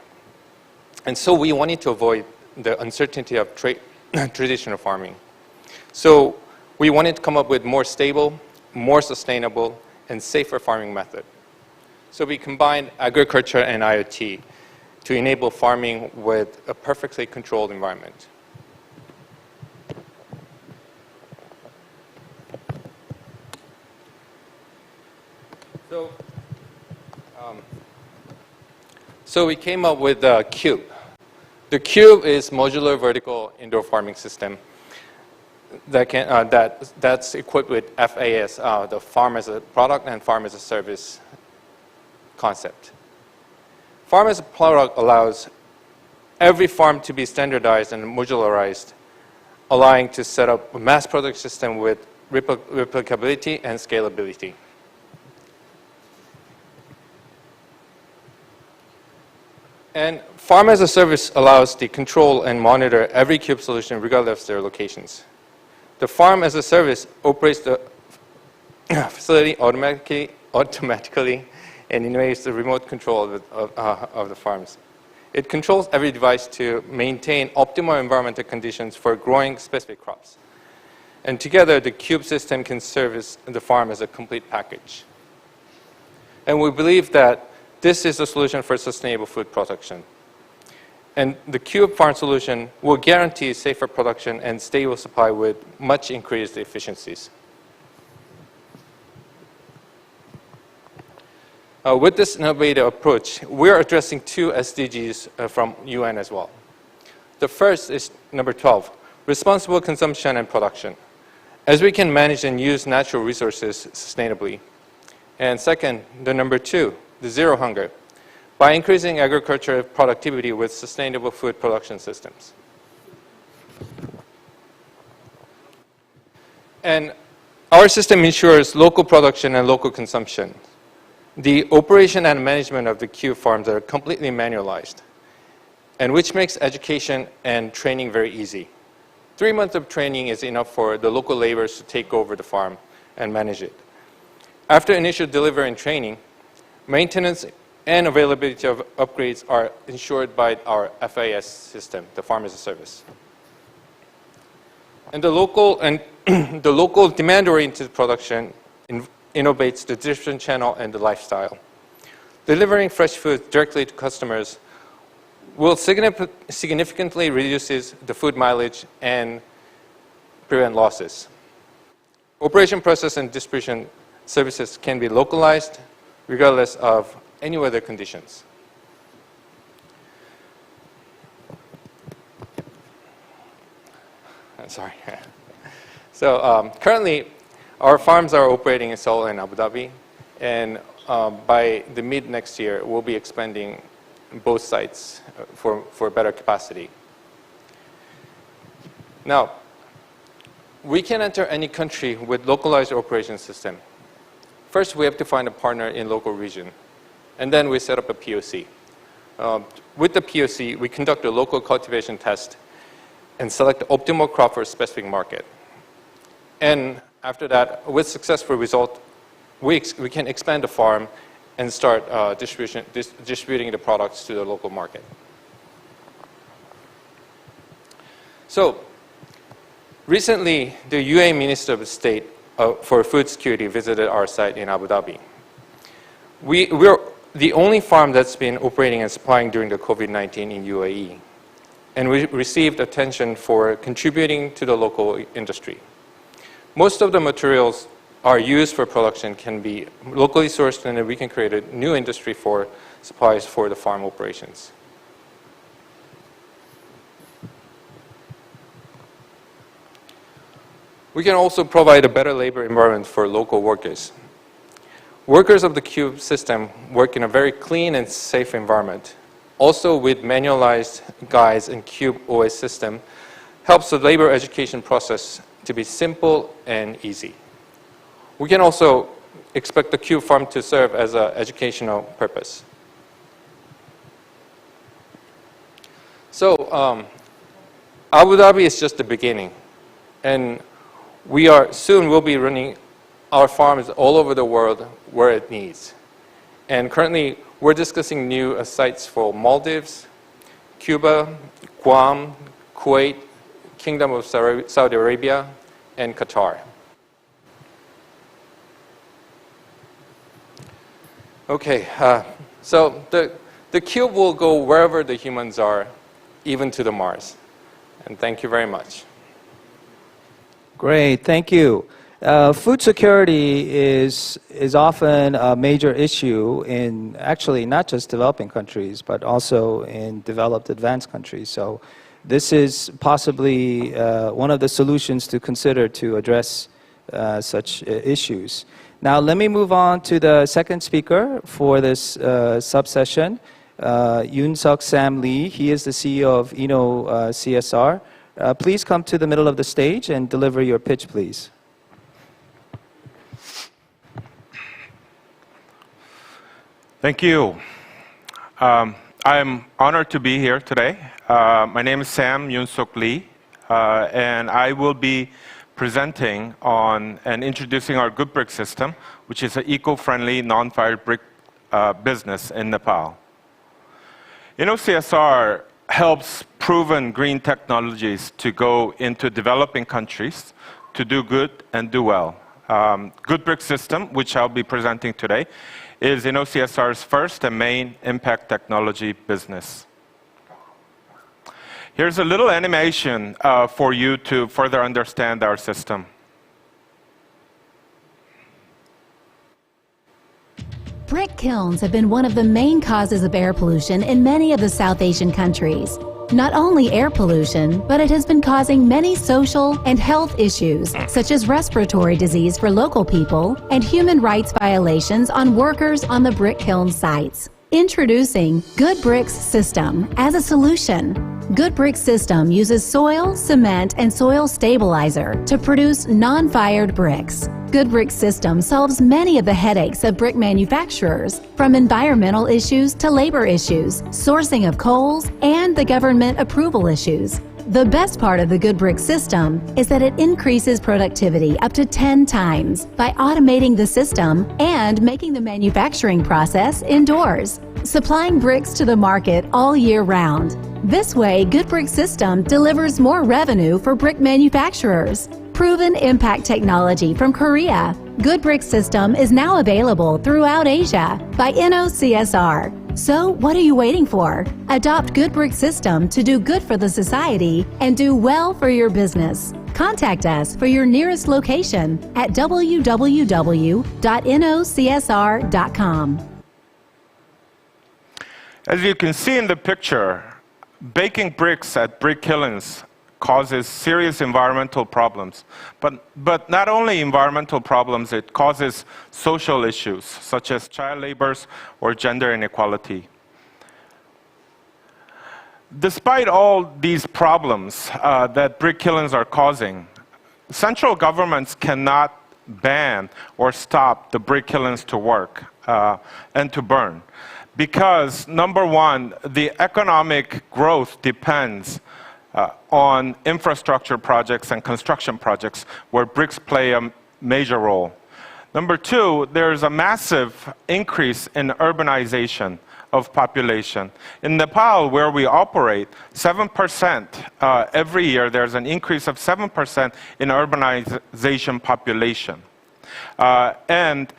And so we wanted to avoid the uncertainty of traditional farming. So we wanted to come up with more stable, more sustainable, and safer farming method. So we combined agriculture and IoT to enable farming with a perfectly controlled environment. So we came up with the Cube. The Cube is modular vertical indoor farming system that that's equipped with FAS, the farm as a product and farm as a service concept. Farm as a product allows every farm to be standardized and modularized, allowing to set up a mass product system with replicability and scalability. And Farm as a Service allows the control and monitor every Cube solution regardless of their locations. The Farm as a Service operates the facility automatically and enables the remote control of the farms. It controls every device to maintain optimal environmental conditions for growing specific crops. And together, the Cube system can service the farm as a complete package. And we believe that this is the solution for sustainable food production. And the Cube farm solution will guarantee safer production and stable supply with much increased efficiencies. With this innovative approach, we are addressing 2 SDGs from UN as well. The first is number 12, responsible consumption and production, as we can manage and use natural resources sustainably. And second, the number 2, the zero hunger, by increasing agricultural productivity with sustainable food production systems. And our system ensures local production and local consumption. The operation and management of the Cube farms are completely manualized, and which makes education and training very easy. 3 months of training is enough for the local laborers to take over the farm and manage it. After initial delivery and training, maintenance and availability of upgrades are ensured by our FAS system, the Farm as a Service. And the local demand-oriented production innovates the distribution channel and the lifestyle. Delivering fresh food directly to customers will significantly reduce the food mileage and prevent losses. Operation process and distribution services can be localized regardless of any weather conditions. Sorry. So currently, our farms are operating in Seoul and Abu Dhabi, and by the mid next year, we'll be expanding both sites for better capacity. Now, we can enter any country with localized operation system. First, we have to find a partner in local region, and then we set up a POC. With the POC, we conduct a local cultivation test and select the optimal crop for a specific market. And after that, with successful result, we can expand the farm and start distributing the products to the local market. So, recently, the UAE Minister of State for Food Security visited our site in Abu Dhabi. We're the only farm that's been operating and supplying during the COVID-19 in UAE. And we received attention for contributing to the local industry. Most of the materials are used for production can be locally sourced, and we can create a new industry for supplies for the farm operations. We can also provide a better labor environment for local workers. Workers of the Cube system work in a very clean and safe environment. Also, with manualized guides and Cube OS system, helps the labor education process to be simple and easy. We can also expect the Cube farm to serve as an educational purpose. So, Abu Dhabi is just the beginning, and soon we'll be running our farms all over the world where it needs. And currently, we're discussing new sites for Maldives, Cuba, Guam, Kuwait, Kingdom of Saudi Arabia, and Qatar. Okay, so the The cube will go wherever the humans are, even to the Mars. And thank you very much. Great, thank you. Food security is often a major issue in actually not just developing countries, but also in developed advanced countries. So this is possibly one of the solutions to consider to address such issues. Now let me move on to the second speaker for this sub-session, Yoon-Suk Sam Lee. He is the CEO of CSR. Please come to the middle of the stage and deliver your pitch, please. Thank you. I'm honored to be here today. My name is Sam Yoon-Suk Lee, and I will be presenting on and introducing our Good Brick system, which is an eco-friendly, non-fired brick business in Nepal. CSR helps proven green technologies to go into developing countries to do good and do well. Good Brick system, which I'll be presenting today, is CSR's first and main impact technology business. Here's a little animation for you to further understand our system. Brick kilns have been one of the main causes of air pollution in many of the South Asian countries. Not only air pollution, but it has been causing many social and health issues, such as respiratory disease for local people and human rights violations on workers on the brick kiln sites. Introducing Good Bricks System as a solution. Good Brick System uses soil, cement, and soil stabilizer to produce non-fired bricks. Good Brick System solves many of the headaches of brick manufacturers, from environmental issues to labor issues, sourcing of coals, and the government approval issues. The best part of the Good Brick system is that it increases productivity up to 10 times by automating the system and making the manufacturing process indoors, supplying bricks to the market all year round. This way, Good Brick system delivers more revenue for brick manufacturers. Proven impact technology from Korea, Good Brick system is now available throughout Asia by CSR. So what are you waiting for? Adopt Good Brick system to do good for the society and do well for your business. Contact us for your nearest location at www.nocsr.com. As you can see in the picture, baking bricks at brick kilns causes serious environmental problems. But not only environmental problems, it causes social issues such as child labor or gender inequality. Despite all these problems that brick kilns are causing, central governments cannot ban or stop the brick kilns to work and to burn. Because, number one, the economic growth depends on infrastructure projects and construction projects where bricks play a major role. Number two, there's a massive increase in urbanization of population. In Nepal, where we operate, 7% every year, there's an increase of 7% in urbanization population. And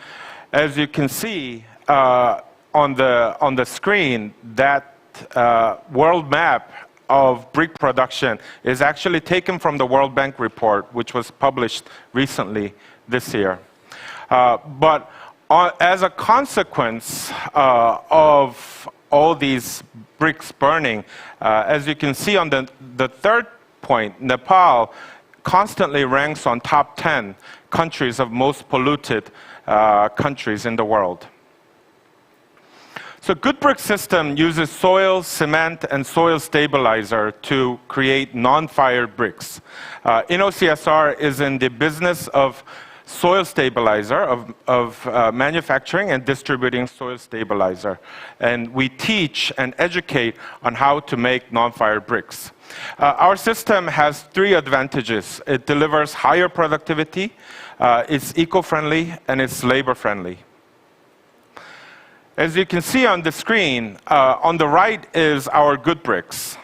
as you can see on the screen, that world map of brick production is actually taken from the World Bank report, which was published recently this year. But as a consequence of all these bricks burning, as you can see on the third point, Nepal constantly ranks on top 10 countries of most polluted countries in the world. So Good Brick system uses soil, cement, and soil stabilizer to create non-fired bricks. CSR is in the business of soil stabilizer, of manufacturing and distributing soil stabilizer. And we teach and educate on how to make non-fired bricks. Our system has three advantages. It delivers higher productivity, it's eco-friendly, and it's labor-friendly. As you can see on the screen, on the right is our Good Bricks,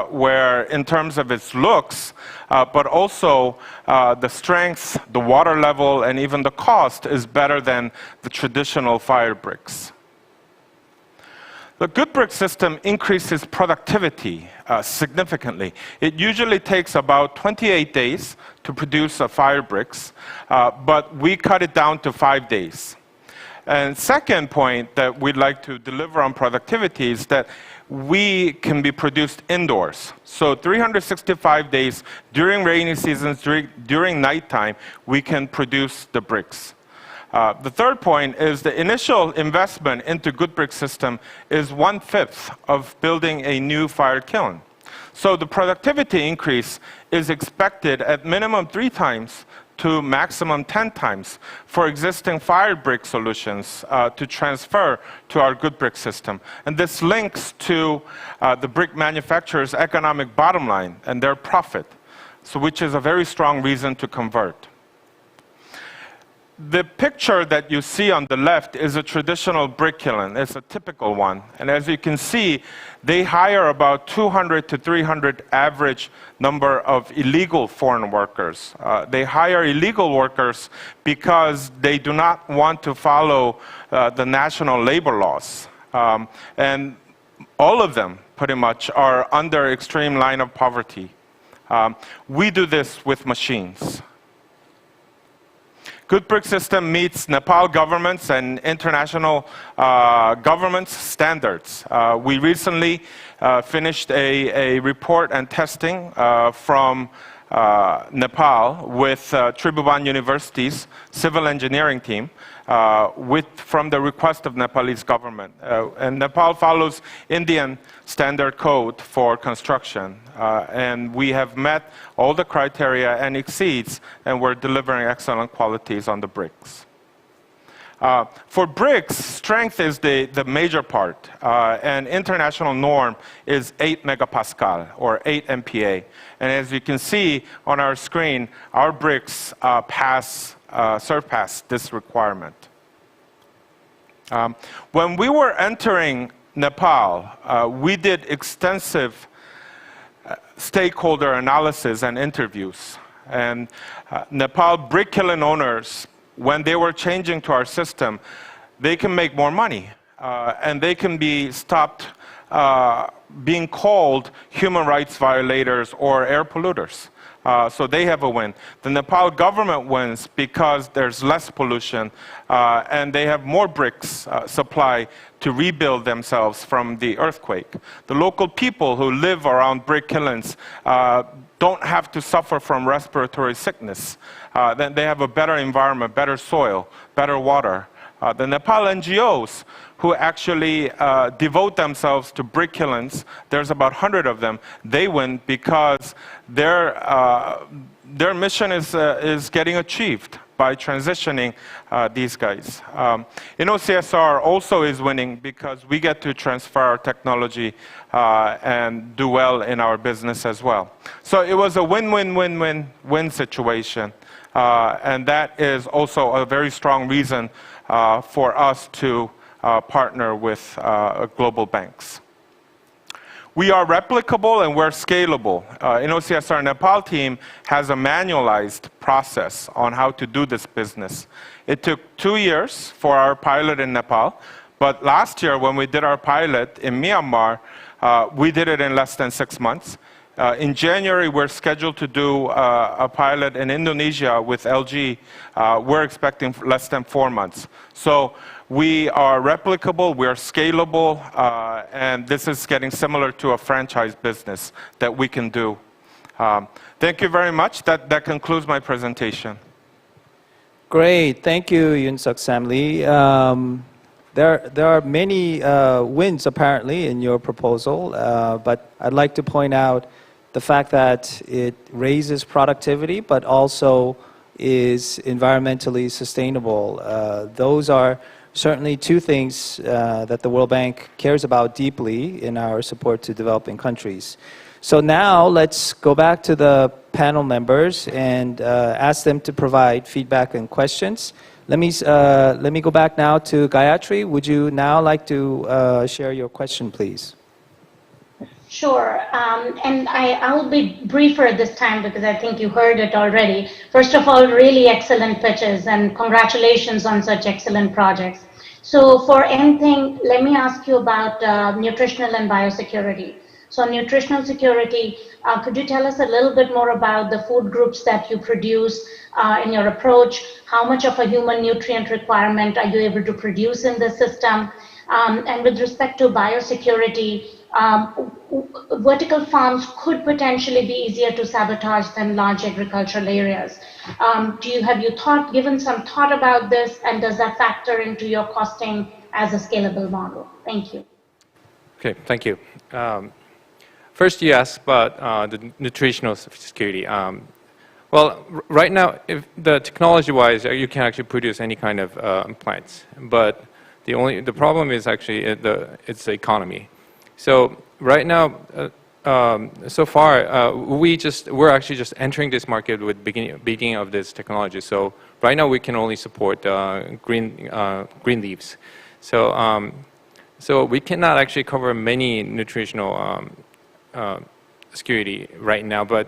where in terms of its looks, but also the strength, the water level, and even the cost is better than the traditional fired bricks. The good brick system increases productivity significantly. It usually takes about 28 days to produce a fire bricks, but we cut it down to 5 days. And second point that we'd like to deliver on productivity is that we can be produced indoors. So 365 days during rainy seasons, during nighttime, we can produce the bricks. The third point is the initial investment into good brick system is 1/5 of building a new fire kiln. So the productivity increase is expected at minimum 3 times to maximum 10 times for existing fire brick solutions to transfer to our good brick system. And this links to the brick manufacturer's economic bottom line and their profit, so which is a very strong reason to convert. The picture that you see on the left is a traditional brick kiln. It's a typical one. And as you can see, they hire about 200 to 300 average number of illegal foreign workers. They hire illegal workers because they do not want to follow the national labor laws. And all of them, pretty much, are under extreme line of poverty. We do this with machines. Good brick system meets Nepal government's and international government's standards. We recently finished a report and testing from Nepal with Tribhuvan University's civil engineering team from the request of Nepalese government. And Nepal follows Indian standard code for construction. And we have met all the criteria and exceeds, and we're delivering excellent qualities on the bricks. For bricks, strength is the major part, and international norm is 8 megapascal, or 8 MPa. And as you can see on our screen, our bricks surpass this requirement. When we were entering Nepal, we did extensive stakeholder analysis and interviews. And Nepal brick kiln owners, when they were changing to our system, they can make more money, and they can be stopped being called human rights violators or air polluters. So they have a win. The Nepal government wins because there's less pollution, and they have more bricks supply to rebuild themselves from the earthquake. The local people who live around brick kilns don't have to suffer from respiratory sickness. Then they have a better environment, better soil, better water. The Nepal NGOs who actually devote themselves to brick kilns, there's about 100 of them, they win because their mission is getting achieved by transitioning these guys. InnoCSR also is winning because we get to transfer our technology and do well in our business as well. So it was a win-win-win-win-win situation. And that is also a very strong reason for us to partner with global banks. We are replicable and we're scalable. InnoCSR Nepal team has a manualized process on how to do this business. It took 2 years for our pilot in Nepal, but last year when we did our pilot in Myanmar, we did it in less than 6 months. In January, we're scheduled to do a pilot in Indonesia with LG. We're expecting less than 4 months. So we are replicable, we are scalable, and this is getting similar to a franchise business that we can do. Thank you very much. That concludes my presentation. Great. Thank you, Yoon-suk Samlee. There are many wins, apparently, in your proposal, but I'd like to point out the fact that it raises productivity, but also is environmentally sustainable. Those are certainly two things that the World Bank cares about deeply in our support to developing countries. So now let's go back to the panel members and ask them to provide feedback and questions. Let me go back now to Gayatri. Would you now like to share your question, please? Sure, and I'll be briefer this time because I think you heard it already. First of all, really excellent pitches and congratulations on such excellent projects. So for anything, let me ask you about nutritional and biosecurity. So nutritional security, could you tell us a little bit more about the food groups that you produce in your approach? How much of a human nutrient requirement are you able to produce in the system? And with respect to biosecurity, vertical farms could potentially be easier to sabotage than large agricultural areas. Have you given some thought about this, and does that factor into your costing as a scalable model? Thank you. Okay, thank you. First, you asked about the nutritional security. Well, right now, if the technology-wise, you can actually produce any kind of plants, but the problem is actually it's the economy. So right now, so far, we're actually just entering this market with beginning of this technology. So right now, we can only support green leaves. So so we cannot actually cover many nutritional security right now, but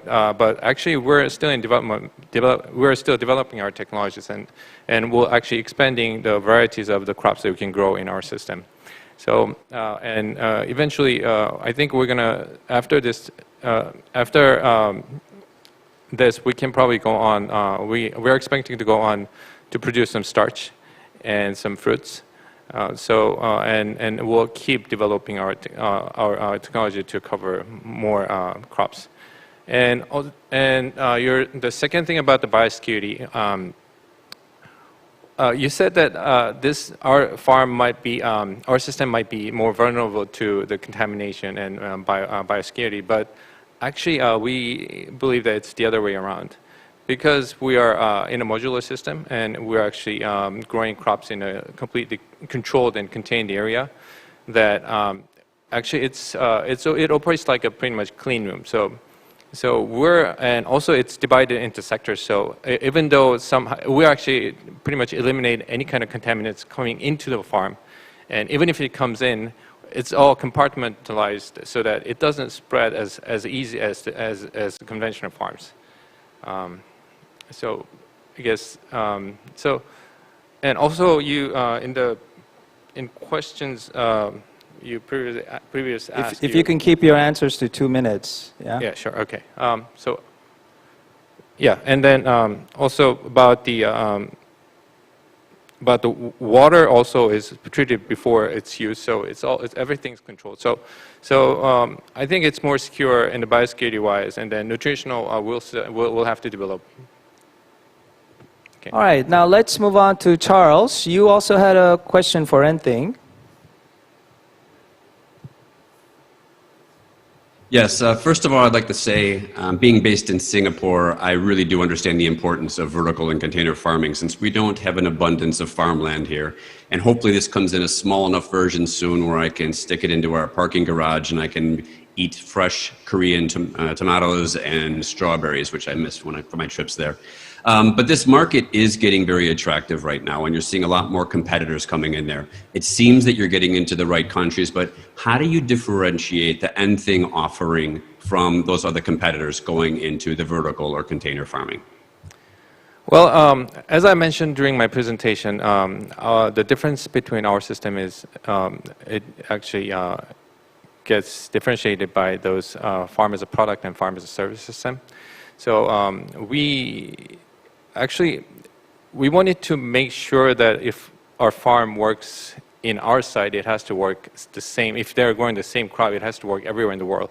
actually we're still in development. We're still developing our technologies, and we're actually expanding the varieties of the crops that we can grow in our system. So eventually, I think we're gonna after this we can probably go on. We're expecting to go on to produce some starch and some fruits. And we'll keep developing our technology to cover more crops. And the second thing about the biosecurity, you said that our system might be more vulnerable to the contamination and biosecurity, but actually we believe that it's the other way around. Because we are in a modular system and we're actually growing crops in a completely controlled and contained area, that actually it operates like a pretty much clean room. And also it's divided into sectors. So even though we actually pretty much eliminate any kind of contaminants coming into the farm, and even if it comes in, it's all compartmentalized so that it doesn't spread as easy as the conventional farms. So I guess and also you in questions you previously asked. If you can keep your answers to 2 minutes, yeah. Yeah, sure. Okay. So yeah, and then also about the water also is treated before it's used, so everything's controlled. So I think it's more secure in the biosecurity wise, and then nutritional we'll have to develop. Okay. All right, now let's move on to Charles. You also had a question for Enthing. Yes, first of all, I'd like to say, being based in Singapore, I really do understand the importance of vertical and container farming since we don't have an abundance of farmland here. And hopefully this comes in a small enough version soon where I can stick it into our parking garage and I can eat fresh Korean tomatoes and strawberries, which I miss for my trips there. But this market is getting very attractive right now, and you're seeing a lot more competitors coming in there. It seems that you're getting into the right countries, but how do you differentiate the Enthing offering from those other competitors going into the vertical or container farming? Well, as I mentioned during my presentation, the difference between our system is it actually gets differentiated by those farm as a product and farm as a service system. So we wanted to make sure that if our farm works in our site, it has to work the same. If they're growing the same crop, it has to work everywhere in the world.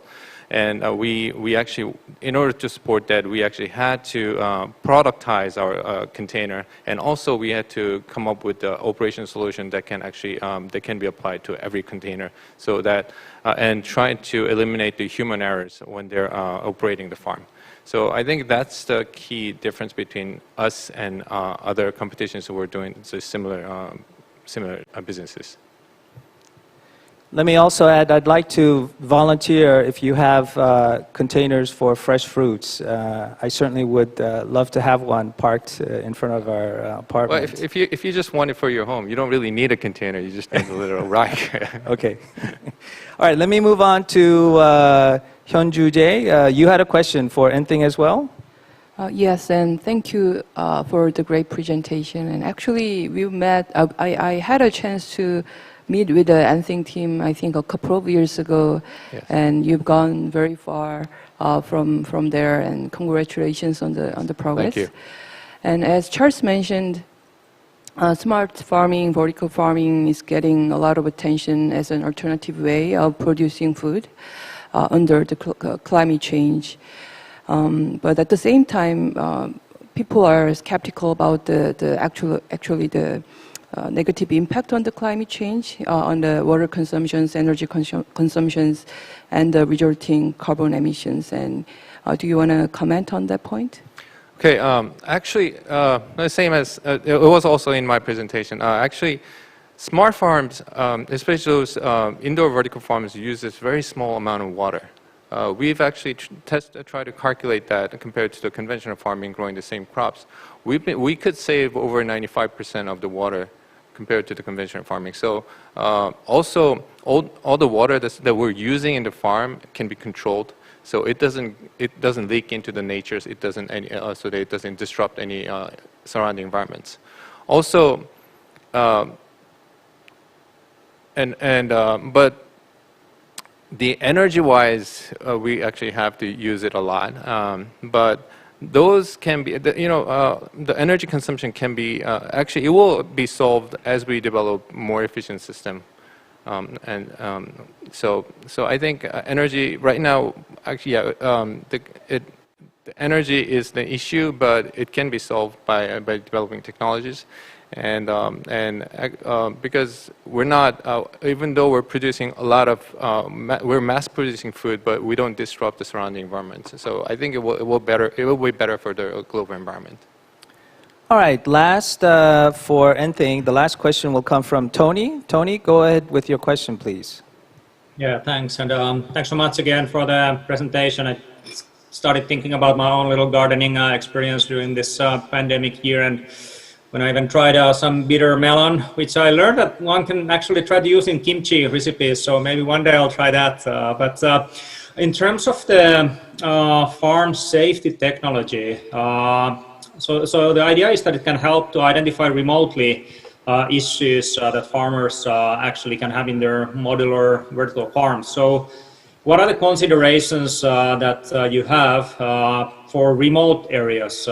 And we actually, in order to support that, we actually had to productize our container, and also we had to come up with the operation solution that can actually that can be applied to every container, so that and try to eliminate the human errors when they're operating the farm. So I think that's the key difference between us and other competitions who are doing similar businesses. Let me also add, I'd like to volunteer if you have containers for fresh fruits. I certainly would love to have one parked in front of our apartment. Well, if you just want it for your home, you don't really need a container. You just need a little rack. Okay. All right, let me move on to Hyunju Jae. You had a question for Nthing as well? Yes, and thank you for the great presentation. And actually, we met, I had a chance to meet with the Nthing team, I think a couple of years ago, yes. And you've gone very far from there, and congratulations on the progress. Thank you. And as Charles mentioned, smart farming, vertical farming is getting a lot of attention as an alternative way of producing food under the climate change. But at the same time, people are skeptical about the negative impact on the climate change, on the water consumptions, energy consumptions, and the resulting carbon emissions. And do you want to comment on that point? Okay, actually, the same as, it was also in my presentation. Actually, smart farms, especially those indoor vertical farms, use this very small amount of water. We've actually tried to calculate that compared to the conventional farming growing the same crops. We could save over 95% of the water compared to the conventional farming. So also all the water that we're using in the farm can be controlled, so it doesn't leak into the natures. It doesn't so that it doesn't disrupt any surrounding environments. Also, but the energy-wise, we actually have to use it a lot. But those can be, the energy consumption can be, actually, it will be solved as we develop more efficient system. So I think energy, right now, actually, the energy is the issue, but it can be solved by developing technologies. And because we're not, even though we're producing a lot of, we're mass producing food, but we don't disrupt the surrounding environment. So I think it will be better for the global environment. All right, last for Nthing, the last question will come from Tony. Tony, go ahead with your question, please. Yeah, thanks. And thanks so much again for the presentation. I started thinking about my own little gardening experience during this pandemic year. And when I even tried some bitter melon, which I learned that one can actually try to use in kimchi recipes. So maybe one day I'll try that. But in terms of the farm safety technology, so the idea is that it can help to identify remotely issues that farmers actually can have in their modular vertical farms. So what are the considerations that you have for remote areas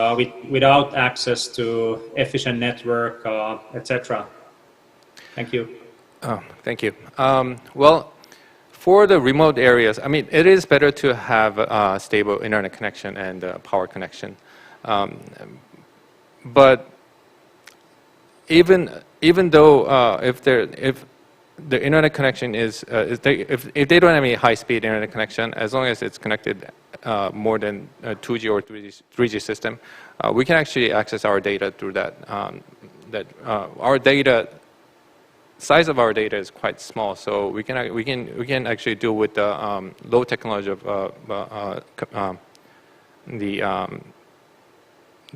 without access to efficient network, etc.? Thank you. Oh, thank you. Well, for the remote areas, I mean, it is better to have a stable internet connection and power connection. But even though if the internet connection is, if they don't have any high-speed internet connection, as long as it's connected more than 2G or 3G system, we can actually access our data through that. Our data, size of our data is quite small, so we can actually deal with the low technology of the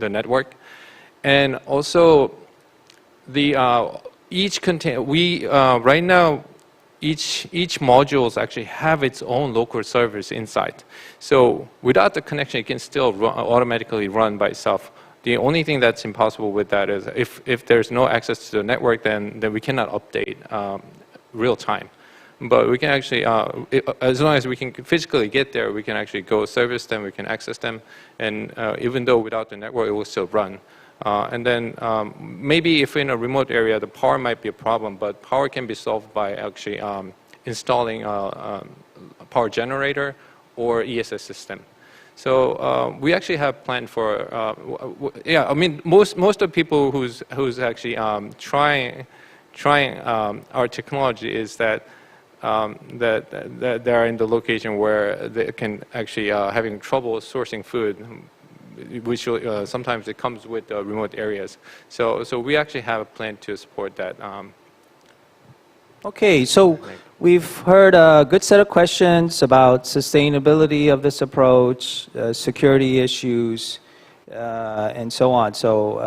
network, and also the each container, right now, each modules actually have its own local servers inside. So without the connection, it can still automatically run by itself. The only thing that's impossible with that is if there's no access to the network, then we cannot update real time. But we can actually, as long as we can physically get there, we can actually go service them, we can access them, and even though without the network, it will still run. And then maybe if in a remote area, the power might be a problem, but power can be solved by actually installing a power generator or ESS system. So we actually have planned for, yeah, I mean, most of the people who's actually trying our technology is that they're in the location where they can actually having trouble sourcing food, which sometimes it comes with remote areas. So we actually have a plan to support that. Okay, so we've heard a good set of questions about sustainability of this approach, security issues, and so on. So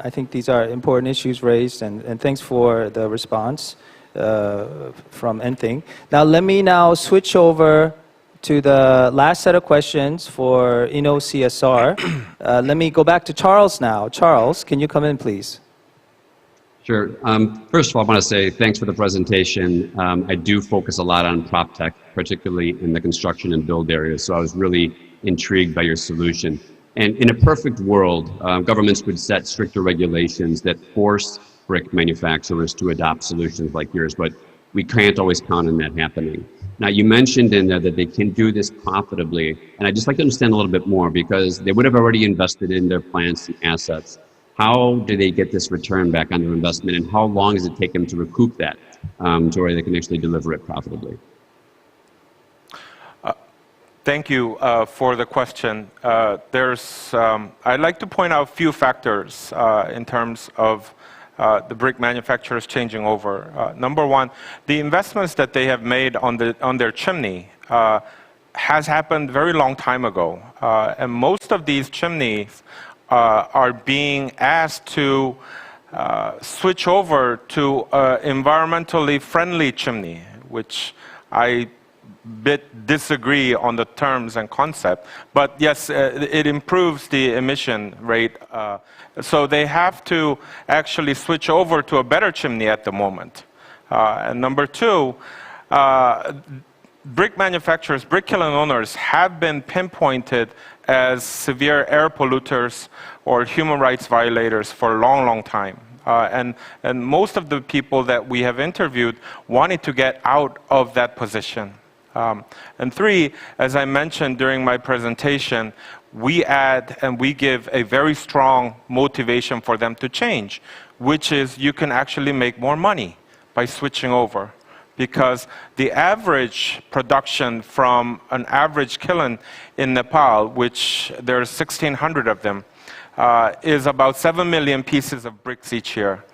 I think these are important issues raised, and thanks for the response from Enthing. Now let me switch over to the last set of questions for CSR. Let me go back to Charles now. Charles, can you come in, please? Sure. First of all, I want to say thanks for the presentation. I do focus a lot on prop tech, particularly in the construction and build areas, so I was really intrigued by your solution. And in a perfect world, governments would set stricter regulations that force brick manufacturers to adopt solutions like yours, but we can't always count on that happening. Now, you mentioned in there that they can do this profitably, and I'd just like to understand a little bit more, because they would have already invested in their plants and assets. How do they get this return back on their investment, and how long does it take them to recoup that to where they can actually deliver it profitably? Thank you for the question. I'd like to point out a few factors in terms of the brick manufacturers changing over. Number one, the investments that they have made on their chimney has happened very long time ago. And most of these chimneys are being asked to switch over to environmentally friendly chimney, which I disagree on the terms and concept. But yes, it improves the emission rate. So they have to actually switch over to a better chimney at the moment. And number two, brick manufacturers, brick kiln owners have been pinpointed as severe air polluters or human rights violators for a long, long time. And most of the people that we have interviewed wanted to get out of that position. And three, as I mentioned during my presentation, we add and we give a very strong motivation for them to change, which is you can actually make more money by switching over. Because the average production from an average kiln in Nepal, which there's 1,600 of them, is about 7 million pieces of bricks each year.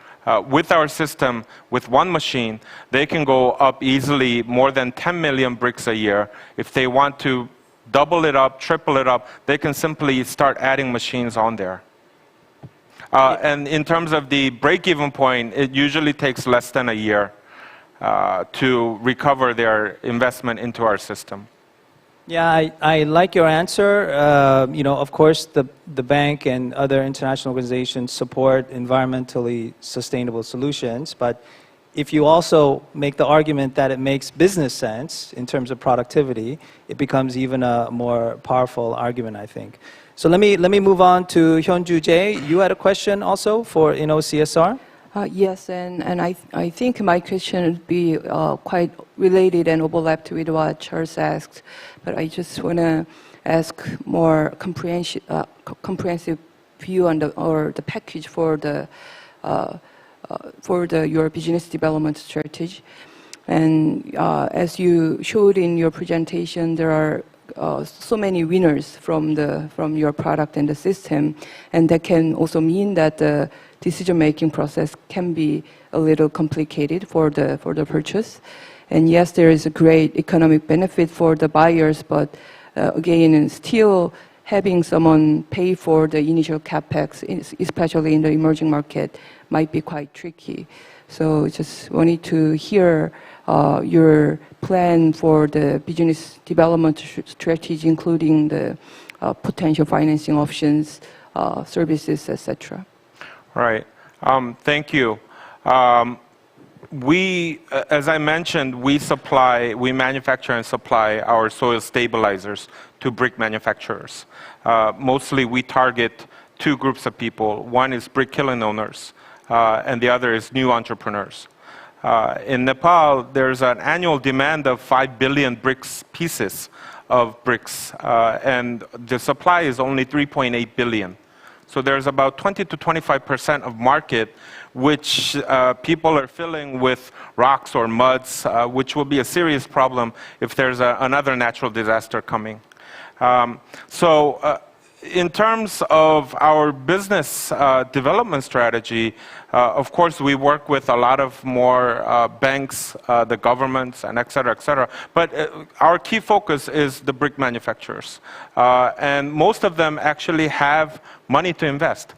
With our system, with one machine, they can go up easily more than 10 million bricks a year. If they want to double it up, triple it up, they can simply start adding machines on there. And in terms of the break-even point, it usually takes less than a year to recover their investment into our system. Yeah, I like your answer. Of course, the bank and other international organizations support environmentally sustainable solutions, but if you also make the argument that it makes business sense in terms of productivity, it becomes even a more powerful argument, I think. So let me move on to Hyunju Jae. You had a question also for CSR? Yes, and I think my question would be quite related and overlapped with what Charles asked, but I just want to ask more comprehensive view on the package for your business development strategy. And as you showed in your presentation, there are so many winners from your product and the system, and that can also mean that the decision-making process can be a little complicated for the purchase. And yes, there is a great economic benefit for the buyers, but again, still having someone pay for the initial capex, especially in the emerging market, might be quite tricky. So just wanted to hear your plan for the business development strategy, including the potential financing options, services, etc. Right. Thank you. As I mentioned, we manufacture and supply our soil stabilizers to brick manufacturers. Mostly we target two groups of people. One is brick kiln owners, and the other is new entrepreneurs. In Nepal, there's an annual demand of 5 billion pieces of bricks, and the supply is only 3.8 billion. So there's about 20 to 25% of market which people are filling with rocks or muds, which will be a serious problem if there's another natural disaster coming. in terms of our business development strategy, of course, we work with a lot of more banks, the governments, and et cetera, but our key focus is the brick manufacturers. And most of them actually have money to invest.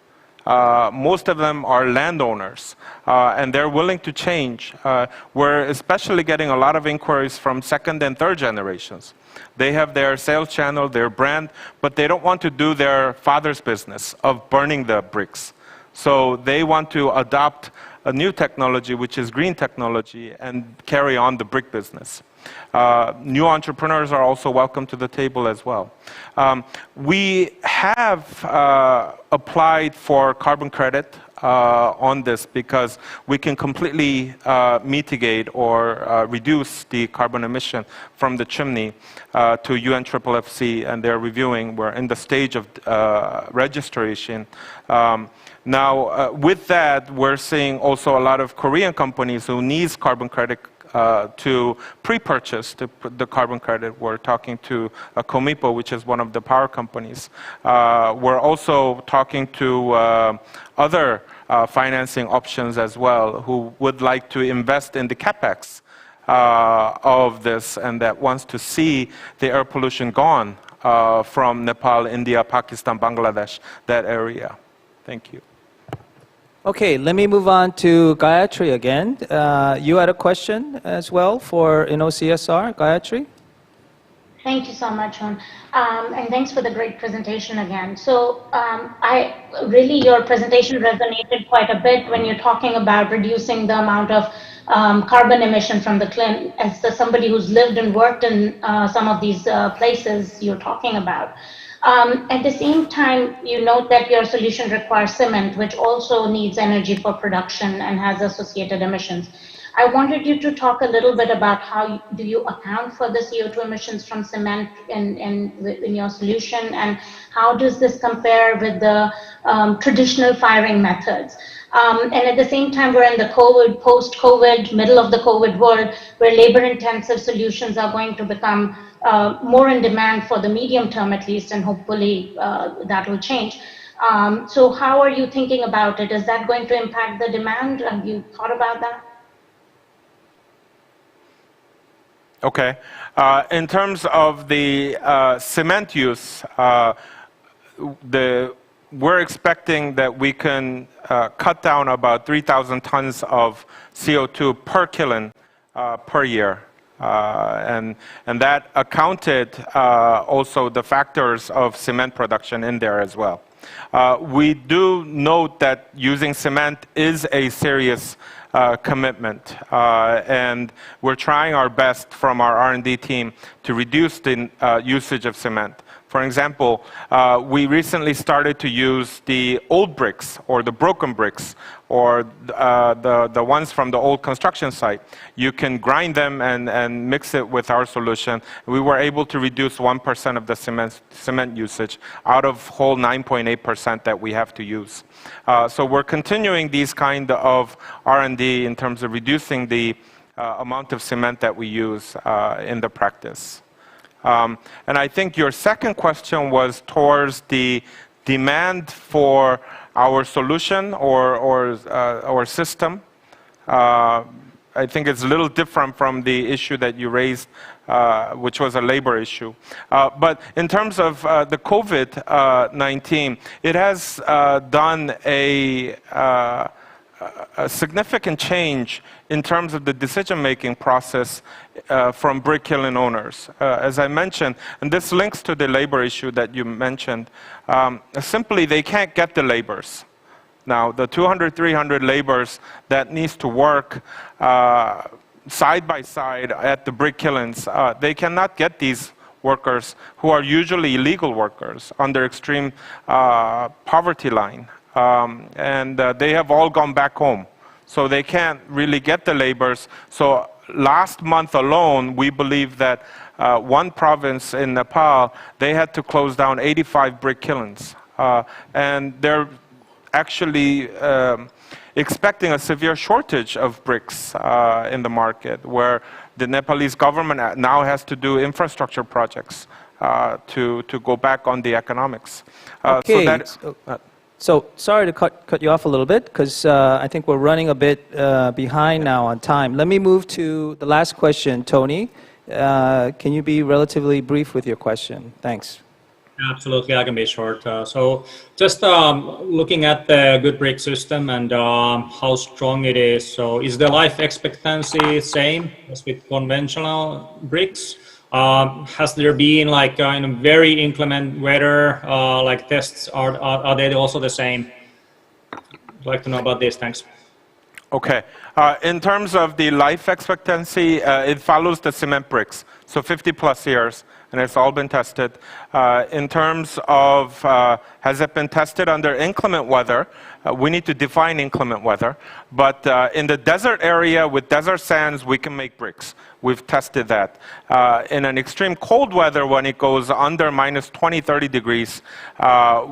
Most of them are landowners, and they're willing to change. We're especially getting a lot of inquiries from second and third generations. They have their sales channel, their brand, but they don't want to do their father's business of burning the bricks. So they want to adopt a new technology, which is green technology, and carry on the brick business. New entrepreneurs are also welcome to the table as well. We have applied for carbon credit on this because we can completely mitigate or reduce the carbon emission from the chimney to UNFFC, and they're reviewing. We're in the stage of registration. Now, with that, we're seeing also a lot of Korean companies who need carbon credit to pre-purchase the carbon credit. We're talking to Komipo, which is one of the power companies. We're also talking to other financing options as well, who would like to invest in the capex of this, and that wants to see the air pollution gone from Nepal, India, Pakistan, Bangladesh, that area. Thank you. Okay, let me move on to Gayatri again. You had a question as well for InnoCSR, Gayatri? Thank you so much, Hon. And thanks for the great presentation again. So your presentation resonated quite a bit when you're talking about reducing the amount of carbon emission from the clean. As somebody who's lived and worked in some of these places you're talking about. At the same time, you note that your solution requires cement, which also needs energy for production and has associated emissions. I wanted you to talk a little bit about how do you account for the CO2 emissions from cement in your solution, and how does this compare with the traditional firing methods? And at the same time, we're in the COVID, post-COVID, middle of the COVID world, where labor-intensive solutions are going to become more in demand for the medium term at least, and hopefully that will change. So how are you thinking about it? Is that going to impact the demand? Have you thought about that? Okay. In terms of the cement use, we're expecting that we can cut down about 3,000 tons of CO2 per kiln per year. And that accounted also the factors of cement production in there as well. We do note that using cement is a serious commitment, and we're trying our best from our R&D team to reduce the usage of cement. For example, we recently started to use the old bricks or the broken bricks or the ones from the old construction site. You can grind them and mix it with our solution. We were able to reduce 1% of the cement usage out of whole 9.8% that we have to use. So we're continuing these kind of R&D in terms of reducing the amount of cement that we use in the practice. And I think your second question was towards the demand for our solution or system. I think it's a little different from the issue that you raised, which was a labor issue. But in terms of the COVID-19, it has done a significant change in terms of the decision-making process from brick kiln owners. As I mentioned, and this links to the labor issue that you mentioned, simply they can't get the laborers. Now, the 200, 300 laborers that needs to work side by side at the brick kilns, they cannot get these workers who are usually illegal workers under extreme poverty line. And they have all gone back home. So they can't really get the laborers. So last month alone, we believe that one province in Nepal, they had to close down 85 brick kilns. And they're actually expecting a severe shortage of bricks in the market, where the Nepalese government now has to do infrastructure projects to go back on the economics. Okay. So sorry to cut you off a little bit, because I think we're running a bit behind now on time. Let me move to the last question, Tony. Can you be relatively brief with your question? Thanks. Absolutely, I can be short. So just looking at the good brick system and how strong it is. So is the life expectancy same as with conventional bricks? Has there been like in very inclement weather, like tests, are they also the same? I'd like to know about this, thanks. Okay, in terms of the life expectancy, it follows the cement bricks, so 50 plus years, and it's all been tested. In terms of, has it been tested under inclement weather? We need to define inclement weather, but in the desert area with desert sands, we can make bricks. We've tested that. In an extreme cold weather, when it goes under minus 20, 30 degrees,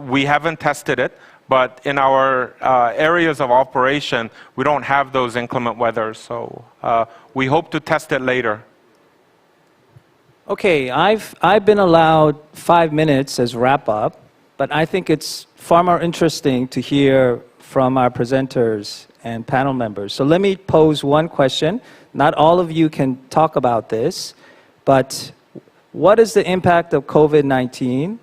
we haven't tested it. But in our areas of operation, we don't have those inclement weather, so we hope to test it later. Okay, I've been allowed 5 minutes as wrap up, but I think it's far more interesting to hear from our presenters and panel members. So let me pose one question. Not all of you can talk about this, but what is the impact of COVID-19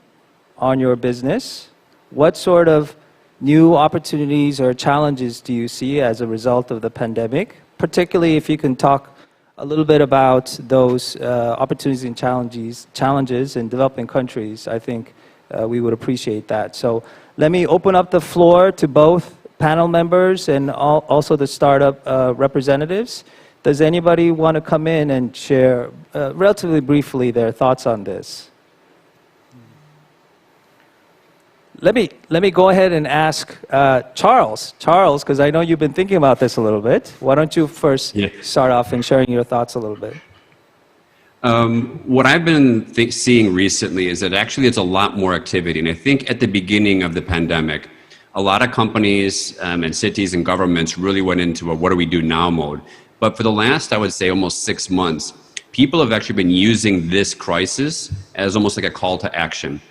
on your business? What sort of new opportunities or challenges do you see as a result of the pandemic? Particularly if you can talk a little bit about those opportunities and challenges in developing countries, I think we would appreciate that. So let me open up the floor to both panel members and also the startup representatives. Does anybody want to come in and share relatively briefly their thoughts on this? Let me go ahead and ask Charles. Charles, because I know you've been thinking about this a little bit. Why don't you first start off in sharing your thoughts a little bit? What I've been seeing recently is that actually it's a lot more activity. And I think at the beginning of the pandemic, a lot of companies and cities and governments really went into a what do we do now mode. But for the last, I would say, almost 6 months, people have actually been using this crisis as almost like a call to action.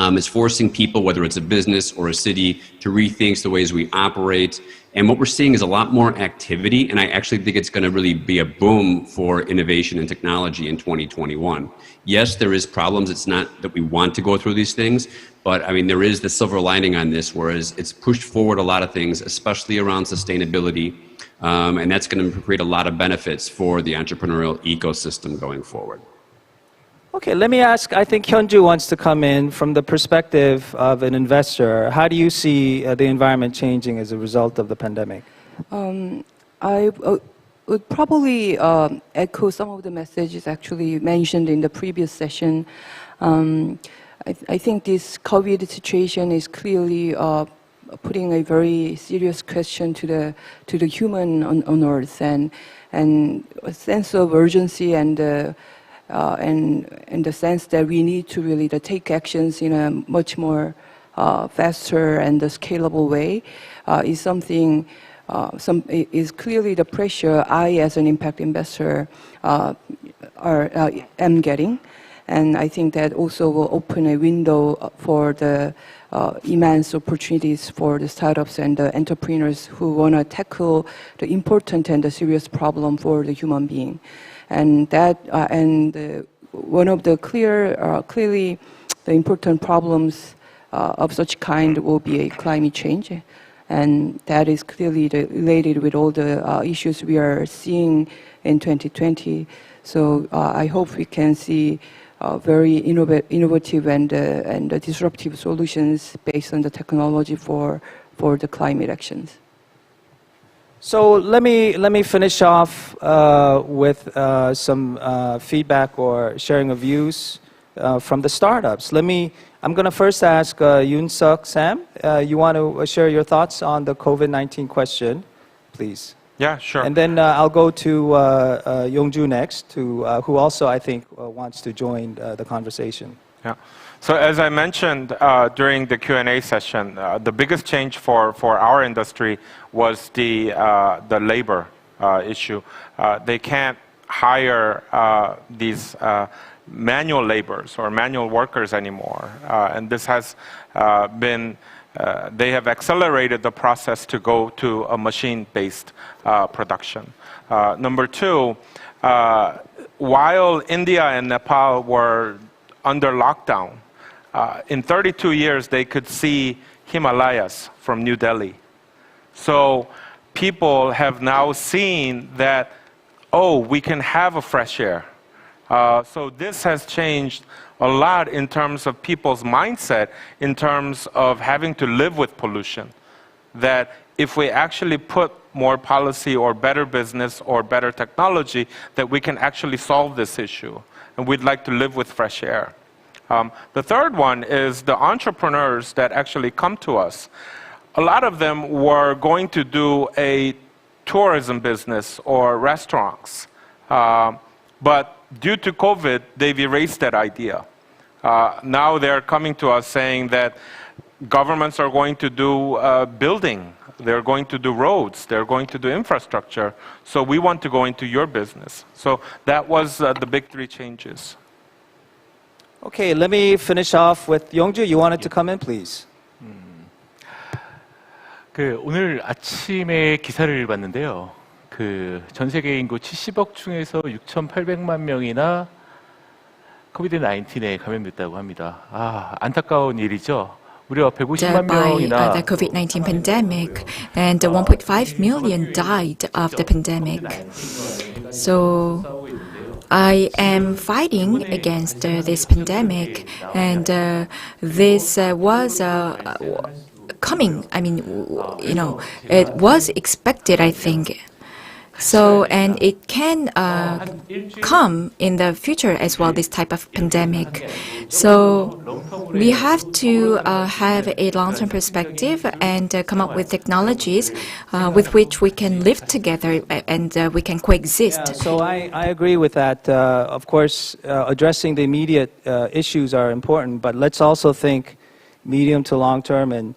It's forcing people, whether it's a business or a city, to rethink the ways we operate. And what we're seeing is a lot more activity, and I actually think it's going to really be a boom for innovation and technology in 2021. Yes, there is problems. It's not that we want to go through these things, but I mean, there is the silver lining on this, whereas it's pushed forward a lot of things, especially around sustainability, and that's going to create a lot of benefits for the entrepreneurial ecosystem going forward. Okay, let me ask, I think Hyunju wants to come in from the perspective of an investor. How do you see the environment changing as a result of the pandemic? I would probably echo some of the messages actually mentioned in the previous session. I think this COVID situation is clearly putting a very serious question to the human on Earth, and a sense of urgency and the sense that we need to really take actions in a much more faster and scalable way is something. Is clearly the pressure I, as an impact investor, am getting, and I think that also will open a window for the immense opportunities for the startups and the entrepreneurs who want to tackle the important and the serious problem for the human being. And that, one of the clearly the important problems of such kind will be a climate change, and that is clearly related with all the issues we are seeing in 2020. So I hope we can see very innovative and disruptive solutions based on the technology for the climate actions. So let me finish off with some feedback or sharing of views from the startups. I'm going to first ask Yoon Suk Sam. You want to share your thoughts on the COVID-19 question, please? Yeah, sure. And then I'll go to Yongju next, who also I think wants to join the conversation. Yeah. So as I mentioned during the Q&A session, the biggest change for our industry was the labor issue. They can't hire these manual laborers or manual workers anymore. And this has they have accelerated the process to go to a machine-based production. Number two, while India and Nepal were under lockdown, in 32 years they could see Himalayas from New Delhi. So people have now seen that, oh, we can have a fresh air. So this has changed a lot in terms of people's mindset, in terms of having to live with pollution. That if we actually put more policy or better business or better technology, that we can actually solve this issue. And we'd like to live with fresh air. The third one is the entrepreneurs that actually come to us. A lot of them were going to do a tourism business or restaurants. But due to COVID, they've erased that idea. Now they're coming to us saying that governments are going to do building, they're going to do roads, they're going to do infrastructure, so we want to go into your business. So that was the big three changes. Okay, let me finish off with Youngju. You wanted to come in, please. 오늘 아침에 기사를 봤는데요. 전 세계 인구 70억 중에서 6,800만 명이나 코비드 19에 감염됐다고 합니다. 안타까운 일이죠. 무려 150만 명이나 the COVID-19 pandemic, and 1.5 million died of the pandemic. So I am fighting against this pandemic, and this was coming. I mean, it was expected, I think. So, and it can come in the future as well, this type of pandemic. So, we have to have a long-term perspective and come up with technologies with which we can live together and we can coexist. Yeah, so I agree with that. Of course, addressing the immediate issues are important, but let's also think medium to long term and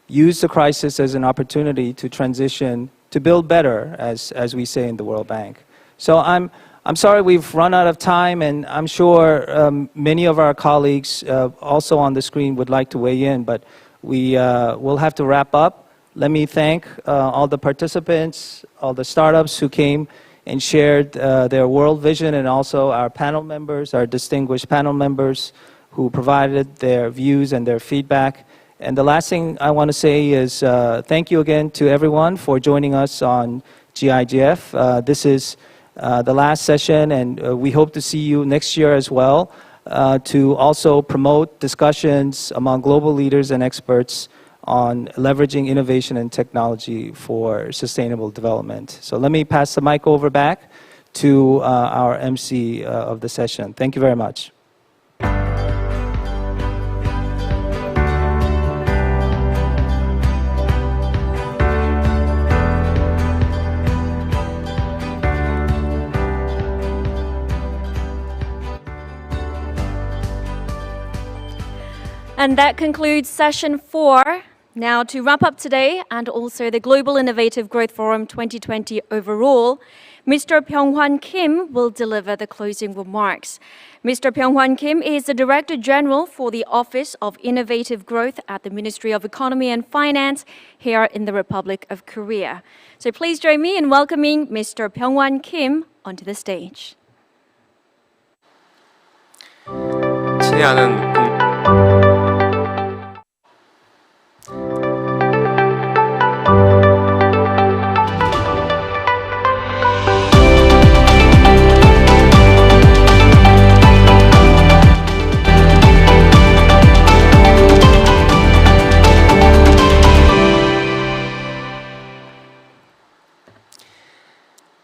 use the crisis as an opportunity to transition to build better, as we say in the World Bank. So I'm sorry we've run out of time, and I'm sure many of our colleagues also on the screen would like to weigh in, but we will have to wrap up. Let me thank all the participants, all the startups who came and shared their world vision, and also our panel members, our distinguished panel members who provided their views and their feedback. And the last thing I want to say is thank you again to everyone for joining us on GIGF. This is the last session, and we hope to see you next year as well to also promote discussions among global leaders and experts on leveraging innovation and technology for sustainable development. So let me pass the mic over back to our MC of the session. Thank you very much. And that concludes session 4. Now, to wrap up today and also the Global Innovative Growth Forum 2020 overall, Mr. Byung-Hwan Kim will deliver the closing remarks. Mr. Byung-Hwan Kim is the Director General for the Office of Innovative Growth at the Ministry of Economy and Finance here in the Republic of Korea. So please join me in welcoming Mr. Byung-Hwan Kim onto the stage. 친애하는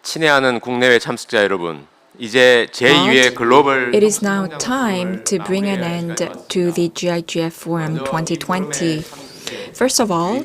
친애하는 국내외 참석자 여러분, 이제 제2회 글로벌 It is now time to bring an end to the GIGF Forum 2020. First of all,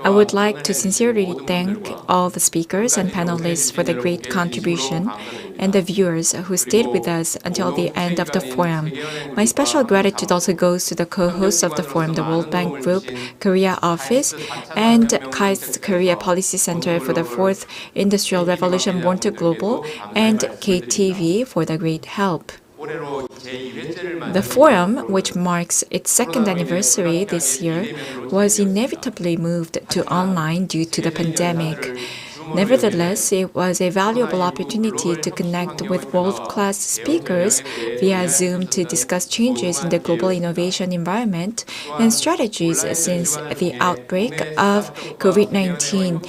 I would like to sincerely thank all the speakers and panelists for the great contribution and the viewers who stayed with us until the end of the forum. My special gratitude also goes to the co-hosts of the forum, the World Bank Group Korea Office and KAIST Korea Policy Center for the Fourth Industrial Revolution Born to Global and KTV for the great help. The forum, which marks its second anniversary this year, was inevitably moved to online due to the pandemic. Nevertheless, it was a valuable opportunity to connect with world-class speakers via Zoom to discuss changes in the global innovation environment and strategies since the outbreak of COVID-19.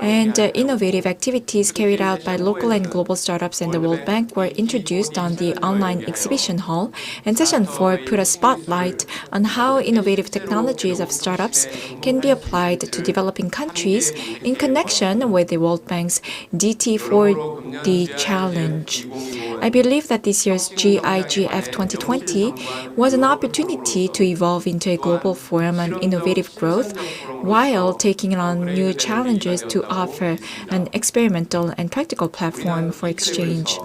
And innovative activities carried out by local and global startups and the World Bank were introduced on the online exhibition hall, and Session 4 put a spotlight on how innovative technologies of startups can be applied to developing countries in connection with the World Bank's DT4D Challenge. I believe that this year's GIGF 2020 was an opportunity to evolve into a global forum on innovative growth while taking on new challenges to offer an experimental and practical platform for exchange.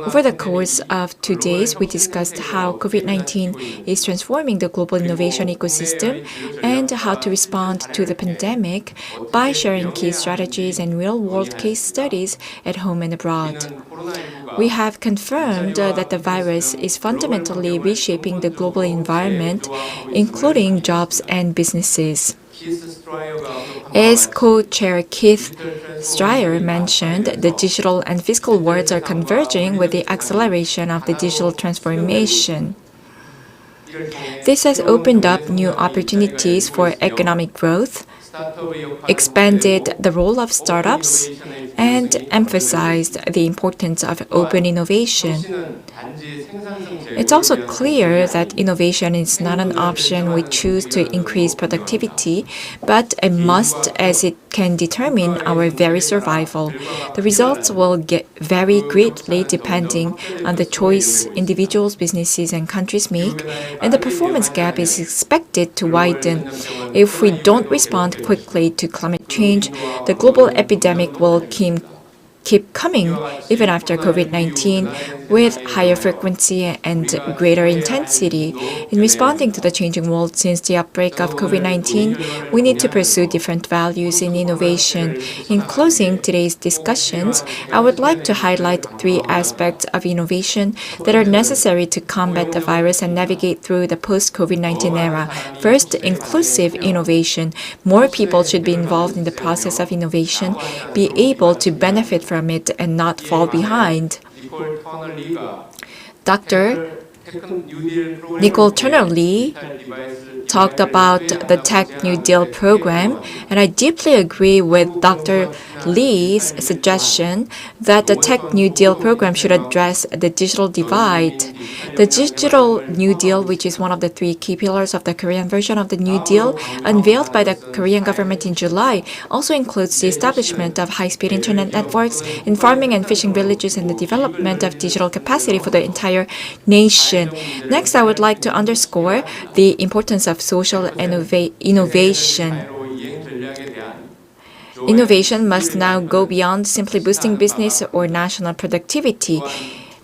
Over the course of 2 days, we discussed how COVID-19 is transforming the global innovation ecosystem and how to respond to the pandemic by sharing key strategies and real-world case studies at home and abroad. We have confirmed that the virus is fundamentally reshaping the global environment, including jobs and businesses. As co-chair Keith Stryer mentioned, the digital and physical worlds are converging with the acceleration of the digital transformation. This has opened up new opportunities for economic growth, expanded the role of startups, and emphasized the importance of open innovation. It's also clear that innovation is not an option we choose to increase productivity, but a must as it can determine our very survival. The results will vary greatly depending on the choice individuals, businesses, and countries make, and the performance gap is expected to widen. If we don't respond quickly to climate change, the global epidemic will keep coming even after COVID-19 with higher frequency and greater intensity. In responding to the changing world since the outbreak of COVID-19, we need to pursue different values in innovation. In closing today's discussions, I would like to highlight 3 aspects of innovation that are necessary to combat the virus and navigate through the post-COVID-19 era. First, inclusive innovation. More people should be involved in the process of innovation, be able to benefit from it and not fall behind. Dr. Nicole Turner-Lee talked about the Tech New Deal program, and I deeply agree with Dr. Lee's suggestion that the Tech New Deal program should address the digital divide. The Digital New Deal, which is one of the 3 key pillars of the Korean version of the New Deal, unveiled by the Korean government in July, also includes the establishment of high-speed internet networks in farming and fishing villages and the development of digital capacity for the entire nation. Next, I would like to underscore the importance of social innovation. Innovation must now go beyond simply boosting business or national productivity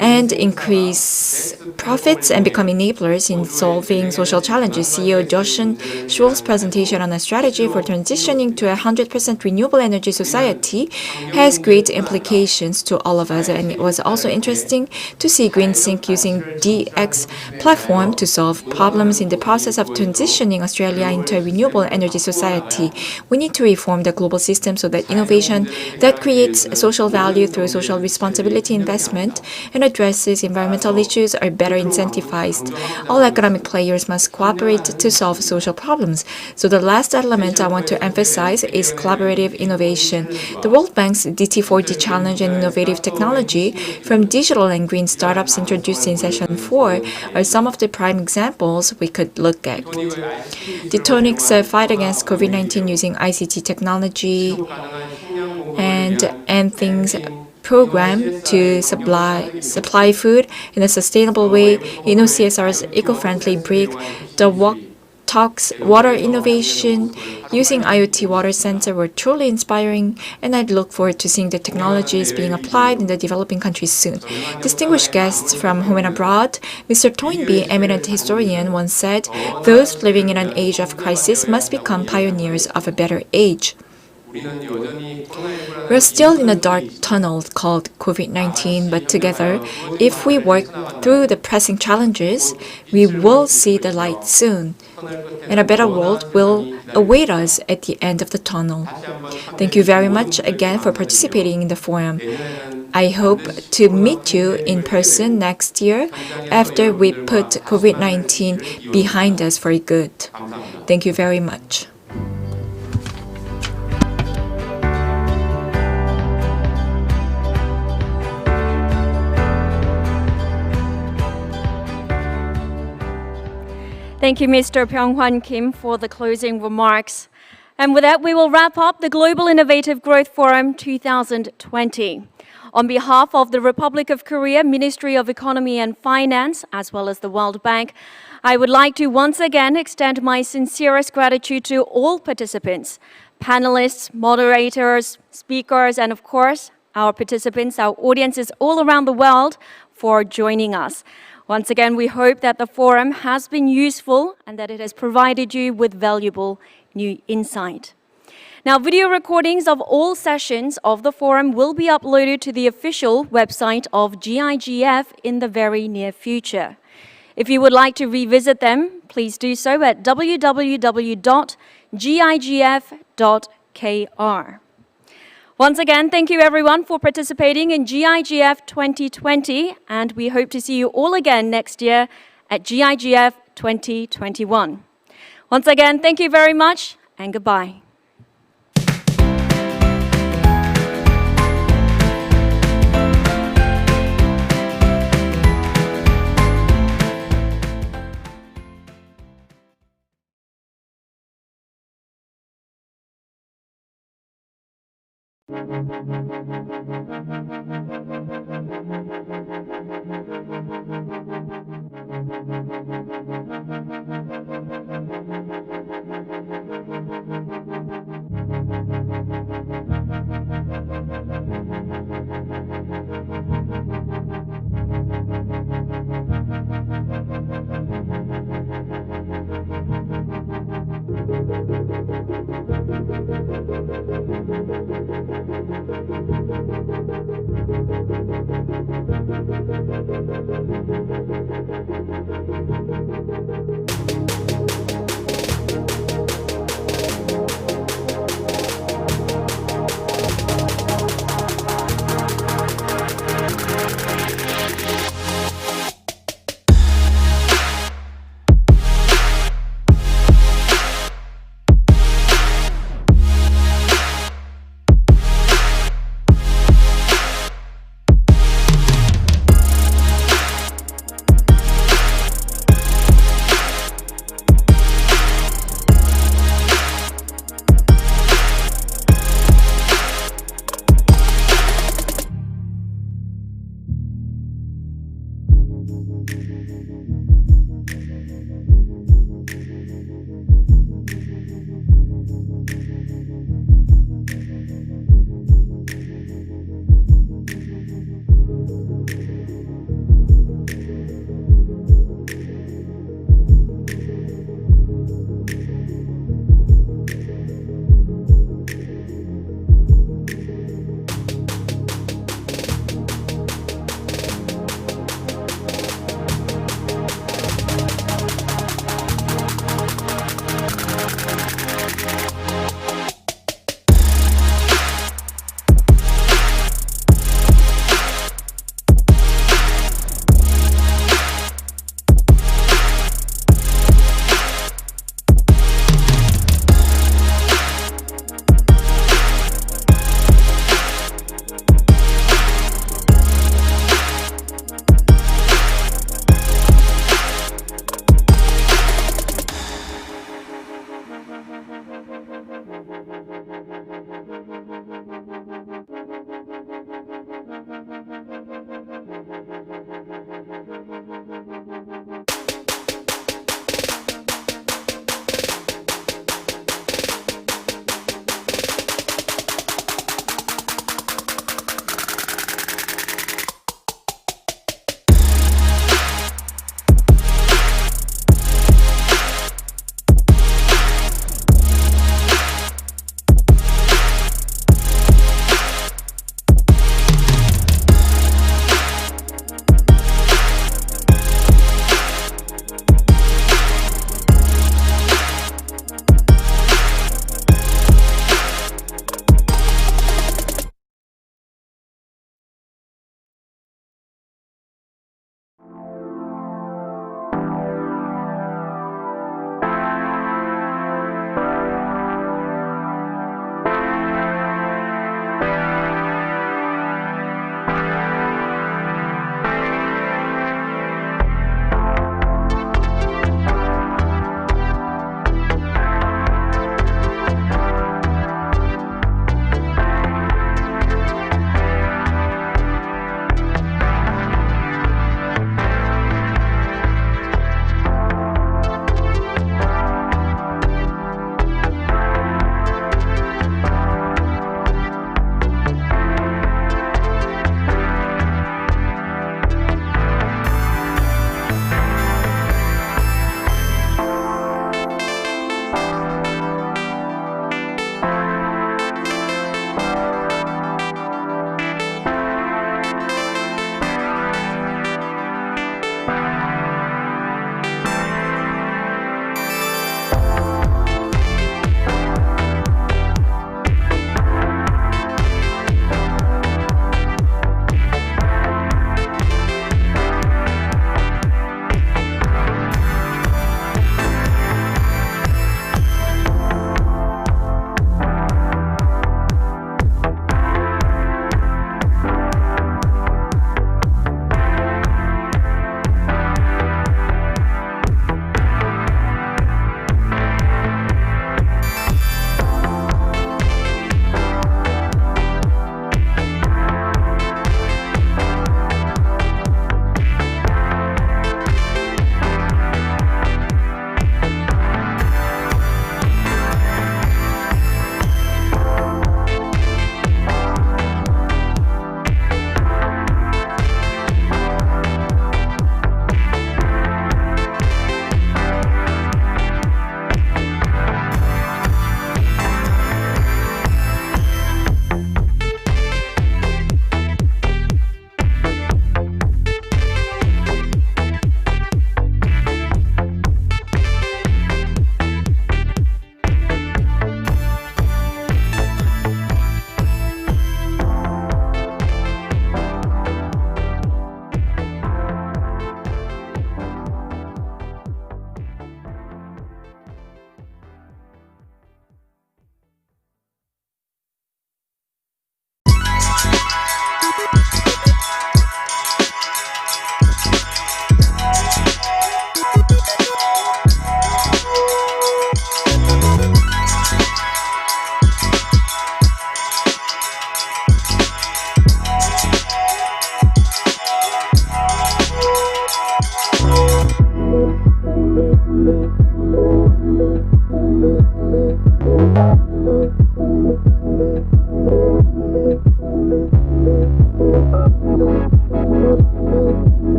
and increase profits and become enablers in solving social challenges. CEO Joshin Schul's presentation on a strategy for transitioning to a 100% renewable energy society has great implications to all of us, and it was also interesting to see GreenSync using DX platform to solve problems in the process of transitioning Australia into a renewable energy society. We need to reform the global system so that innovation that creates social value through social responsibility investment and addresses environmental issues are better incentivized. All economic players must cooperate to solve social problems. So the last element I want to emphasize is collaborative innovation. The World Bank's DT4D Challenge and innovative technology from digital and green startups introduced in Session 4 are some of the prime examples we could look at. Detonic's fight against COVID-19 using ICT technology and things program to supply food in a sustainable way, CSR's eco-friendly brick, the talks, water innovation, using IoT water sensor were truly inspiring, and I look forward to seeing the technologies being applied in the developing countries soon. Distinguished guests from home and abroad, Mr. Toynbee, eminent historian, once said, "Those living in an age of crisis must become pioneers of a better age." We're still in a dark tunnel called COVID-19, but together, if we work through the pressing challenges, we will see the light soon, and a better world will await us at the end of the tunnel. Thank you very much again for participating in the forum. I hope to meet you in person next year after we put COVID-19 behind us for good. Thank you very much. Thank you, Mr. Pyeonghwan Kim, for the closing remarks. And with that, we will wrap up the Global Innovative Growth Forum 2020. On behalf of the Republic of Korea Ministry of Economy and Finance, as well as the World Bank, I would like to once again extend my sincerest gratitude to all participants, panelists, moderators, speakers, and of course, our participants, our audiences all around the world for joining us. Once again, we hope that the forum has been useful and that it has provided you with valuable new insight. Now, video recordings of all sessions of the forum will be uploaded to the official website of GIGF in the very near future. If you would like to revisit them, please do so at www.gigf.kr. Once again, thank you everyone for participating in GIGF 2020, and we hope to see you all again next year at GIGF 2021. Once again, thank you very much, and goodbye.